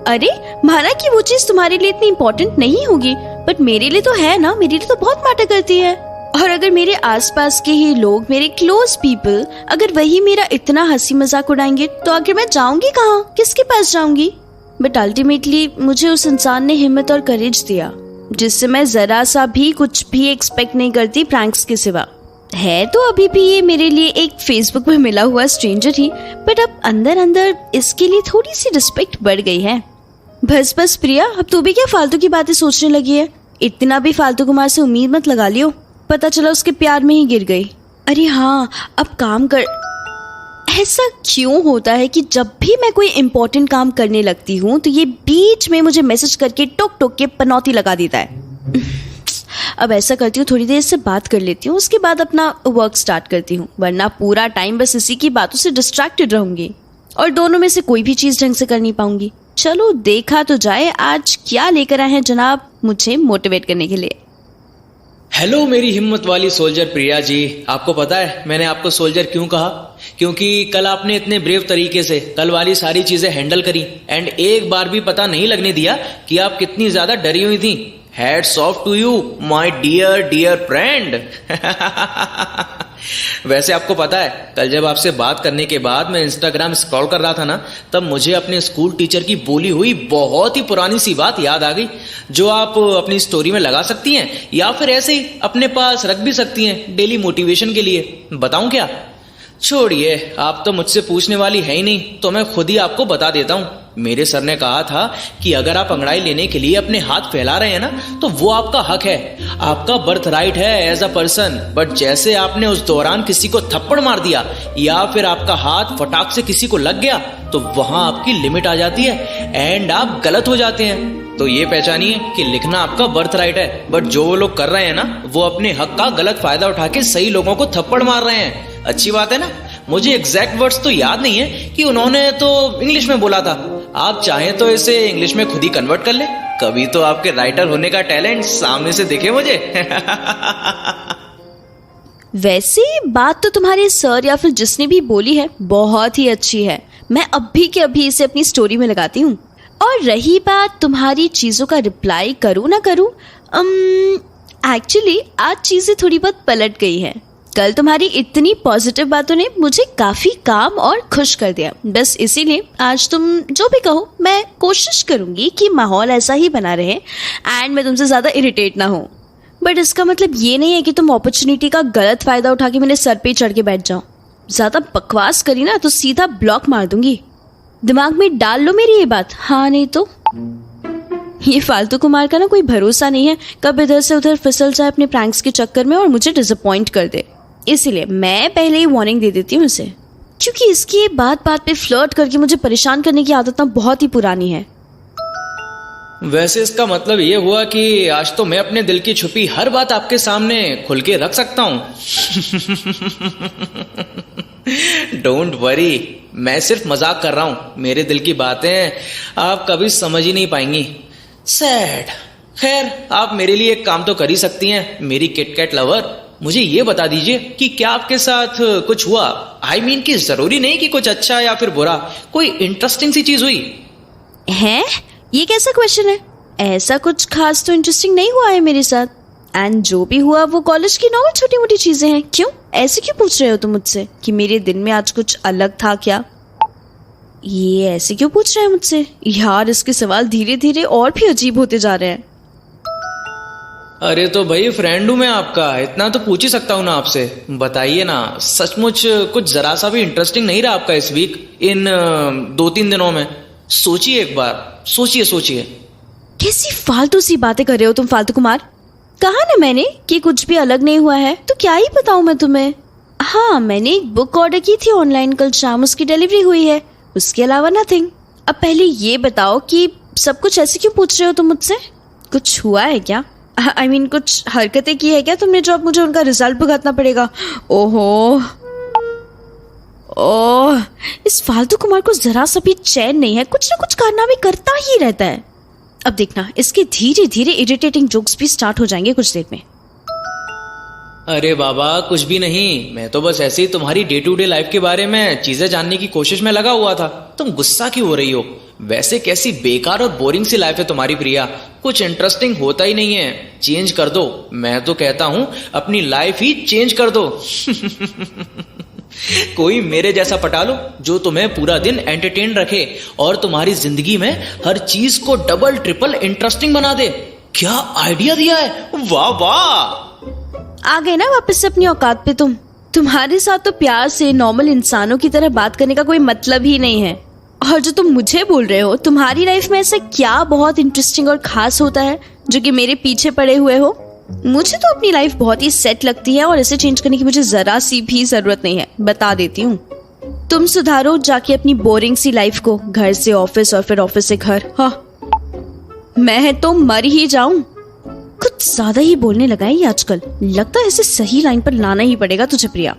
अरे माना कि वो चीज तुम्हारे लिए इतनी इम्पोर्टेंट नहीं होगी, बट मेरे लिए तो है ना, मेरे लिए तो बहुत मैटर करती है। और अगर मेरे आसपास के ही लोग, मेरे क्लोज पीपल, अगर वही मेरा इतना हंसी मजाक उड़ाएंगे तो आखिर मैं जाऊंगी कहाँ, किसके पास जाऊंगी। बट अल्टीमेटली मुझे उस इंसान ने हिम्मत और करेज दिया
जिससे मैं जरा सा भी कुछ भी एक्सपेक्ट नहीं करती प्रैंक्स के सिवा। है तो अभी भी ये मेरे लिए एक फेसबुक में मिला हुआ स्ट्रेंजर ही, बट अब अंदर अंदर इसके लिए थोड़ी सी रिस्पेक्ट बढ़ गई है। बस बस प्रिया, अब तू भी क्या फालतू की बातें सोचने लगी है? इतना भी फालतू कुमार से उम्मीद मत लगा लियो, पता चला उसके प्यार में ही गिर गई। अरे हाँ, अब काम कर। ऐसा क्यों होता है कि जब भी मैं कोई इम्पोर्टेंट काम करने लगती हूँ तो ये बीच में मुझे मैसेज करके टोक टोक के पनौती लगा देता है। अब ऐसा करती हूँ, थोड़ी देर से बात कर लेती हूँ, उसके बाद अपना वर्क स्टार्ट करती हूँ, वरना पूरा टाइम बस इसी की बातों से डिस्ट्रैक्टेड रहूंगी और दोनों में से कोई भी चीज ढंग से कर नहीं पाऊंगी। चलो देखा तो जाए आज क्या लेकर आए हैं जनाब मुझे मोटिवेट करने के लिए।
हेलो मेरी हिम्मत वाली सोल्जर प्रिया जी, आपको पता है मैंने आपको सोल्जर क्यों कहा? क्योंकि कल आपने इतने ब्रेव तरीके से कल वाली सारी चीजें हैंडल करी एंड एक बार भी पता नहीं लगने दिया कि आप कितनी ज्यादा डरी हुई थी। Hats off to you my dear dear friend. वैसे आपको पता है कल जब आपसे बात करने के बाद मैं इंस्टाग्राम स्क्रॉल कर रहा था ना, तब मुझे अपने स्कूल टीचर की बोली हुई बहुत ही पुरानी सी बात याद आ गई, जो आप अपनी स्टोरी में लगा सकती हैं या फिर ऐसे ही अपने पास रख भी सकती हैं डेली मोटिवेशन के लिए। बताऊं क्या? छोड़िए, आप तो मुझसे पूछने वाली है ही नहीं, तो मैं खुद ही आपको बता देता हूं। मेरे सर ने कहा था कि अगर आप अंगड़ाई लेने के लिए अपने हाथ फैला रहे हैं ना, तो वो आपका हक है, आपका बर्थ राइट है एज अ पर्सन। बट जैसे आपने उस दौरान किसी को थप्पड़ मार दिया या फिर आपका हाथ फटाक से किसी को लग गया, तो वहां आपकी लिमिट आ जाती है एंड आप गलत हो जाते हैं। तो ये पहचानिए कि लिखना आपका बर्थ राइट है, बट जो वो लोग कर रहे हैं ना, वो अपने हक का गलत फायदा उठा के सही लोगों को थप्पड़ मार रहे हैं। अच्छी बात है ना? मुझे एग्जैक्ट वर्ड्स तो याद नहीं है कि उन्होंने तो इंग्लिश में बोला था, आप चाहें तो इसे इंग्लिश में खुद ही कन्वर्ट कर ले, कभी तो आपके राइटर होने का टैलेंट सामने से दिखे मुझे।
वैसे बात तो तुम्हारे सर या फिर जिसने भी बोली है बहुत ही अच्छी है, मैं अभी के अभी इसे अपनी स्टोरी में लगाती हूँ। और रही बात तुम्हारी चीजों का रिप्लाई करूँ ना करूँ, एक्चुअली आज चीजें थोड़ी बहुत पलट गई है। कल तुम्हारी इतनी पॉजिटिव बातों ने मुझे काफी काम और खुश कर दिया, बस इसीलिए आज तुम जो भी कहो मैं कोशिश करूंगी कि माहौल ऐसा ही बना रहे एंड मैं तुमसे ज्यादा इरिटेट ना हो। बट इसका मतलब ये नहीं है कि तुम अपॉर्चुनिटी का गलत फायदा उठा के मेरे सर पे चढ़ के बैठ जाओ। ज्यादा बकवास करी ना तो सीधा ब्लॉक मार दूंगी। दिमाग में डाल लो मेरी ये बात, हाँ नहीं तो। ये फालतू कुमार का ना कोई भरोसा नहीं है, कब इधर से उधर फिसल जाए अपने प्रैंक्स के चक्कर में और मुझे डिसअपॉइंट कर दे। इसीलिए मैं पहले ही वार्निंग दे देती हूँ इसे, क्योंकि इसकी ये बात बात पे फ्लर्ट करके मुझे परेशान करने की आदत ना बहुत ही पुरानी है।
वैसे इसका मतलब ये हुआ कि आज तो मैं अपने दिल की छुपी हर बात आपके सामने खुल के रख सकता हूँ। डोंट वरी, मैं सिर्फ मजाक कर रहा हूँ, मेरे दिल की बातें आप कभी समझ ही नहीं पाएंगी। सैड। खैर, आप मेरे लिए एक काम तो कर ही सकती हैं मेरी किटकैट लवर। मुझे ये बता दीजिए कि क्या आपके साथ कुछ हुआ? आई मीन कि जरूरी नहीं कि कुछ अच्छा या फिर बुरा, कोई इंटरेस्टिंग सी चीज हुई
है? ये कैसा क्वेश्चन है? ऐसा कुछ खास तो इंटरेस्टिंग नहीं हुआ है मेरे साथ, एंड जो भी हुआ वो कॉलेज की नॉर्मल छोटी मोटी चीजें हैं। क्यों ऐसे क्यों पूछ रहे हो तुम मुझसे कि मेरे दिन में आज कुछ अलग था क्या? ये ऐसे क्यों पूछ रहे हैं मुझसे यार? इसके सवाल धीरे धीरे और भी अजीब होते जा रहे हैं।
अरे तो भाई फ्रेंड हूं मैं आपका, इतना तो पूछ ही सकता हूं ना आपसे। बताइए ना, सचमुच कुछ जरा सा भी इंटरेस्टिंग नहीं रहा आपका इस वीक, इन 2-3 दिनों में? सोचिए एक बार, सोचिए।
कैसी फालतू सी बातें कर रहे हो तुम फालतू कुमार? कहा ना मैंने कि कुछ भी अलग नहीं हुआ है, तो क्या ही बताऊं मैं तुम्हें। हाँ, मैंने एक बुक ऑर्डर की थी ऑनलाइन, कल शाम उसकी डिलीवरी हुई है, उसके अलावा नथिंग। अब पहले ये बताओ कि सब कुछ ऐसे क्यों पूछ रहे हो तुम मुझसे? कुछ हुआ है क्या? आई मीन कुछ हरकतें की है क्या तुमने जो अब मुझे उनका रिजल्ट भुगतना पड़ेगा? ओह, इस फालतू कुमार को जरा सा भी चैन नहीं है, कुछ ना कुछ कारनामे करता ही रहता है। अब देखना, इसके धीरे धीरे इरिटेटिंग जोक्स भी स्टार्ट हो जाएंगे कुछ देर में।
अरे बाबा, कुछ भी नहीं, मैं तो बस ऐसे ही तुम्हारी डे टू डे लाइफ के बारे में चीजें जानने की कोशिश में लगा हुआ था। तुम गुस्सा क्यों हो रही हो? वैसे कैसी बेकार और बोरिंग सी लाइफ है तुम्हारी प्रिया, कुछ इंटरेस्टिंग होता ही नहीं है। चेंज कर दो, मैं तो कहता हूं अपनी लाइफ ही चेंज कर दो। कोई मेरे जैसा पटा लो जो तुम्हें पूरा दिन एंटरटेन रखे और तुम्हारी जिंदगी में हर चीज को डबल ट्रिपल इंटरेस्टिंग बना दे। क्या आइडिया दिया है, वाह वाह।
आ गए ना वापस से अपनी औकात पे तुम। तुम्हारे साथ तो प्यार से नॉर्मल इंसानों की तरह बात करने का कोई मतलब ही नहीं है। और जो तुम मुझे बोल रहे हो, तुम्हारी लाइफ में ऐसा क्या बहुत इंटरेस्टिंग और खास होता है जो कि मेरे पीछे पड़े हुए हो? मुझे तो अपनी लाइफ बहुत ही सेट लगती है और इसे चेंज करने की मुझे जरा सी भी जरूरत नहीं है, बता देती हूँ। तुम सुधारो जाके अपनी बोरिंग सी लाइफ को, घर से ऑफिस और फिर ऑफिस से घर। हाँ, मैं तो मर ही जाऊं। कुछ ज्यादा ही बोलने लगा है ये आजकल। लगता है इसे सही लाइन पर लाना ही पड़ेगा तुझे प्रिया।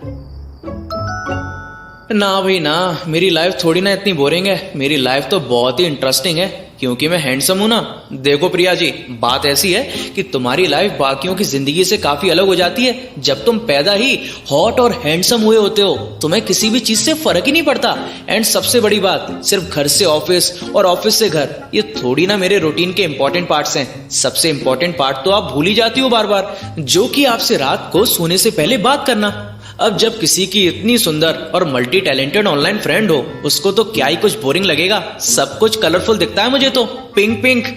ना भाई ना, मेरी लाइफ थोड़ी ना इतनी बोरिंग है। मेरी लाइफ तो बहुत ही इंटरेस्टिंग है, क्योंकि मैं हैंडसम हूं ना। देखो प्रिया जी, बात ऐसी है कि तुम्हारी लाइफ बाकियों की जिंदगी से काफी अलग हो जाती है जब तुम पैदा ही हॉट और हैंडसम हुए होते हो। तुम्हें किसी भी चीज से फर्क ही नहीं पड़ता। एंड सबसे बड़ी बात, सिर्फ घर से ऑफिस और ऑफिस से घर, ये थोड़ी ना मेरे रूटीन के इंपॉर्टेंट पार्ट्स हैं। सबसे इंपॉर्टेंट पार्ट तो आप भूल ही जाती हो बार बार, जो कि आपसे रात को सोने से पहले बात करना। अब जब किसी की इतनी सुंदर और मल्टी टैलेंटेड ऑनलाइन फ्रेंड हो, उसको तो क्या ही कुछ बोरिंग लगेगा। सब कुछ कलरफुल दिखता है मुझे तो, पिंक पिंक।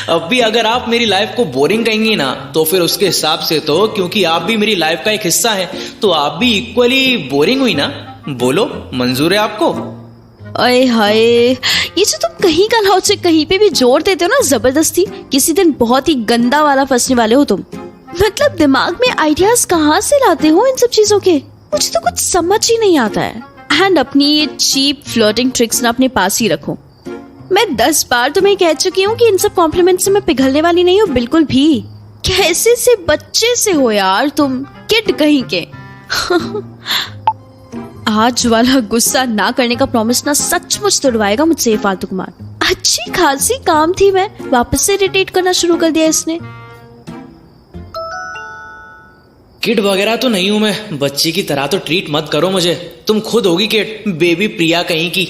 अब भी अगर आप मेरी लाइफ को बोरिंग कहेंगी ना, तो फिर उसके हिसाब से तो, क्योंकि आप भी मेरी लाइफ का एक हिस्सा हैं, तो आप भी इक्वली बोरिंग हुई ना। बोलो, मंजूर है आपको?
अरे हाय, ये जो तुम कहीं का लॉजिक कहीं पे भी जोड़ देते हो ना जबरदस्ती, किसी दिन बहुत ही गंदा वाला फंसने वाले हो तुम। मतलब दिमाग में आइडियाज कहाँ से लाते हो इन सब चीजों के? मुझे तो कुछ समझ ही नहीं आता है। एंड अपनी ये चीप फ्लर्टिंग ट्रिक्स ना अपने पास ही रखो। मैं 10 बार तुम्हें कह चुकी हूँ कि इन सब कॉम्प्लीमेंट से मैं पिघलने वाली नहीं हूँ बिल्कुल भी। कैसे से बच्चे से हो यार तुम, किड कहीं के। आज वाला गुस्सा ना करने का प्रॉमिस ना सचमुच तोड़वाएगा मुझसे ये फालतू कुमार। अच्छी खासी काम थी, मैं वापस से इरिटेट करना शुरू कर दिया इसने।
किड वगैरह तो नहीं हूं मैं, बच्ची की तरह तो ट्रीट मत करो मुझे। तुम खुद होगी किड, बेबी प्रिया कहीं की।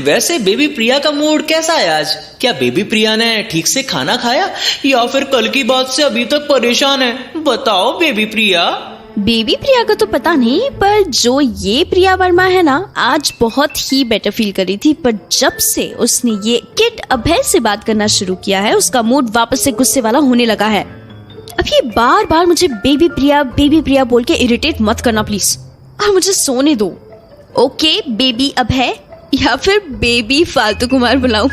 वैसे बेबी प्रिया का मूड कैसा है आज? क्या बेबी प्रिया ने ठीक से खाना खाया, या फिर कल की बात से अभी तक परेशान है? बताओ बेबी प्रिया।
बेबी प्रिया का तो पता नहीं, पर जो ये प्रिया वर्मा है ना, आज बहुत ही बेटर फील कर रही थी। पर जब से उसने ये किड अभय से बात करना शुरू किया है, उसका मूड वापस से गुस्से वाला होने लगा है। अब ये बार बार मुझे बेबी प्रिया बोल के इरिटेट मत करना प्लीज, और मुझे सोने दो। ओके बेबी अभय, या फिर बेबी फालतू कुमार बुलाऊं?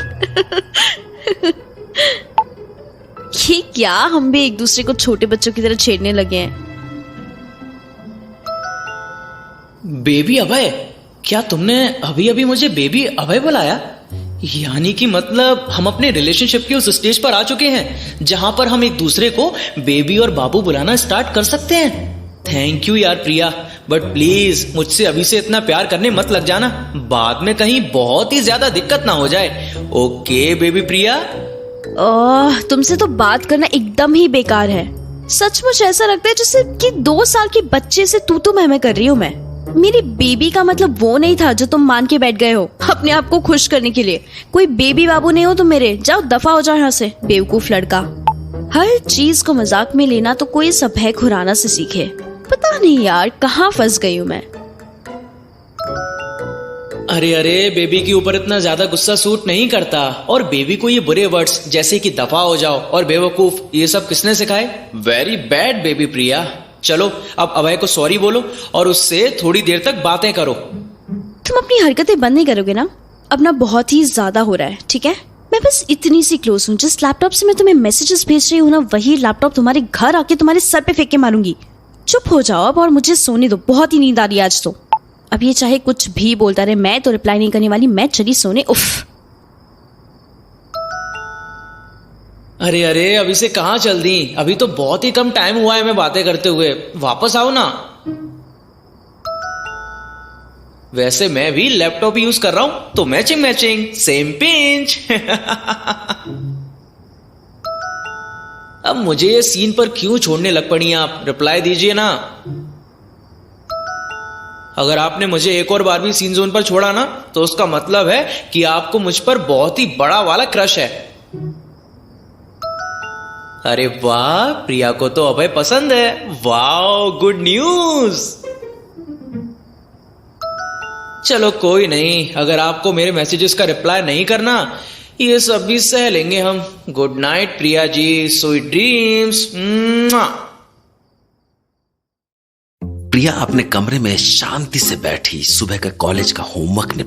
ये क्या, हम भी एक दूसरे को छोटे बच्चों की तरह छेड़ने लगे हैं।
बेबी अभय? क्या तुमने अभी अभी मुझे बेबी अभय बुलाया? यानी कि मतलब हम अपने रिलेशनशिप के उस स्टेज पर आ चुके हैं जहां पर हम एक दूसरे को बेबी और बाबू बुलाना स्टार्ट कर सकते हैं। थैंक यू यार प्रिया, बट प्लीज मुझसे अभी से इतना प्यार करने मत लग जाना, बाद में कहीं बहुत ही ज्यादा दिक्कत ना हो जाए। ओके बेबी प्रिया।
तुमसे तो बात करना एकदम ही बेकार है। सचमुच ऐसा लगता है जैसे कि 2 साल के बच्चे से तू मैं कर रही हूँ मैं। मेरी बेबी का मतलब वो नहीं था जो तुम मान के बैठ गए हो अपने आप को खुश करने के लिए। कोई बेबी बाबू नहीं हो तुम मेरे, जाओ दफा हो जाओ यहाँ से बेवकूफ लड़का। हर चीज को मजाक में लेना तो कोई अभय खुराना से सीखे। पता नहीं यार कहाँ फंस गई हूँ मैं।
अरे अरे, बेबी के ऊपर इतना ज्यादा गुस्सा सूट नहीं करता। और बेबी को ये बुरे वर्ड्स जैसे कि दफा हो जाओ और बेवकूफ, ये सब किसने सिखाए? वेरी बैड बेबी प्रिया। चलो अब अभय को सॉरी बोलो और उससे थोड़ी देर तक बातें करो।
तुम अपनी हरकतें बंद नहीं करोगे ना? अब ना बहुत ही ज्यादा हो रहा है, ठीक है? मैं बस इतनी सी क्लोज हूँ। जिस लैपटॉप से मैं तुम्हें मैसेजेस भेज रही हूँ ना, वही लैपटॉप तुम्हारे घर आके तुम्हारे सर पे फेंक के मारूंगी। चुप हो जाओ अब और मुझे सोने दो, बहुत ही नींद आ रही है आज तो। अब ये चाहे कुछ भी बोलता रहे, मैं तो रिप्लाई नहीं करने वाली, मैं चली सोने। उफ।
अरे अरे, अभी से कहाँ चल दी? अभी तो बहुत ही कम टाइम हुआ है मैं बातें करते हुए, वापस आओ ना। वैसे मैं भी लैपटॉप यूज कर रहा हूं, तो मैचिंग सेम पिंच। अब मुझे ये सीन पर क्यों छोड़ने लग पड़ी आप? रिप्लाई दीजिए ना। अगर आपने मुझे एक और बार भी सीन जोन पर छोड़ा ना, तो उसका मतलब है कि आपको मुझ पर बहुत ही बड़ा वाला क्रश है। अरे वाह, प्रिया को तो अभय पसंद है। Wow, good news. चलो कोई नहीं, अगर आपको मेरे मैसेजेस का रिप्लाई नहीं करना ये सब भी सह लेंगे हम। Good night Priya ji, sweet dreams.
प्रिया अपने कमरे में शांति से बैठी सुबह का कॉलेज का होमवर्क